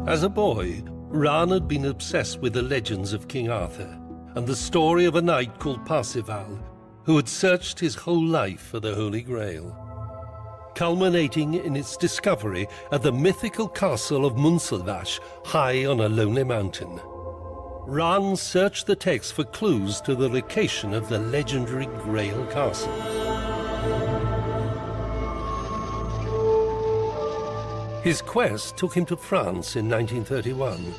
As a boy, Rahn had been obsessed with the legends of King Arthur and the story of a knight called Parsifal, who had searched his whole life for the Holy Grail, culminating in its discovery at the mythical castle of Munzelwasch, high on a lonely mountain. Rahn searched the text for clues to the location of the legendary Grail Castle. His quest took him to France in 1931,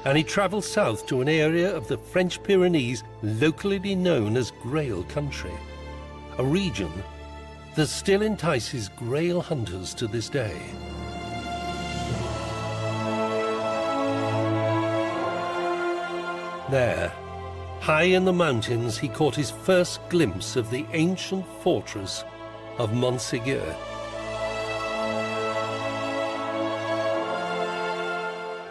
and he traveled south to an area of the French Pyrenees locally known as Grail Country, a region that still entices Grail hunters to this day. There, high in the mountains, he caught his first glimpse of the ancient fortress of Montségur.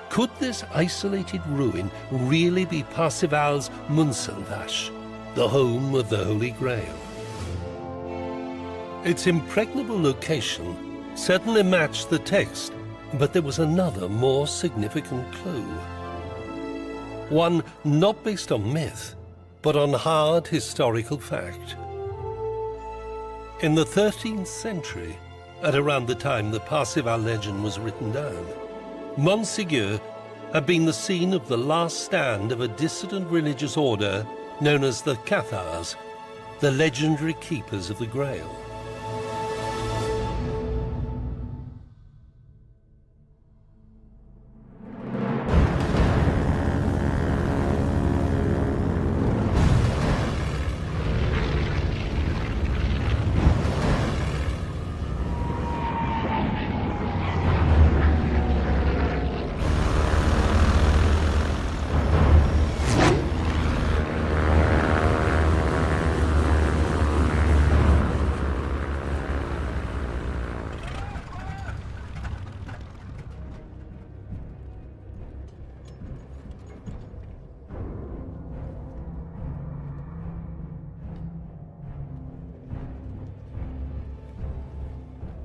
Could this isolated ruin really be Parsifal's Munzelwasch, the home of the Holy Grail? Its impregnable location certainly matched the text, but there was another more significant clue. One not based on myth, but on hard historical fact. In the 13th century, at around the time the Parsifal legend was written down, Montségur had been the scene of the last stand of a dissident religious order known as the Cathars, the legendary keepers of the Grail.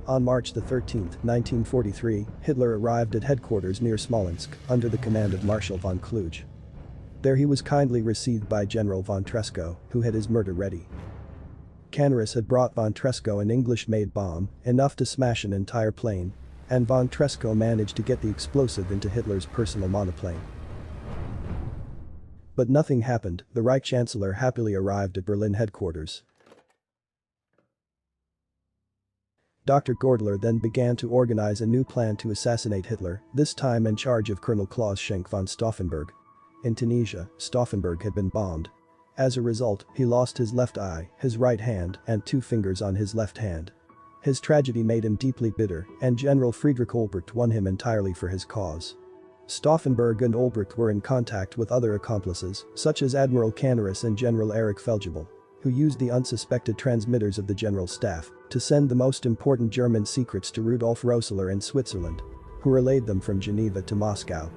On March 13, 1943, Hitler arrived at headquarters near Smolensk under the command of Marshal von Kluge. There he was kindly received by General von Tresckow, who had his murder ready. Canaris had brought von Tresckow an English-made bomb, enough to smash an entire plane, and von Tresckow managed to get the explosive into Hitler's personal monoplane. But nothing happened. The Reich Chancellor happily arrived at Berlin headquarters. Dr. Gordler then began to organize a new plan to assassinate Hitler, this time in charge of Colonel Klaus Schenk von Stauffenberg. In Tunisia, Stauffenberg had been bombed. As a result, he lost his left eye, his right hand, and 2 fingers on his left hand. His tragedy made him deeply bitter, and General Friedrich Olbricht won him entirely for his cause. Stauffenberg and Olbricht were in contact with other accomplices, such as Admiral Canaris and General Erich Feldjebel, who used the unsuspected transmitters of the General Staff to send the most important German secrets to Rudolf Roessler in Switzerland, who relayed them from Geneva to Moscow.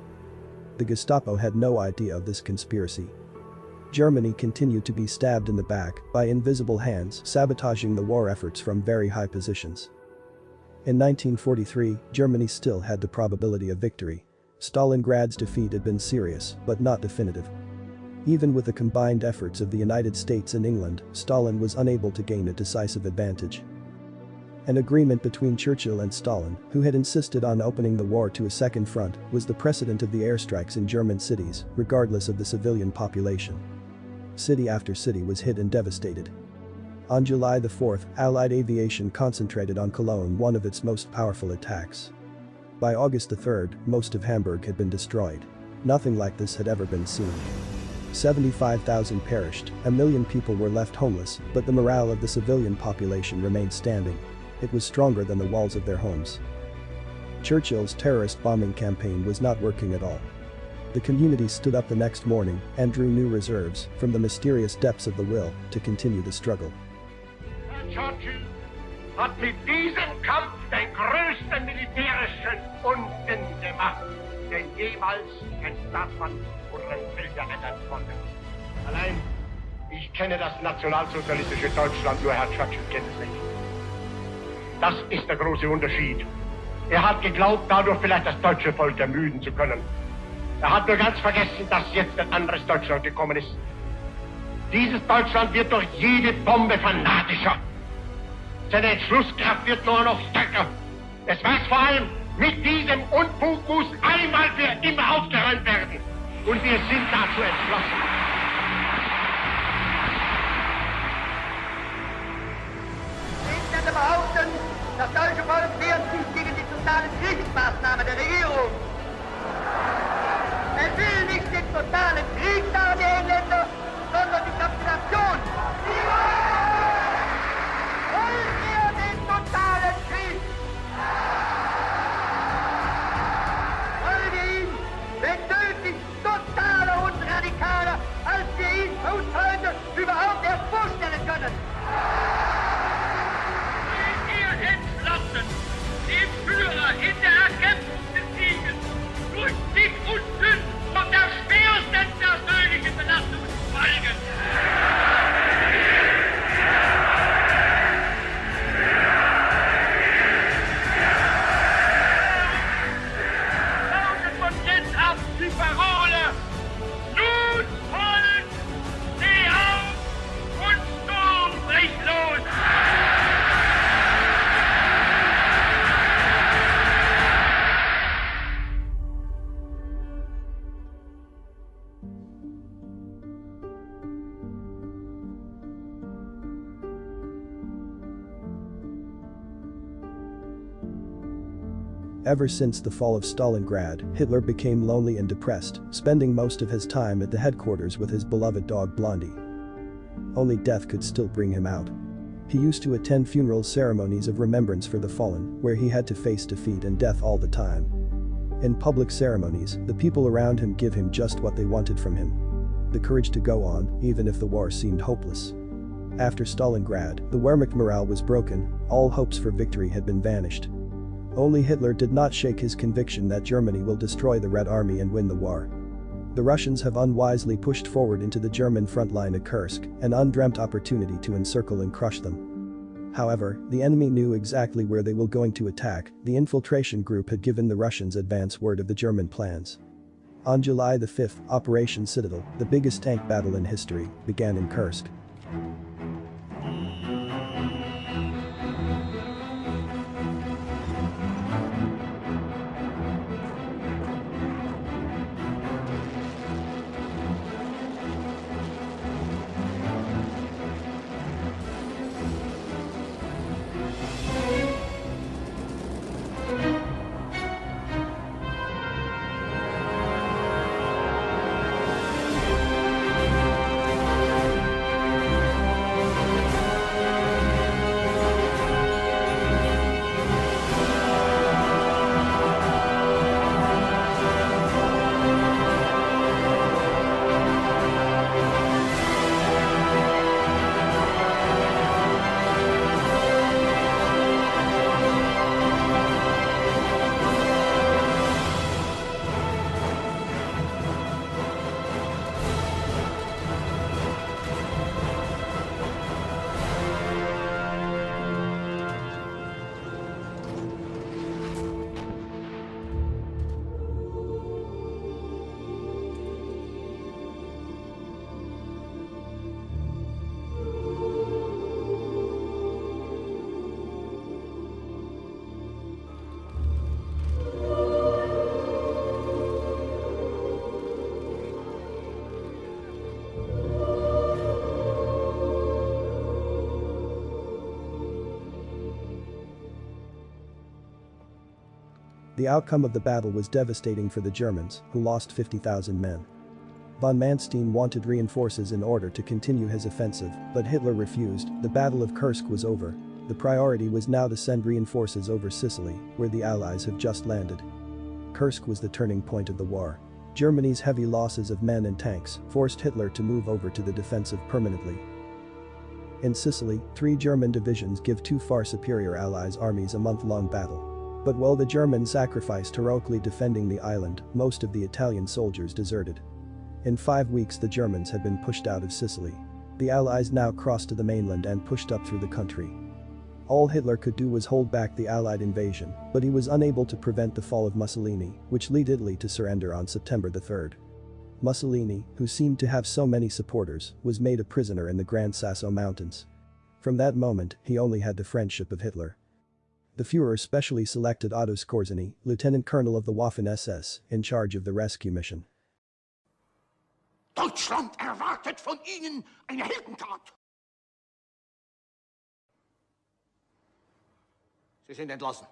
The Gestapo had no idea of this conspiracy. Germany continued to be stabbed in the back by invisible hands sabotaging the war efforts from very high positions. In 1943, Germany still had the probability of victory. Stalingrad's defeat had been serious, but not definitive. Even with the combined efforts of the United States and England, Stalin was unable to gain a decisive advantage. An agreement between Churchill and Stalin, who had insisted on opening the war to a second front, was the precedent of the airstrikes in German cities, regardless of the civilian population. City after city was hit and devastated. On July the 4th, Allied aviation concentrated on Cologne, one of its most powerful attacks. By August the 3rd, most of Hamburg had been destroyed. Nothing like this had ever been seen. 75,000 perished, 1 million people were left homeless, but the morale of the civilian population remained standing. It was stronger than the walls of their homes. Churchill's terrorist bombing campaign was not working at all. The community stood up the next morning and drew new reserves from the mysterious depths of the will to continue the struggle. Churchill hat mit diesem Kampf den größten militärischen Unsinn gemacht, den jemals ein Staatsmann unseren Welt geändert worden ist. Allein, ich kenne das nationalsozialistische Deutschland, nur Herr Churchill kennt es nicht. Das ist der große Unterschied. Er hat geglaubt, dadurch vielleicht das deutsche Volk ermüden zu können. Er hat nur ganz vergessen, dass jetzt ein anderes Deutschland gekommen ist. Dieses Deutschland wird durch jede Bombe fanatischer. Seine Entschlusskraft wird nur noch stärker. Es weiß vor allem, mit diesem Unfug muss einmal für immer aufgeräumt werden. Und wir sind dazu entschlossen. Ich behaupten, das deutsche Volk wehrt sich gegen die totalen Kriegsmaßnahmen der Regierung. Er will nicht den totalen Krieg nach den Engländern, sondern die Kapitulation. Wollt ihr den totalen Krieg? Wollen wir ihn, wenn nötig, totaler und radikaler, als wir ihn uns heute überhaupt erst vorstellen können? Entlassen, den Führer in der Erkämpfung des Sieges durch dick und dünn von der schwersten persönlichen Belastung folgen. Lautet von jetzt ab die Parole: Blut, Volk, steh auf und Sturm bricht los! Ever since the fall of Stalingrad, Hitler became lonely and depressed, spending most of his time at the headquarters with his beloved dog Blondie. Only death could still bring him out. He used to attend funeral ceremonies of remembrance for the fallen, where he had to face defeat and death all the time. In public ceremonies, the people around him give him just what they wanted from him: the courage to go on, even if the war seemed hopeless. After Stalingrad, the Wehrmacht morale was broken, all hopes for victory had been vanished. Only Hitler did not shake his conviction that Germany will destroy the Red Army and win the war. The Russians have unwisely pushed forward into the German front line at Kursk, an undreamt opportunity to encircle and crush them. However, the enemy knew exactly where they were going to attack. The infiltration group had given the Russians advance word of the German plans. On July the 5th, Operation Citadel, the biggest tank battle in history, began in Kursk. The outcome of the battle was devastating for the Germans, who lost 50,000 men. Von Manstein wanted reinforcements in order to continue his offensive, but Hitler refused. The Battle of Kursk was over. The priority was now to send reinforcements over Sicily, where the Allies have just landed. Kursk was the turning point of the war. Germany's heavy losses of men and tanks forced Hitler to move over to the defensive permanently. In Sicily, 3 German divisions give 2 far superior Allies armies a month-long battle. But while the Germans sacrificed heroically defending the island, most of the Italian soldiers deserted. In 5 weeks the Germans had been pushed out of Sicily. The Allies now crossed to the mainland and pushed up through the country. All Hitler could do was hold back the Allied invasion, but he was unable to prevent the fall of Mussolini, which led Italy to surrender on September 3. Mussolini, who seemed to have so many supporters, was made a prisoner in the Gran Sasso Mountains. From that moment, he only had the friendship of Hitler. The Führer specially selected Otto Skorzeny, lieutenant colonel of the Waffen-SS, in charge of the rescue mission. Deutschland erwartet von Ihnen eine Heldentat. Sie sind entlassen.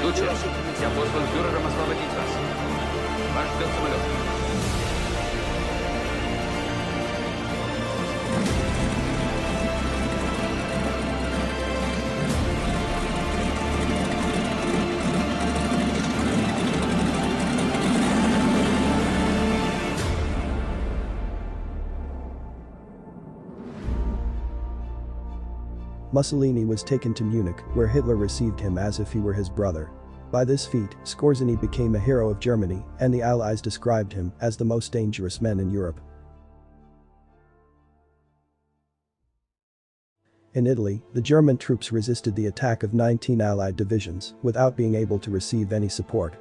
Luce, sia posto il Führer, ma sto vedendo вас. Ваш ждет самолет. Mussolini was taken to Munich, where Hitler received him as if he were his brother. By this feat, Skorzeny became a hero of Germany, and the Allies described him as the most dangerous man in Europe. In Italy, the German troops resisted the attack of 19 Allied divisions without being able to receive any support.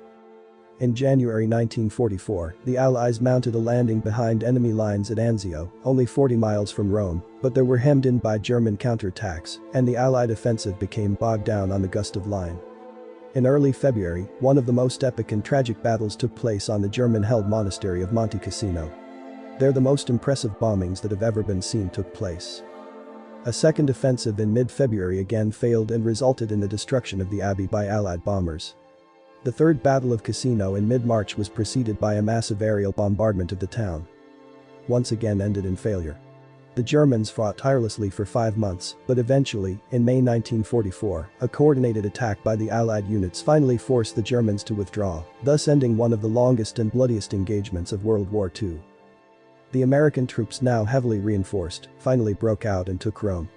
In January 1944, the Allies mounted a landing behind enemy lines at Anzio, only 40 miles from Rome, but they were hemmed in by German counterattacks, and the Allied offensive became bogged down on the Gustav Line. In early February, one of the most epic and tragic battles took place on the German-held monastery of Monte Cassino. There the most impressive bombings that have ever been seen took place. A second offensive in mid-February again failed and resulted in the destruction of the abbey by Allied bombers. The Third Battle of Cassino in mid-March was preceded by a massive aerial bombardment of the town. Once again ended in failure. The Germans fought tirelessly for 5 months, but eventually, in May 1944, a coordinated attack by the Allied units finally forced the Germans to withdraw, thus ending one of the longest and bloodiest engagements of World War II. The American troops, now heavily reinforced, finally broke out and took Rome.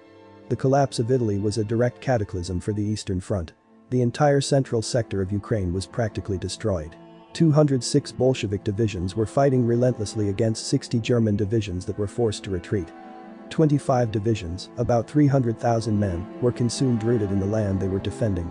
The collapse of Italy was a direct cataclysm for the Eastern Front. The entire central sector of Ukraine was practically destroyed. 206 Bolshevik divisions were fighting relentlessly against 60 German divisions that were forced to retreat. 25 divisions, about 300,000 men, were consumed, rooted in the land they were defending.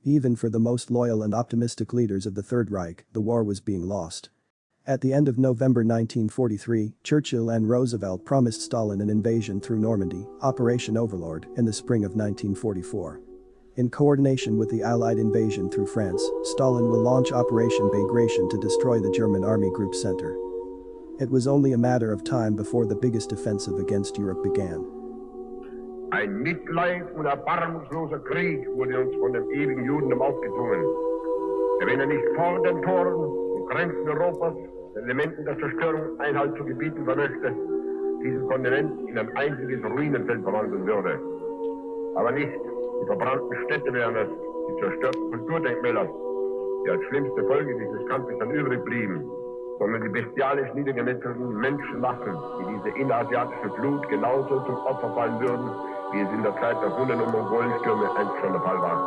Even for the most loyal and optimistic leaders of the Third Reich, the war was being lost. At the end of November 1943, Churchill and Roosevelt promised Stalin an invasion through Normandy, Operation Overlord, in the spring of 1944. In coordination with the Allied invasion through France, Stalin will launch Operation Bagration to destroy the German Army Group Center. It was only a matter of time before the biggest offensive against Europe began. Ein Mitleid und erbarmungsloser Krieg wurde uns von dem ewigen Judentum aufgezwungen. Wenn nicht vor den Toren und Grenzen Europas den Elementen der Zerstörung Einhalt zu gebieten vermöchte, diesen Kontinent in ein einziges Ruinenfeld verwandeln würde. Aber nicht die verbrannten Städte wären es, die zerstörten Kulturdenkmäler, die als schlimmste Folge dieses Kampfes dann übrig blieben, sondern die bestialisch niedergemetzelten Menschenmassen, die diese innerasiatische Flut genauso zum Opfer fallen würden, wie es in der Zeit der Hunnen- und Mongolenstürme einst schon der Fall war.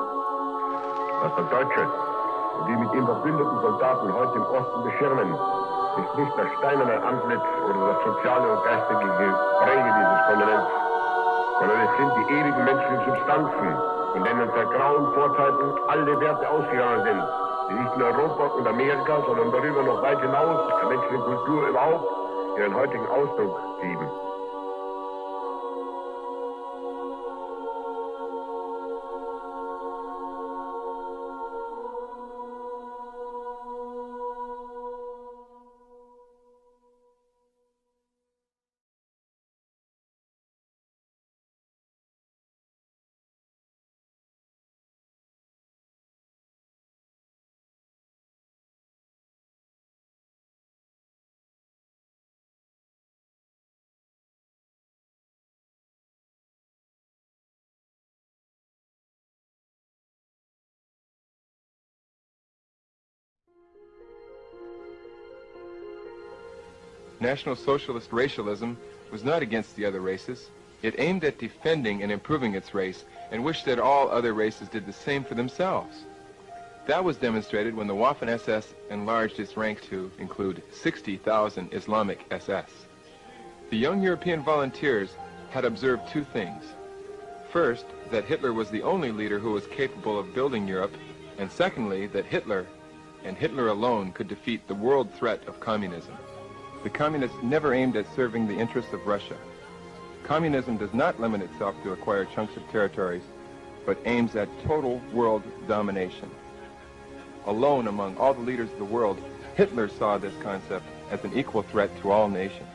Dass der Deutsche und die mit ihm verbündeten Soldaten heute im Osten beschirmen, ist nicht das steinerne Antlitz oder das soziale und geistige Gepräge dieses Kontinents, sondern es sind die ewigen menschlichen Substanzen, von denen seit grauen Vorzeiten alle Werte ausgegangen sind, die nicht in Europa und Amerika, sondern darüber noch weit hinaus der menschlichen Kultur überhaupt ihren heutigen Ausdruck geben. National Socialist racialism was not against the other races. It aimed at defending and improving its race and wished that all other races did the same for themselves. That was demonstrated when the Waffen-SS enlarged its rank to include 60,000 Islamic SS. The young European volunteers had observed two things. First, that Hitler was the only leader who was capable of building Europe, and secondly, that Hitler, and Hitler alone, could defeat the world threat of communism. The communists never aimed at serving the interests of Russia. Communism does not limit itself to acquire chunks of territories, but aims at total world domination. Alone among all the leaders of the world, Hitler saw this concept as an equal threat to all nations.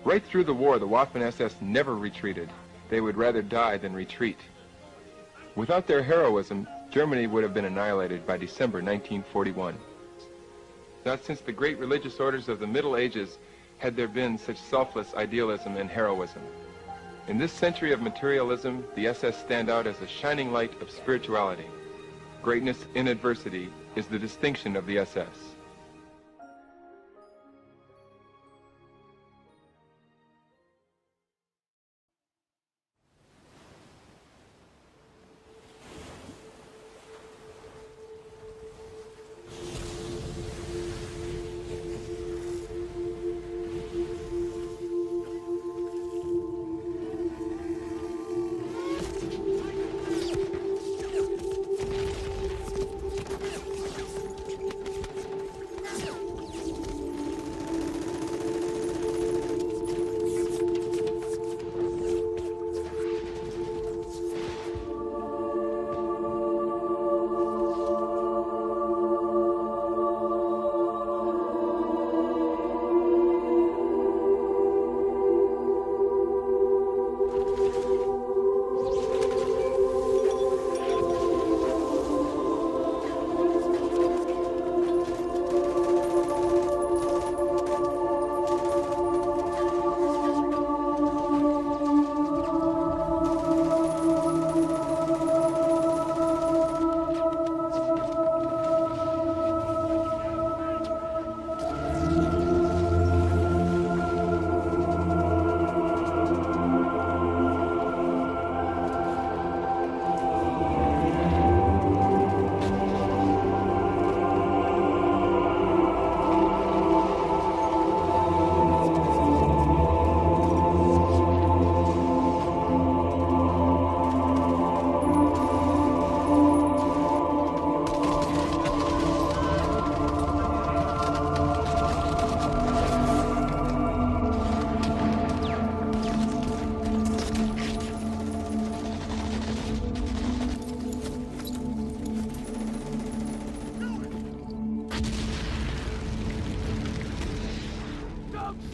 Right through the war, the Waffen-SS never retreated. They would rather die than retreat. Without their heroism, Germany would have been annihilated by December 1941. Not since the great religious orders of the Middle Ages had there been such selfless idealism and heroism. In this century of materialism, the SS stand out as a shining light of spirituality. Greatness in adversity is the distinction of the SS.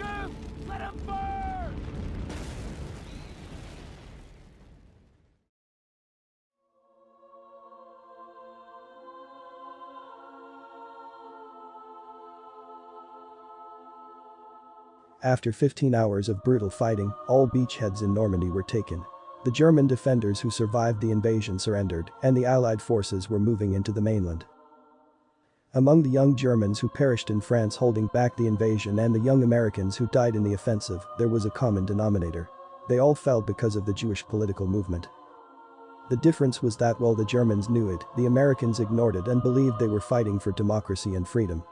Shoot! Let him burn! After 15 hours of brutal fighting, all beachheads in Normandy were taken. The German defenders who survived the invasion surrendered, and the Allied forces were moving into the mainland. Among the young Germans who perished in France holding back the invasion and the young Americans who died in the offensive, there was a common denominator. They all fell because of the Jewish political movement. The difference was that while the Germans knew it, the Americans ignored it and believed they were fighting for democracy and freedom.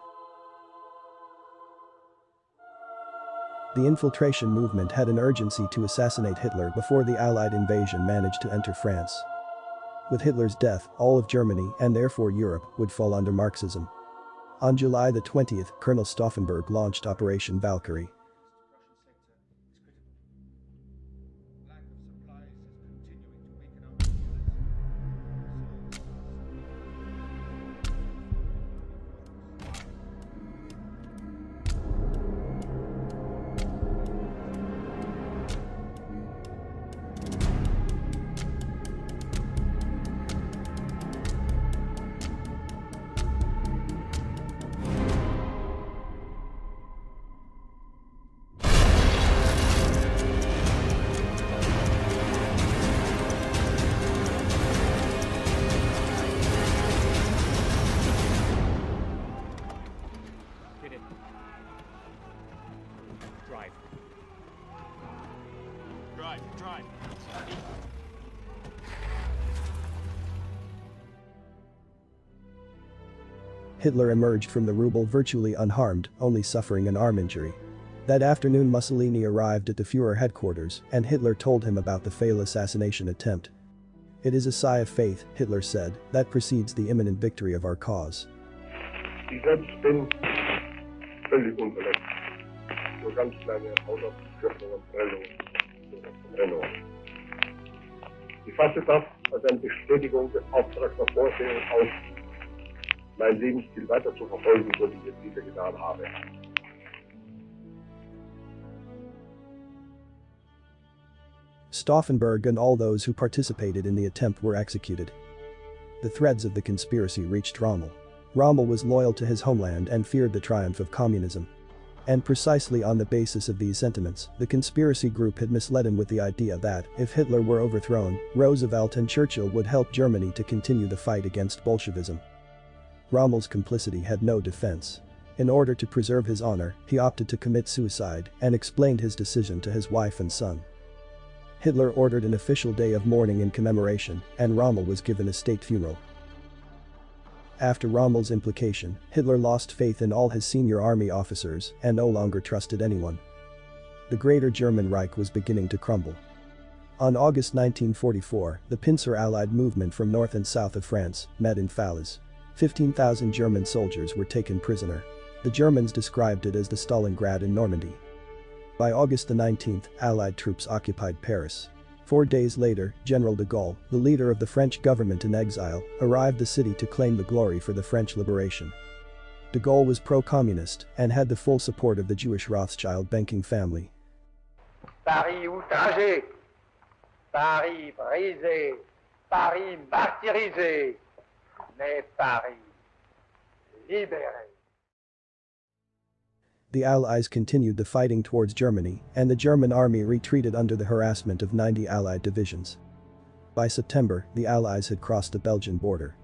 The infiltration movement had an urgency to assassinate Hitler before the Allied invasion managed to enter France. With Hitler's death, all of Germany, and therefore Europe, would fall under Marxism. On July the 20th, Colonel Stauffenberg launched Operation Valkyrie. Drive. Hitler emerged from the Rubel virtually unharmed, only suffering an arm injury. That afternoon Mussolini arrived at the Führer headquarters, and Hitler told him about the failed assassination attempt. "It is a sigh of faith," Hitler said, "that precedes the imminent victory of our cause." Ich selbst bin völlig unverletzt. Nur ganz kleine Hautausschürfungen und Verbrennungen. Ich fasse das als eine Bestätigung des Auftrags der Vorsehung auf, mein Lebensstil weiter zu verfolgen, so wie ich es bisher getan habe. Stauffenberg and all those who participated in the attempt were executed. The threads of the conspiracy reached Rommel. Rommel was loyal to his homeland and feared the triumph of communism. And precisely on the basis of these sentiments, the conspiracy group had misled him with the idea that, if Hitler were overthrown, Roosevelt and Churchill would help Germany to continue the fight against Bolshevism. Rommel's complicity had no defense. In order to preserve his honor, he opted to commit suicide and explained his decision to his wife and son. Hitler ordered an official day of mourning in commemoration, and Rommel was given a state funeral. After Rommel's implication, Hitler lost faith in all his senior army officers and no longer trusted anyone. The Greater German Reich was beginning to crumble. On August 1944, the Pincer Allied movement from north and south of France met in Falaise. 15,000 German soldiers were taken prisoner. The Germans described it as the Stalingrad in Normandy. By August the 19th, Allied troops occupied Paris. 4 days later, General de Gaulle, the leader of the French government in exile, arrived the city to claim the glory for the French liberation. De Gaulle was pro-communist and had the full support of the Jewish Rothschild banking family. Paris outragé, Paris brisé, Paris martyrisé, mais Paris libéré. The Allies continued the fighting towards Germany, and the German army retreated under the harassment of 90 Allied divisions. By September, the Allies had crossed the Belgian border.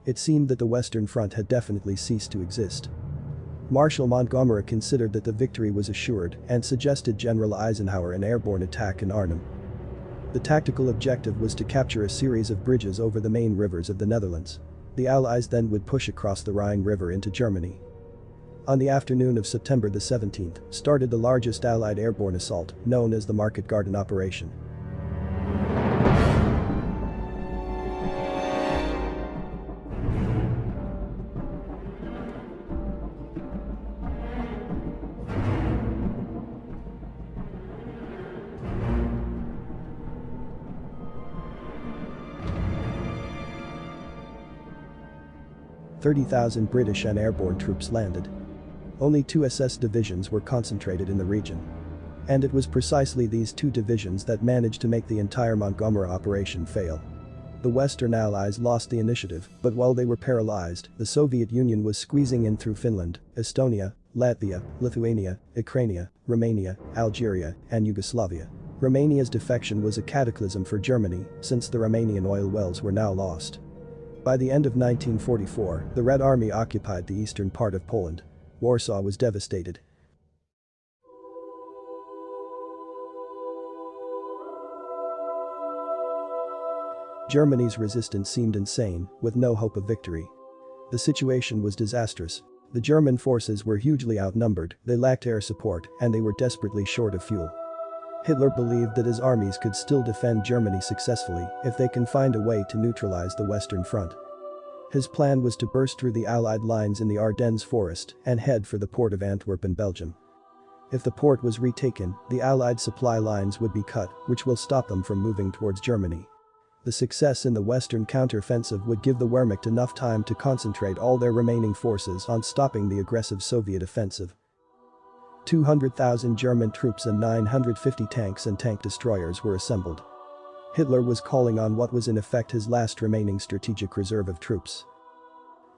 It seemed that the Western Front had definitely ceased to exist. Marshal Montgomery considered that the victory was assured and suggested General Eisenhower an airborne attack in Arnhem. The tactical objective was to capture a series of bridges over the main rivers of the Netherlands. The Allies then would push across the Rhine River into Germany. On the afternoon of September the 17th, started the largest Allied airborne assault, known as the Market Garden Operation. "30,000 British and airborne troops landed. Only 2 SS divisions were concentrated in the region. And it was precisely these 2 divisions that managed to make the entire Montgomery operation fail. The Western Allies lost the initiative, but while they were paralyzed, the Soviet Union was squeezing in through Finland, Estonia, Latvia, Lithuania, Ukraine, Romania, Algeria, and Yugoslavia. Romania's defection was a cataclysm for Germany, since the Romanian oil wells were now lost. By the end of 1944, the Red Army occupied the eastern part of Poland. Warsaw was devastated. Germany's resistance seemed insane, with no hope of victory. The situation was disastrous. The German forces were hugely outnumbered, they lacked air support, and they were desperately short of fuel. Hitler believed that his armies could still defend Germany successfully if they can find a way to neutralize the Western Front. His plan was to burst through the Allied lines in the Ardennes forest and head for the port of Antwerp in Belgium. If the port was retaken, the Allied supply lines would be cut, which will stop them from moving towards Germany. The success in the Western counteroffensive would give the Wehrmacht enough time to concentrate all their remaining forces on stopping the aggressive Soviet offensive. 200,000 German troops and 950 tanks and tank destroyers were assembled. Hitler was calling on what was in effect his last remaining strategic reserve of troops.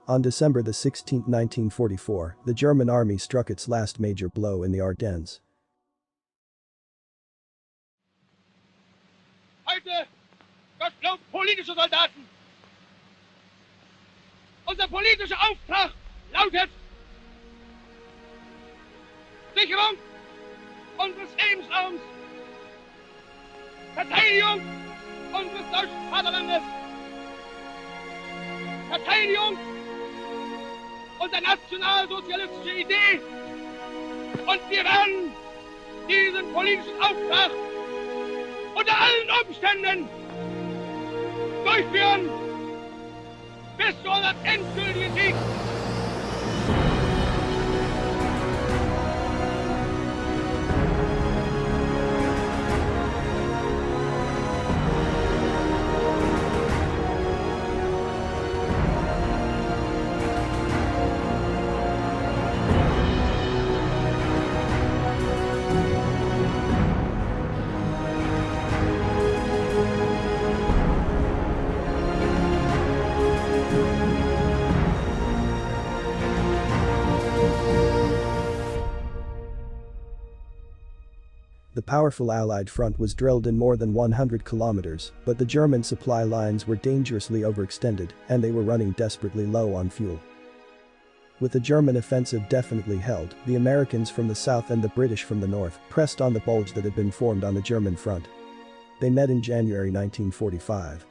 On December 16, 1944, the German army struck its last major blow in the Ardennes. Heute, Gott glaubt, politische Soldaten. Unser politischer Auftrag lautet Sicherung unseres Lebensraums, Verteidigung unseres deutschen Vaterlandes, Verteidigung unserer nationalsozialistischen Idee, und wir werden diesen politischen Auftrag unter allen Umständen durchführen bis zu unserem endgültigen Sieg. The powerful Allied front was drilled in more than 100 kilometers, but the German supply lines were dangerously overextended and they were running desperately low on fuel. With the German offensive definitely held, the Americans from the south and the British from the north pressed on the bulge that had been formed on the German front. They met in January 1945.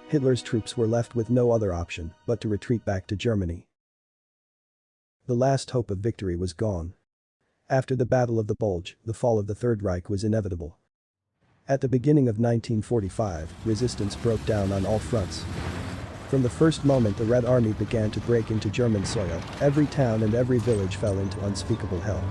Hitler's troops were left with no other option but to retreat back to Germany. The last hope of victory was gone. After the Battle of the Bulge, the fall of the Third Reich was inevitable. At the beginning of 1945, resistance broke down on all fronts. From the first moment the Red Army began to break into German soil, every town and every village fell into unspeakable hell.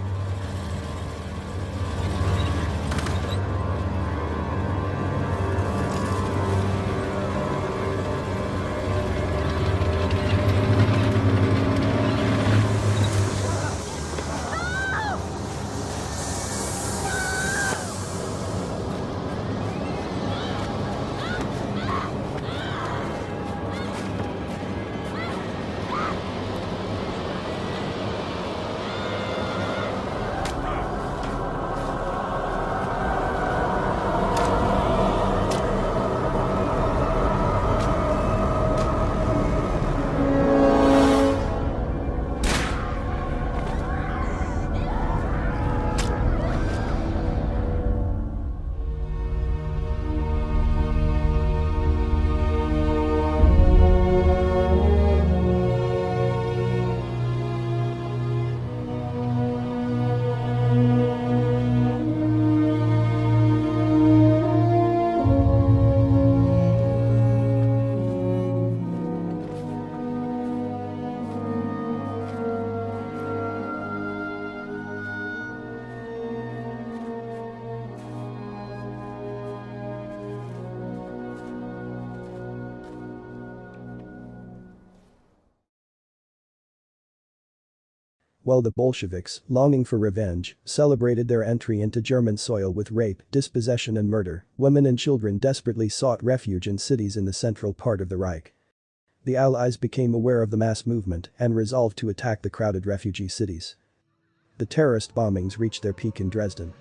while the Bolsheviks, longing for revenge, celebrated their entry into German soil with rape, dispossession and murder. Women and children desperately sought refuge in cities in the central part of the Reich. The Allies became aware of the mass movement and resolved to attack the crowded refugee cities. The terrorist bombings reached their peak in Dresden.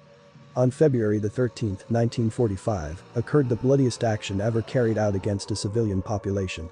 On February 13, 1945, occurred the bloodiest action ever carried out against a civilian population.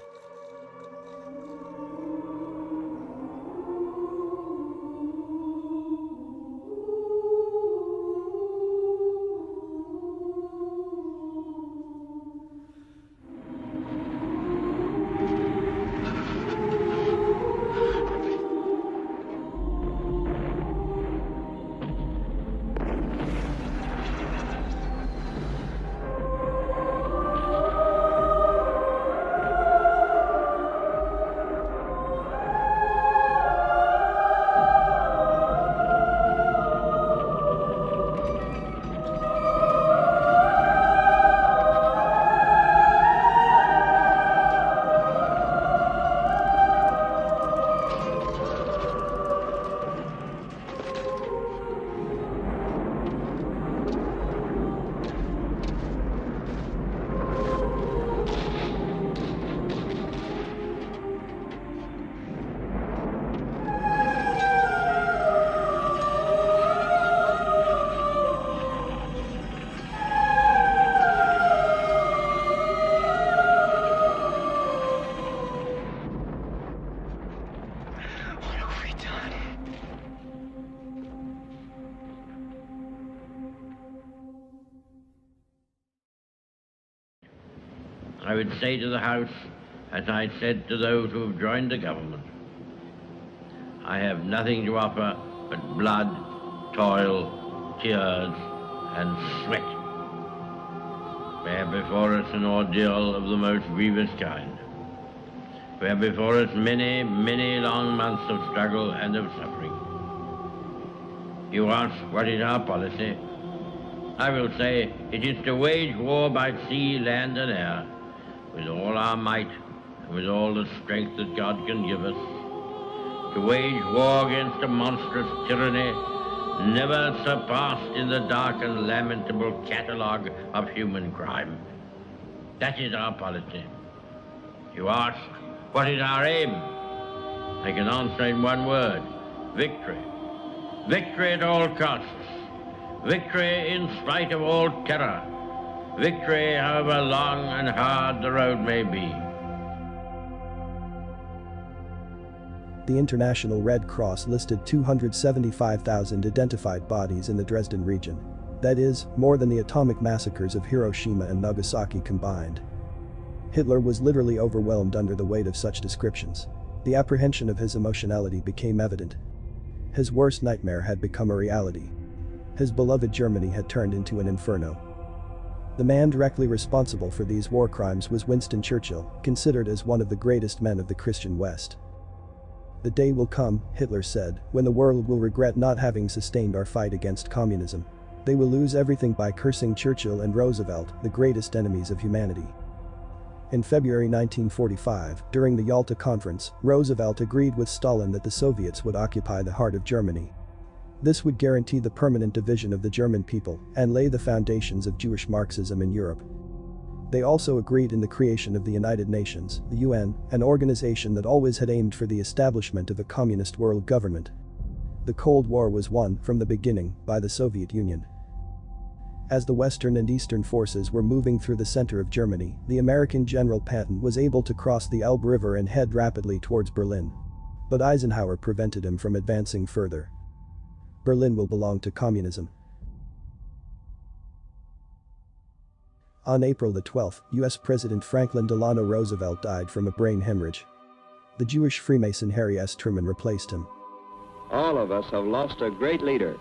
I would say to the House, as I said to those who have joined the government, I have nothing to offer but blood, toil, tears, and sweat. We have before us an ordeal of the most grievous kind. We have before us many, many long months of struggle and of suffering. You ask, what is our policy? I will say, it is to wage war by sea, land, and air, with all our might and with all the strength that God can give us, to wage war against a monstrous tyranny never surpassed in the dark and lamentable catalogue of human crime. That is our policy. You ask, what is our aim? I can answer in one word, victory. Victory at all costs. Victory in spite of all terror. Victory however long and hard the road may be. The International Red Cross listed 275,000 identified bodies in the Dresden region. That is, more than the atomic massacres of Hiroshima and Nagasaki combined. Hitler was literally overwhelmed under the weight of such descriptions. The apprehension of his emotionality became evident. His worst nightmare had become a reality. His beloved Germany had turned into an inferno. The man directly responsible for these war crimes was Winston Churchill, considered as one of the greatest men of the Christian West. The day will come, Hitler said, when the world will regret not having sustained our fight against communism. They will lose everything by cursing Churchill and Roosevelt, the greatest enemies of humanity. In February 1945, during the Yalta Conference, Roosevelt agreed with Stalin that the Soviets would occupy the heart of Germany. This would guarantee the permanent division of the German people and lay the foundations of Jewish Marxism in Europe. They also agreed in the creation of the United Nations, the UN, an organization that always had aimed for the establishment of a communist world government. The Cold War was won, from the beginning, by the Soviet Union. As the Western and Eastern forces were moving through the center of Germany, the American General Patton was able to cross the Elbe River and head rapidly towards Berlin. But Eisenhower prevented him from advancing further. Berlin will belong to communism. On April 12, US President Franklin Delano Roosevelt died from a brain hemorrhage. The Jewish Freemason Harry S. Truman replaced him. All of us have lost a great leader,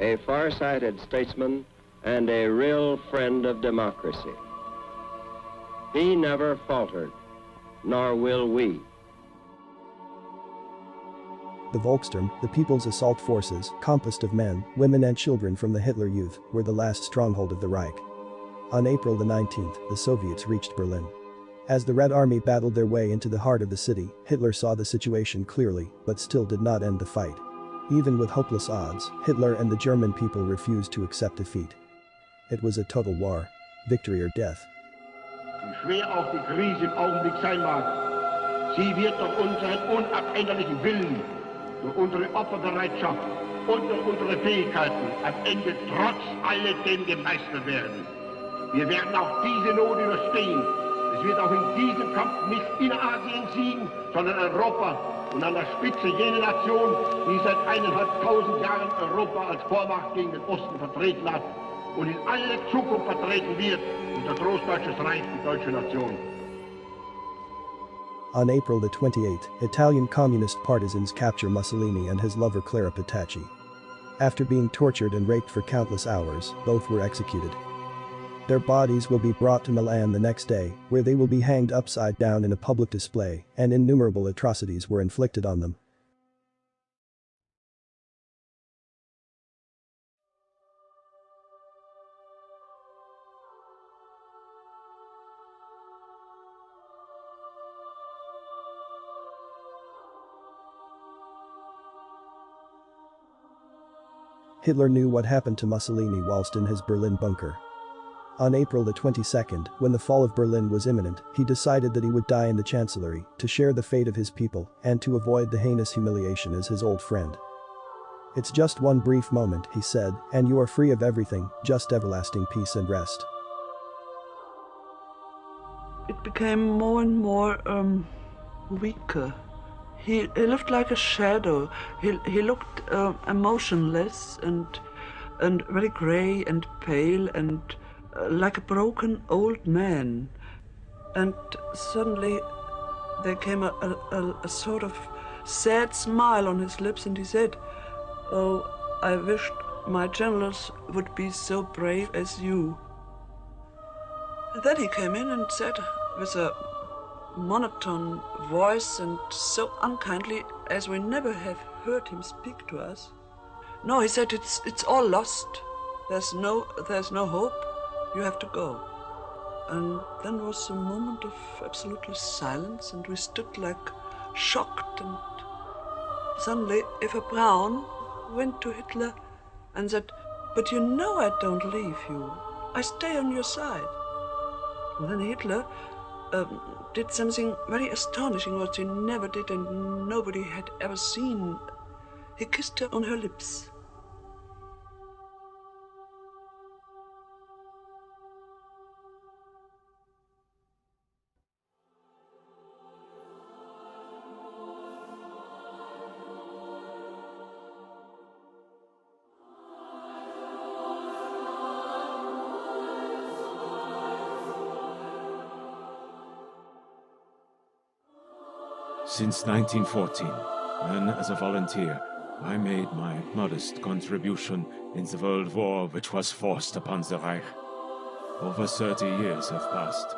a far-sighted statesman, and a real friend of democracy. He never faltered, nor will we. The Volkssturm, the People's Assault Forces, composed of men, women and children from the Hitler Youth, were the last stronghold of the Reich. On April 19, the Soviets reached Berlin. As the Red Army battled their way into the heart of the city, Hitler saw the situation clearly, but still did not end the fight. Even with hopeless odds, Hitler and the German people refused to accept defeat. It was a total war, victory or death. Wie schwer auch die Krise im Augenblick sein mag, sie wird durch unseren unabänderlichen Willen, durch unsere Opferbereitschaft und durch unsere Fähigkeiten am Ende trotz alledem gemeistert werden. Wir werden auch diese Not überstehen. Es wird auch in diesem Kampf nicht Innerasien siegen, sondern Europa und an der Spitze jene Nation, die seit 1500 Jahren Europa als Vormacht gegen den Osten vertreten hat und in alle Zukunft vertreten wird, unser Großdeutsches Reich, die deutsche Nation. On April the 28th, Italian communist partisans capture Mussolini and his lover Clara Petacci. After being tortured and raped for countless hours, both were executed. Their bodies will be brought to Milan the next day, where they will be hanged upside down in a public display, and innumerable atrocities were inflicted on them. Hitler knew what happened to Mussolini whilst in his Berlin bunker. On April the 22nd, when the fall of Berlin was imminent, he decided that he would die in the Chancellery to share the fate of his people and to avoid the heinous humiliation as his old friend. "It's just one brief moment," he said, "and you are free of everything, just everlasting peace and rest." It became more and more weaker. He lived like a shadow. He looked emotionless and very grey and pale and like a broken old man. And suddenly there came a sort of sad smile on his lips, and he said, "Oh, I wished my generals would be so brave as you." And then he came in and said with a monotone voice and so unkindly as we never have heard him speak to us. No, he said, it's all lost. There's no hope. You have to go. And then was a moment of absolutely silence, and we stood like shocked, and suddenly Eva Braun went to Hitler and said, "But you know I don't leave you. I stay on your side." And then Hitler did something very astonishing, what he never did and nobody had ever seen. He kissed her on her lips. Since 1914, when as a volunteer, I made my modest contribution in the World War which was forced upon the Reich. Over 30 years have passed.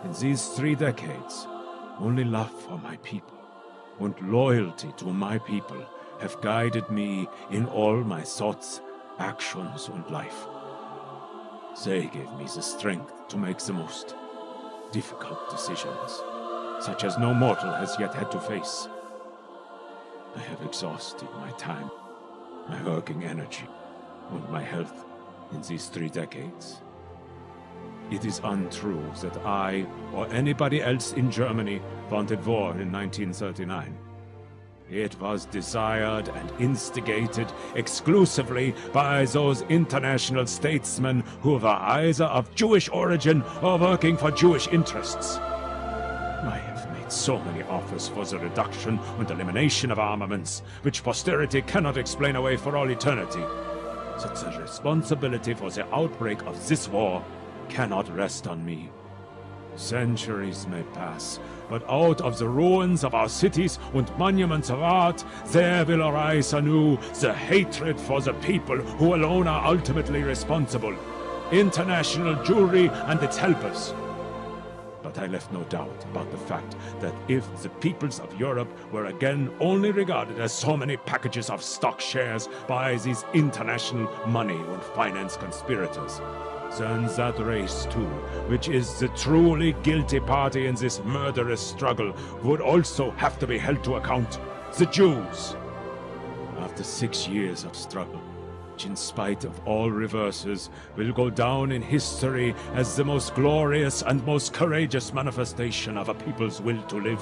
In these 3 decades, only love for my people and loyalty to my people have guided me in all my thoughts, actions, and life. They gave me the strength to make the most difficult decisions, such as no mortal has yet had to face. I have exhausted my time, my working energy, and my health in these 3 decades. It is untrue that I or anybody else in Germany wanted war in 1939. It was desired and instigated exclusively by those international statesmen who were either of Jewish origin or working for Jewish interests. I have made so many offers for the reduction and elimination of armaments, which posterity cannot explain away for all eternity, that the responsibility for the outbreak of this war cannot rest on me. Centuries may pass, but out of the ruins of our cities and monuments of art, there will arise anew the hatred for the people who alone are ultimately responsible, international Jewry and its helpers. But I left no doubt about the fact that if the peoples of Europe were again only regarded as so many packages of stock shares by these international money and finance conspirators, then that race too, which is the truly guilty party in this murderous struggle, would also have to be held to account: the Jews. after 6 years of struggle, which in spite of all reverses will go down in history as the most glorious and most courageous manifestation of a people's will to live.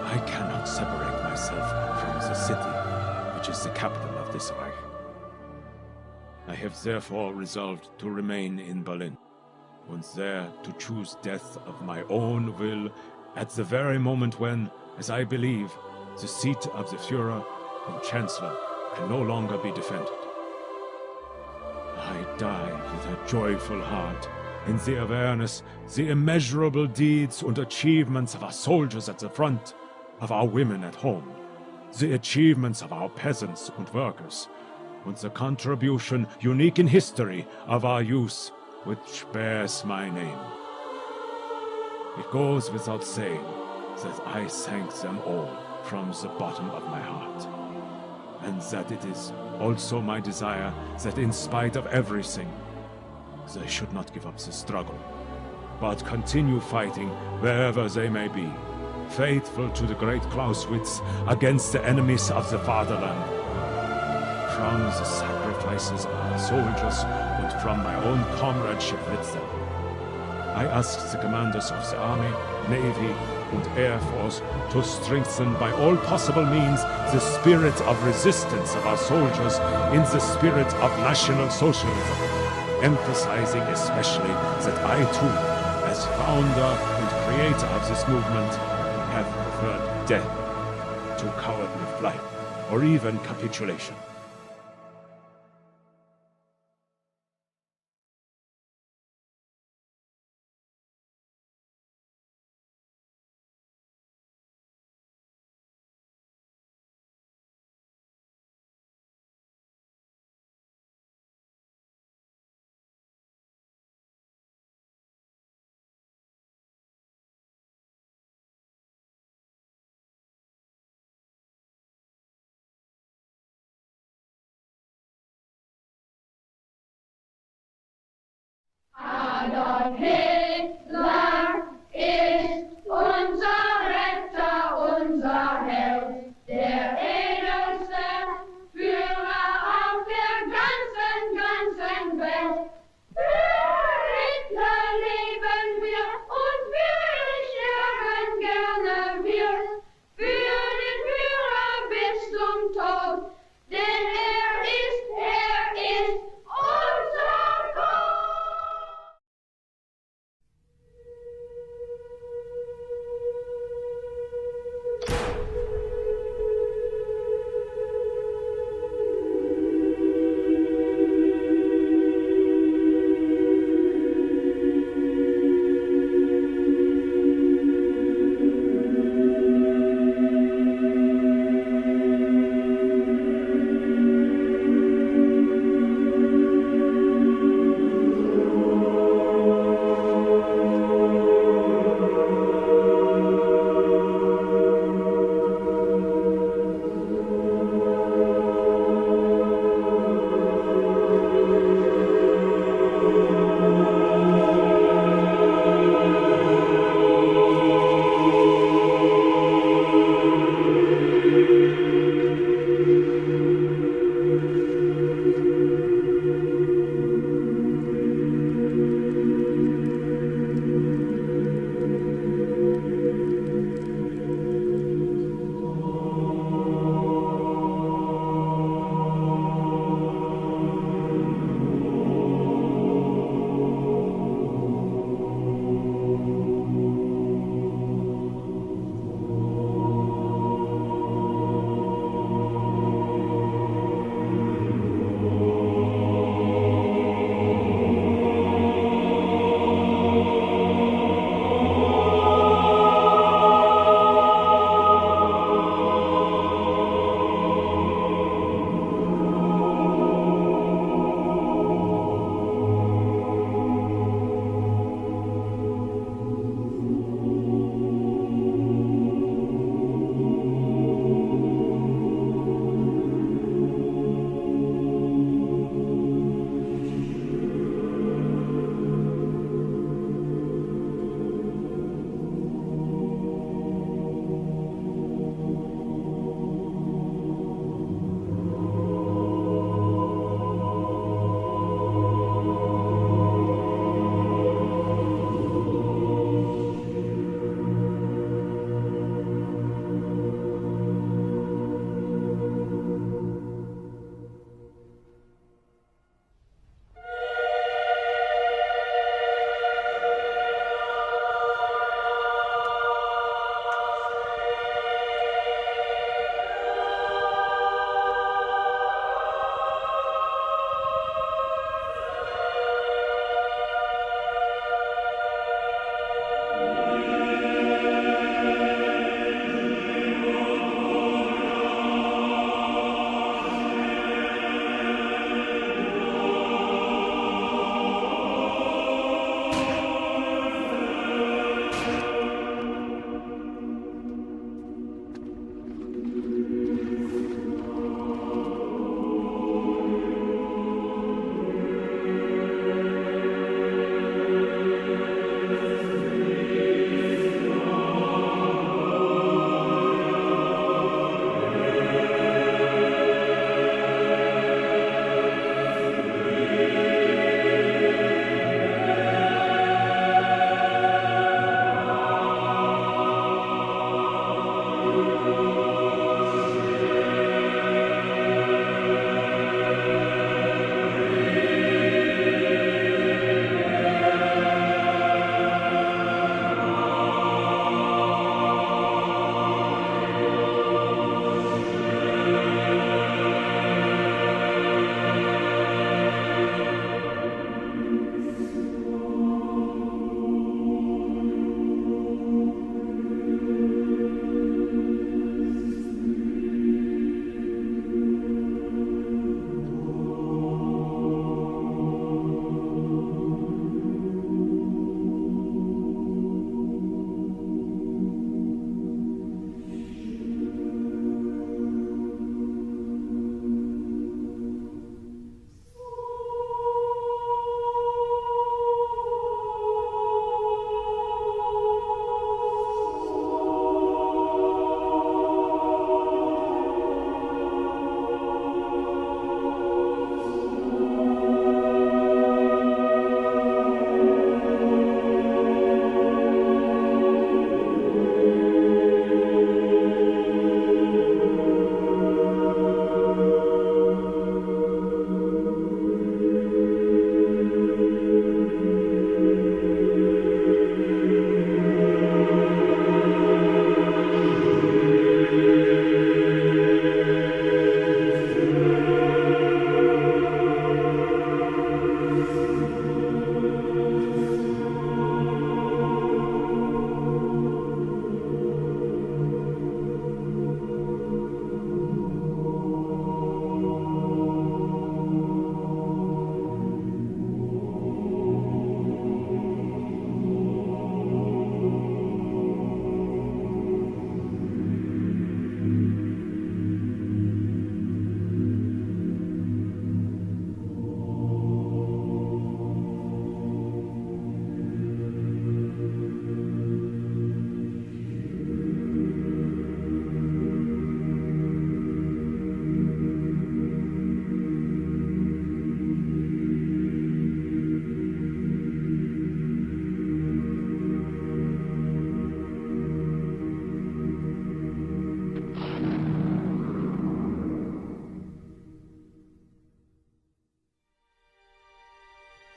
I cannot separate myself from the city, which is the capital of this Reich. I have therefore resolved to remain in Berlin, and there to choose death of my own will at the very moment when, as I believe, the seat of the Führer and Chancellor can no longer be defended. I die with a joyful heart in the awareness, the immeasurable deeds and achievements of our soldiers at the front, of our women at home, the achievements of our peasants and workers, and the contribution unique in history of our youth, which bears my name. It goes without saying that I thank them all from the bottom of my heart, and that it is also my desire that in spite of everything, they should not give up the struggle, but continue fighting wherever they may be, faithful to the great Clausewitz against the enemies of the fatherland. From the sacrifices of our soldiers and from my own comradeship with them, I ask the commanders of the Army, Navy, and Air Force to strengthen by all possible means the spirit of resistance of our soldiers in the spirit of National Socialism, emphasizing especially that I too, as founder and creator of this movement, have preferred death to cowardly flight or even capitulation. Adolf Hitler ist unser Retter, unser Held, der edelste Führer auf der ganzen Welt. Für Hitler leben wir und wir sterben gerne wir, für den Führer bis zum Tod, denn er ist unser Gott.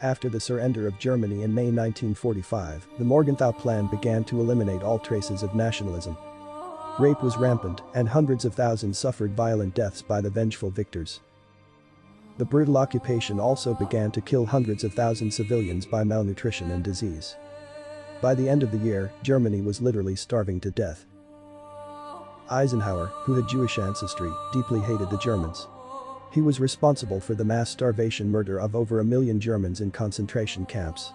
After the surrender of Germany in May 1945, the Morgenthau Plan began to eliminate all traces of nationalism. Rape was rampant, and hundreds of thousands suffered violent deaths by the vengeful victors. The brutal occupation also began to kill hundreds of thousands civilians by malnutrition and disease. By the end of the year, Germany was literally starving to death. Eisenhower, who had Jewish ancestry, deeply hated the Germans. He was responsible for the mass starvation murder of over 1 million Germans in concentration camps.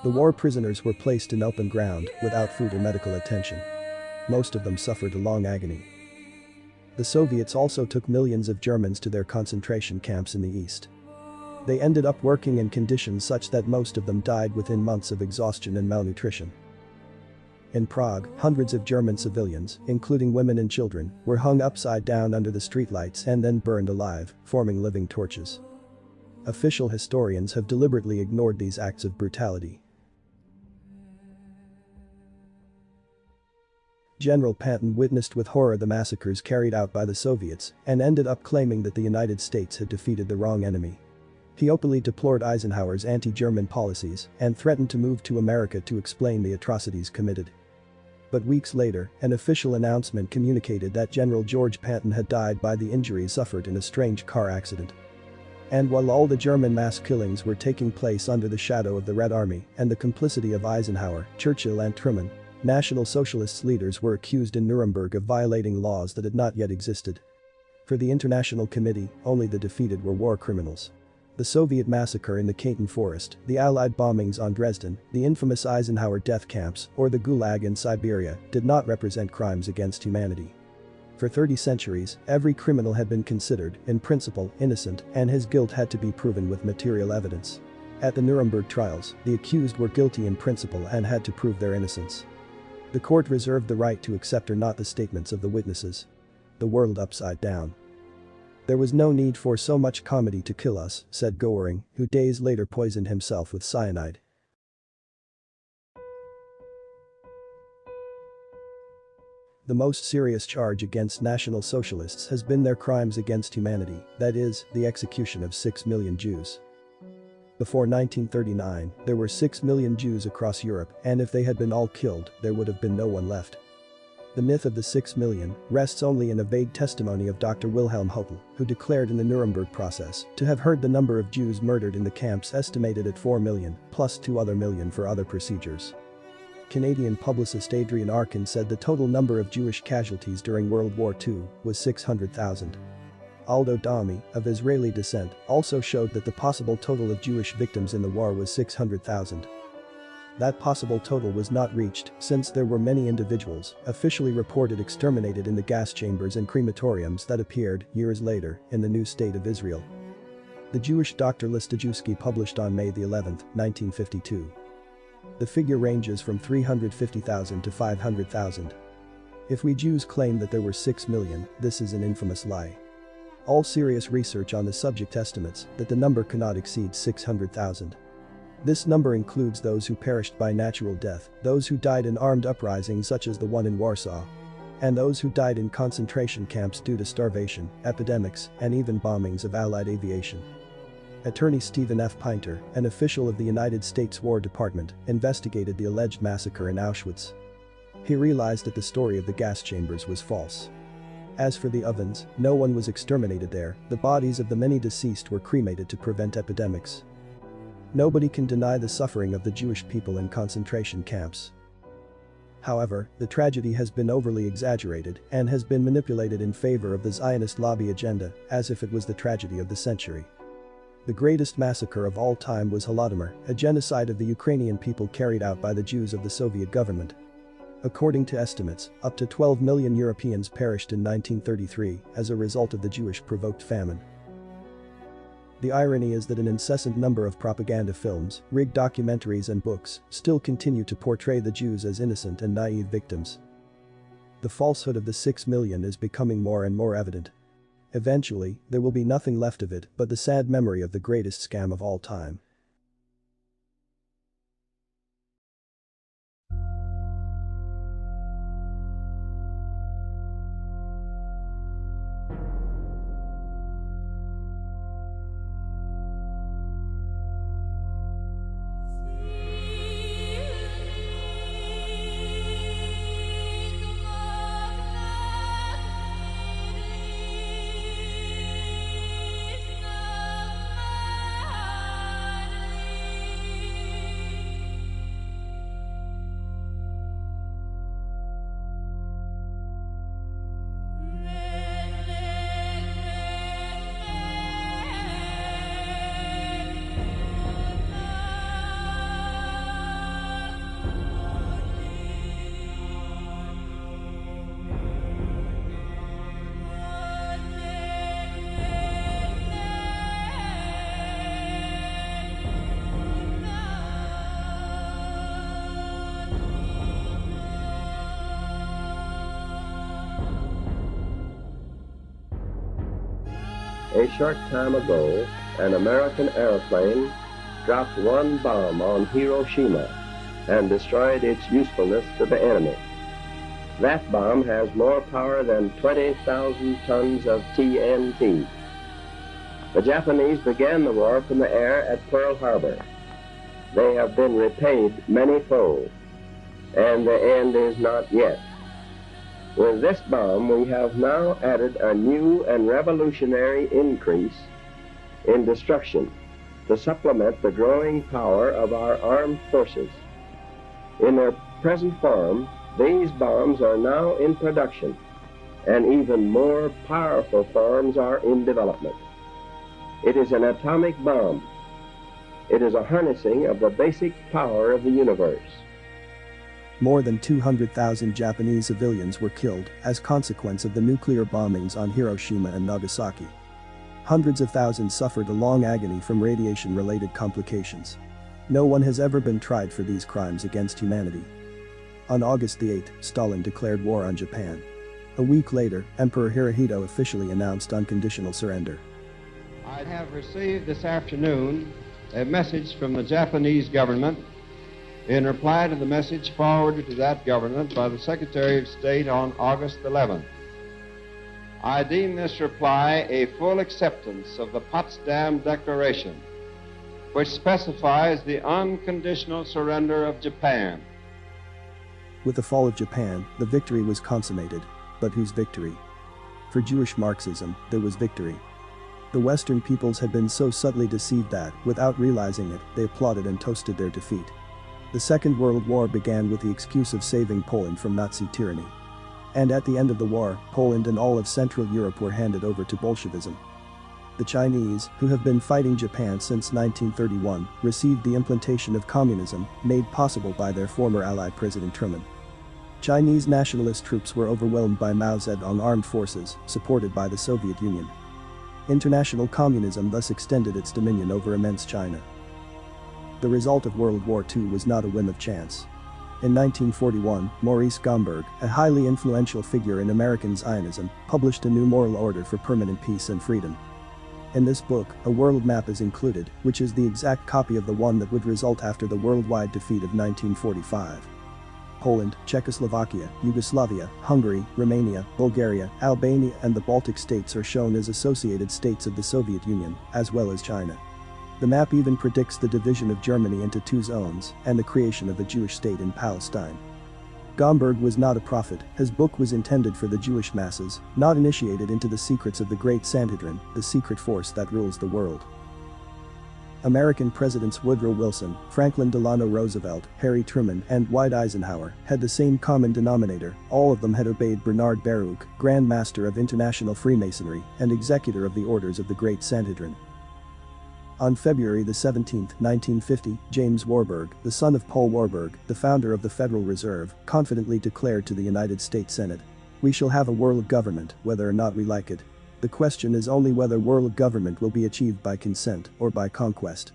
The war prisoners were placed in open ground, without food or medical attention. Most of them suffered a long agony. The Soviets also took millions of Germans to their concentration camps in the east. They ended up working in conditions such that most of them died within months of exhaustion and malnutrition. In Prague, hundreds of German civilians, including women and children, were hung upside down under the streetlights and then burned alive, forming living torches. Official historians have deliberately ignored these acts of brutality. General Patton witnessed with horror the massacres carried out by the Soviets and ended up claiming that the United States had defeated the wrong enemy. He openly deplored Eisenhower's anti-German policies and threatened to move to America to explain the atrocities committed. But weeks later, an official announcement communicated that General George Patton had died by the injuries suffered in a strange car accident. And while all the German mass killings were taking place under the shadow of the Red Army and the complicity of Eisenhower, Churchill and Truman, National Socialist leaders were accused in Nuremberg of violating laws that had not yet existed. For the International Committee, only the defeated were war criminals. The Soviet massacre in the Katyn Forest, the Allied bombings on Dresden, the infamous Eisenhower death camps, or the Gulag in Siberia did not represent crimes against humanity. For 30 centuries, every criminal had been considered, in principle, innocent, and his guilt had to be proven with material evidence. At the Nuremberg trials, the accused were guilty in principle and had to prove their innocence. The court reserved the right to accept or not the statements of the witnesses. The world upside down. There was no need for so much comedy to kill us, said Goering, who days later poisoned himself with cyanide. The most serious charge against National Socialists has been their crimes against humanity, that is, the execution of 6 million Jews. Before 1939, there were 6 million Jews across Europe, and if they had been all killed, there would have been no one left. The myth of the 6 million rests only in a vague testimony of Dr. Wilhelm Hotel, who declared in the Nuremberg process to have heard the number of Jews murdered in the camps estimated at 4 million, plus 2 other million for other procedures. Canadian publicist Adrian Arkin said the total number of Jewish casualties during World War II was 600,000. Aldo Dami, of Israeli descent, also showed that the possible total of Jewish victims in the war was 600,000. That possible total was not reached since there were many individuals officially reported exterminated in the gas chambers and crematoriums that appeared, years later, in the New State of Israel. The Jewish Dr. Listajewski published on May 11, 1952. The figure ranges from 350,000 to 500,000. If we Jews claim that there were 6 million, this is an infamous lie. All serious research on the subject estimates that the number cannot exceed 600,000. This number includes those who perished by natural death, those who died in armed uprisings such as the one in Warsaw, and those who died in concentration camps due to starvation, epidemics, and even bombings of Allied aviation. Attorney Stephen F. Pinter, an official of the United States War Department, investigated the alleged massacre in Auschwitz. He realized that the story of the gas chambers was false. As for the ovens, no one was exterminated there, the bodies of the many deceased were cremated to prevent epidemics. Nobody can deny the suffering of the Jewish people in concentration camps. However, the tragedy has been overly exaggerated and has been manipulated in favor of the Zionist lobby agenda, as if it was the tragedy of the century. The greatest massacre of all time was Holodomor, a genocide of the Ukrainian people carried out by the Jews of the Soviet government. According to estimates, up to 12 million Europeans perished in 1933 as a result of the Jewish-provoked famine. The irony is that an incessant number of propaganda films, rigged documentaries and books still continue to portray the Jews as innocent and naive victims. The falsehood of the 6 million is becoming more and more evident. Eventually, there will be nothing left of it but the sad memory of the greatest scam of all time. a short time ago, an American airplane dropped one bomb on Hiroshima and destroyed its usefulness to the enemy. That bomb has more power than 20,000 tons of TNT. The Japanese began the war from the air at Pearl Harbor. They have been repaid many-fold, and the end is not yet. With this bomb, we have now added a new and revolutionary increase in destruction to supplement the growing power of our armed forces. In their present form, these bombs are now in production, and even more powerful forms are in development. It is an atomic bomb. It is a harnessing of the basic power of the universe. More than 200,000 Japanese civilians were killed as consequence of the nuclear bombings on Hiroshima and Nagasaki. Hundreds of thousands suffered a long agony from radiation-related complications. No one has ever been tried for these crimes against humanity. On August 8, Stalin declared war on Japan. A week later, Emperor Hirohito officially announced unconditional surrender. I have received this afternoon a message from the Japanese government in reply to the message forwarded to that government by the Secretary of State on August 11th. I deem this reply a full acceptance of the Potsdam Declaration, which specifies the unconditional surrender of Japan. With the fall of Japan, the victory was consummated. But whose victory? For Jewish Marxism, there was victory. The Western peoples had been so subtly deceived that, without realizing it, they applauded and toasted their defeat. The Second World War began with the excuse of saving Poland from Nazi tyranny. And at the end of the war, Poland and all of Central Europe were handed over to Bolshevism. The Chinese, who have been fighting Japan since 1931, received the implantation of communism, made possible by their former ally President Truman. Chinese nationalist troops were overwhelmed by Mao Zedong armed forces, supported by the Soviet Union. International communism thus extended its dominion over immense China. The result of World War II was not a whim of chance. In 1941, Maurice Gomberg, a highly influential figure in American Zionism, published a new moral order for permanent peace and freedom. In this book, a world map is included, which is the exact copy of the one that would result after the worldwide defeat of 1945. Poland, Czechoslovakia, Yugoslavia, Hungary, Romania, Bulgaria, Albania and the Baltic states are shown as associated states of the Soviet Union, as well as China. The map even predicts the division of Germany into two zones and the creation of a Jewish state in Palestine. Gomberg was not a prophet, his book was intended for the Jewish masses, not initiated into the secrets of the Great Sanhedrin, the secret force that rules the world. American presidents Woodrow Wilson, Franklin Delano Roosevelt, Harry Truman, and Dwight Eisenhower had the same common denominator. All of them had obeyed Bernard Baruch, Grand Master of International Freemasonry and executor of the Orders of the Great Sanhedrin. On February 17, 1950, James Warburg, the son of Paul Warburg, the founder of the Federal Reserve, confidently declared to the United States Senate, "We shall have a world government, whether or not we like it. The question is only whether world government will be achieved by consent or by conquest."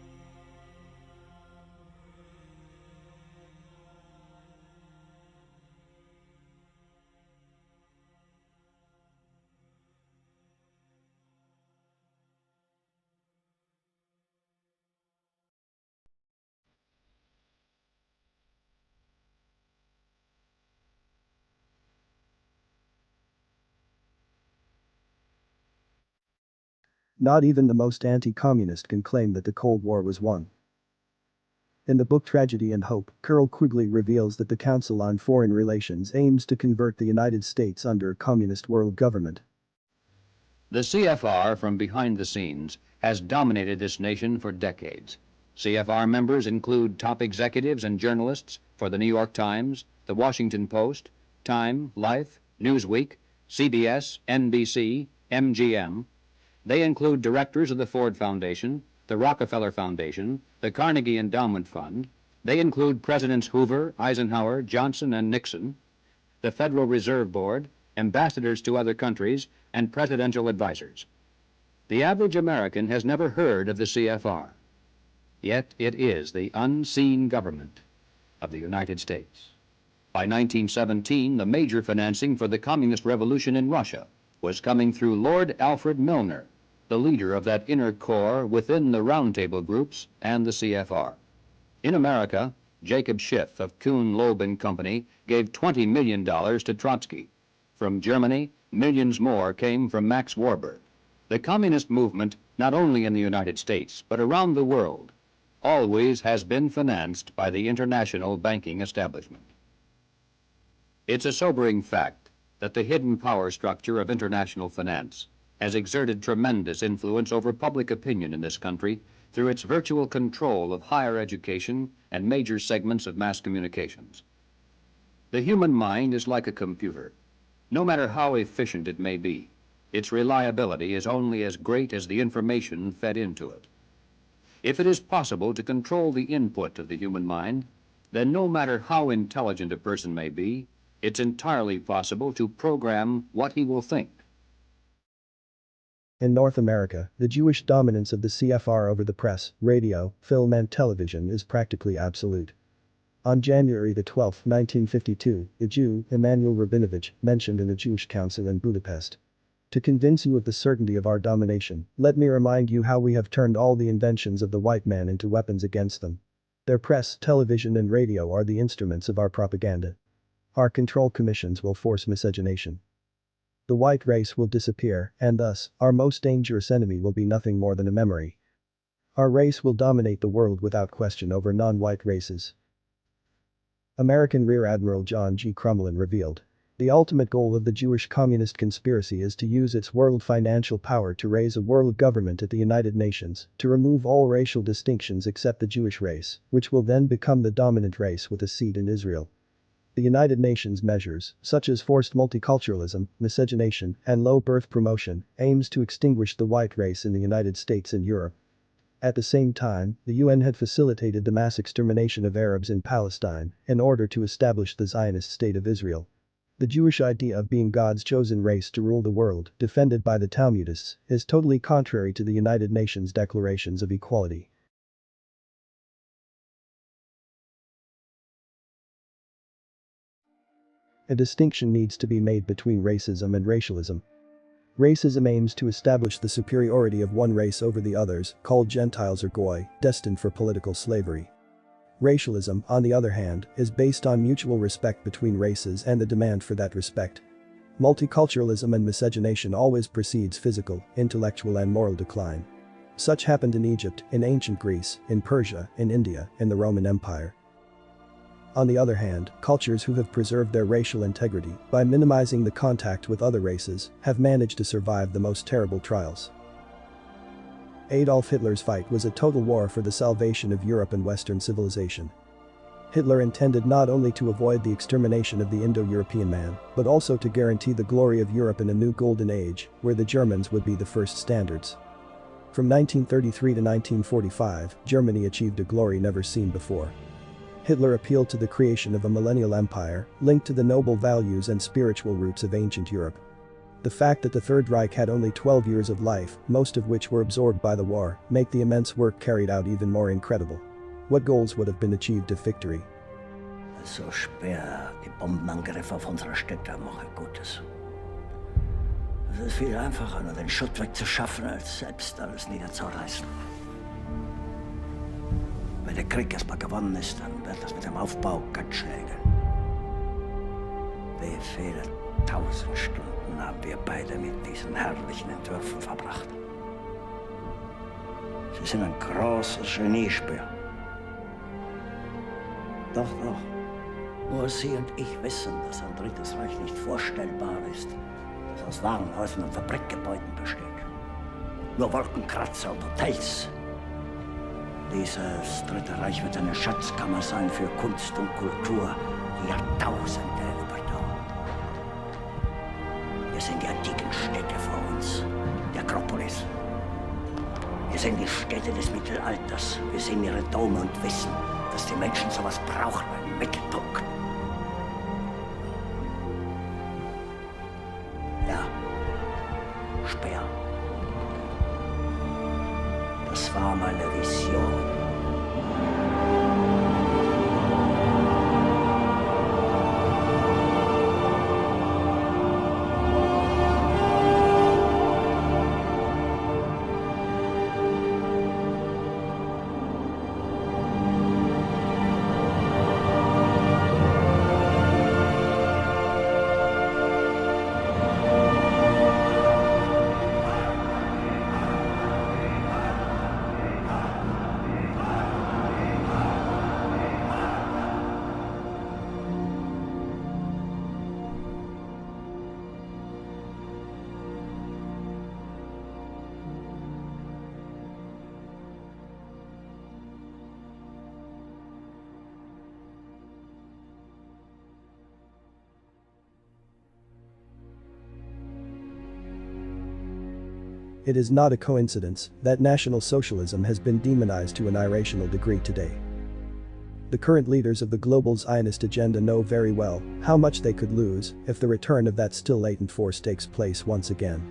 Not even the most anti-communist can claim that the Cold War was won. In the book Tragedy and Hope, Carol Quigley reveals that the Council on Foreign Relations aims to convert the United States under a communist world government. The CFR from behind the scenes has dominated this nation for decades. CFR members include top executives and journalists for the New York Times, the Washington Post, Time, Life, Newsweek, CBS, NBC, MGM. They include directors of the Ford Foundation, the Rockefeller Foundation, the Carnegie Endowment Fund. They include Presidents Hoover, Eisenhower, Johnson, and Nixon, the Federal Reserve Board, ambassadors to other countries, and presidential advisors. The average American has never heard of the CFR. Yet it is the unseen government of the United States. By 1917, the major financing for the communist revolution in Russia was coming through Lord Alfred Milner, the leader of that inner core within the roundtable groups and the CFR. In America, Jacob Schiff of Kuhn, Loeb and Company gave $20 million to Trotsky. From Germany, millions more came from Max Warburg. The communist movement, not only in the United States, but around the world, always has been financed by the international banking establishment. It's a sobering fact that the hidden power structure of international finance has exerted tremendous influence over public opinion in this country through its virtual control of higher education and major segments of mass communications. The human mind is like a computer. No matter how efficient it may be, its reliability is only as great as the information fed into it. If it is possible to control the input of the human mind, then no matter how intelligent a person may be, it's entirely possible to program what he will think. In North America, the Jewish dominance of the CFR over the press, radio, film and television is practically absolute. On January 12, 1952, a Jew, Emanuel Rabinovich, mentioned in a Jewish council in Budapest. To convince you of the certainty of our domination, let me remind you how we have turned all the inventions of the white man into weapons against them. Their press, television and radio are the instruments of our propaganda. Our control commissions will force miscegenation. The white race will disappear, and thus, our most dangerous enemy will be nothing more than a memory. Our race will dominate the world without question over non-white races. American Rear Admiral John G. Crumlin revealed, the ultimate goal of the Jewish communist conspiracy is to use its world financial power to raise a world government at the United Nations, to remove all racial distinctions except the Jewish race, which will then become the dominant race with a seat in Israel. The United Nations measures, such as forced multiculturalism, miscegenation, and low birth promotion, aims to extinguish the white race in the United States and Europe. At the same time, the UN had facilitated the mass extermination of Arabs in Palestine in order to establish the Zionist state of Israel. The Jewish idea of being God's chosen race to rule the world, defended by the Talmudists, is totally contrary to the United Nations declarations of equality. A distinction needs to be made between racism and racialism. Racism aims to establish the superiority of one race over the others, called Gentiles or Goy, destined for political slavery. Racialism, on the other hand, is based on mutual respect between races and the demand for that respect. Multiculturalism and miscegenation always precedes physical, intellectual and moral decline. Such happened in Egypt, in ancient Greece, in Persia, in India, in the Roman Empire. On the other hand, cultures who have preserved their racial integrity by minimizing the contact with other races have managed to survive the most terrible trials. Adolf Hitler's fight was a total war for the salvation of Europe and Western civilization. Hitler intended not only to avoid the extermination of the Indo-European man, but also to guarantee the glory of Europe in a new golden age, where the Germans would be the first standards. From 1933 to 1945, Germany achieved a glory never seen before. Hitler appealed to the creation of a millennial empire, linked to the noble values and spiritual roots of ancient Europe. The fact that the Third Reich had only 12 years of life, most of which were absorbed by the war, make the immense work carried out even more incredible. What goals would have been achieved if victory? So schwer, die Bombenangriffe auf unsere Städte machen Gutes. Es ist viel einfacher, nur den Schutt wegzuschaffen, als selbst alles niederzureißen. Wenn der Krieg erstmal gewonnen ist, dann wird das mit dem Aufbau ganz schnell gehen. Wie viele 1000 Stunden haben wir beide mit diesen herrlichen Entwürfen verbracht. Sie sind ein großes Geniespür. Doch, nur Sie und ich wissen, dass ein drittes Reich nicht vorstellbar ist, das aus Warenhäusern und Fabrikgebäuden besteht. Nur Wolkenkratzer und Hotels. Dieses Dritte Reich wird eine Schatzkammer sein für Kunst und Kultur, die Jahrtausende überdauert. Wir sehen die antiken Städte vor uns, die Akropolis. Wir sehen die Städte des Mittelalters. Wir sehen ihre Dome und wissen, dass die Menschen sowas brauchen, einen Mittelpunkt. Ja, Speer. Das war meine Vision. It is not a coincidence that National Socialism has been demonized to an irrational degree today. The current leaders of the global Zionist agenda know very well how much they could lose if the return of that still latent force takes place once again.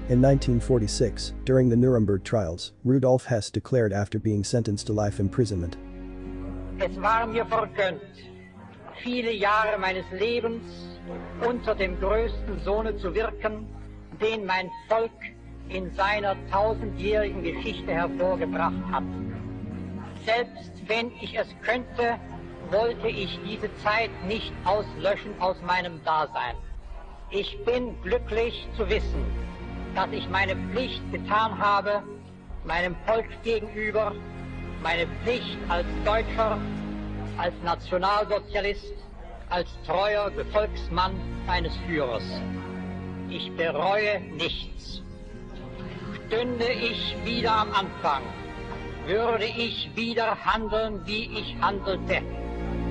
In 1946, during the Nuremberg trials, Rudolf Hess declared after being sentenced to life imprisonment, Es war mir vergönnt, viele Jahre meines Lebens unter dem größten Sohne zu wirken, den mein Volk in seiner tausendjährigen Geschichte hervorgebracht hat. Selbst wenn ich es könnte, wollte ich diese Zeit nicht auslöschen aus meinem Dasein. Ich bin glücklich zu wissen, dass ich meine Pflicht getan habe, meinem Volk gegenüber, meine Pflicht als Deutscher, als Nationalsozialist, als treuer Gefolgsmann eines Führers. Ich bereue nichts. Stünde ich wieder am Anfang, würde ich wieder handeln, wie ich handelte,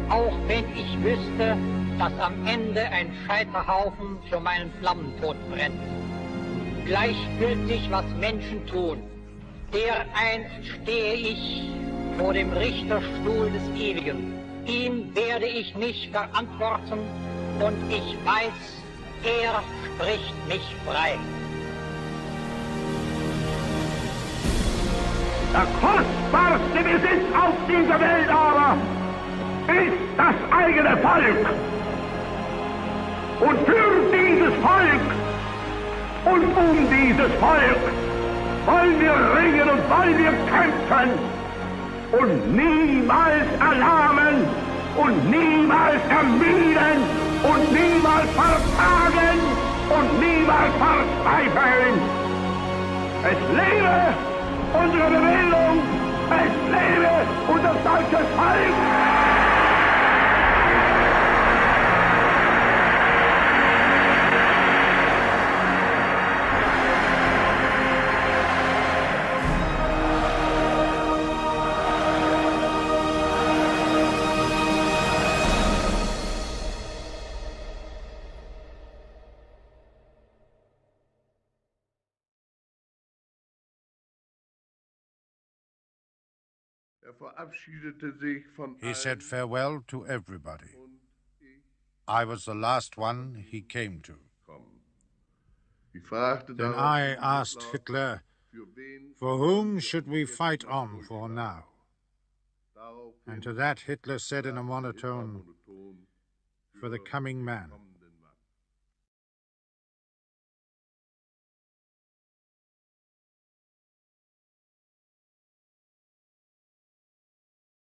auch wenn ich wüsste, dass am Ende ein Scheiterhaufen für meinen Flammentod brennt. Gleichgültig, was Menschen tun, dereinst stehe ich vor dem Richterstuhl des Ewigen. Ihm werde ich mich verantworten und ich weiß, er spricht mich frei. Der kostbarste Besitz auf dieser Welt aber ist das eigene Volk. Und für dieses Volk und um dieses Volk wollen wir ringen und wollen wir kämpfen und niemals erlahmen und niemals ermüden und niemals verzagen und niemals verzweifeln. Es lebe unsere Bewegung, es lebe unser deutsches Volk! He said farewell to everybody. I was the last one he came to. Then I asked Hitler, for whom should we fight on for now? And to that Hitler said in a monotone, for the coming man.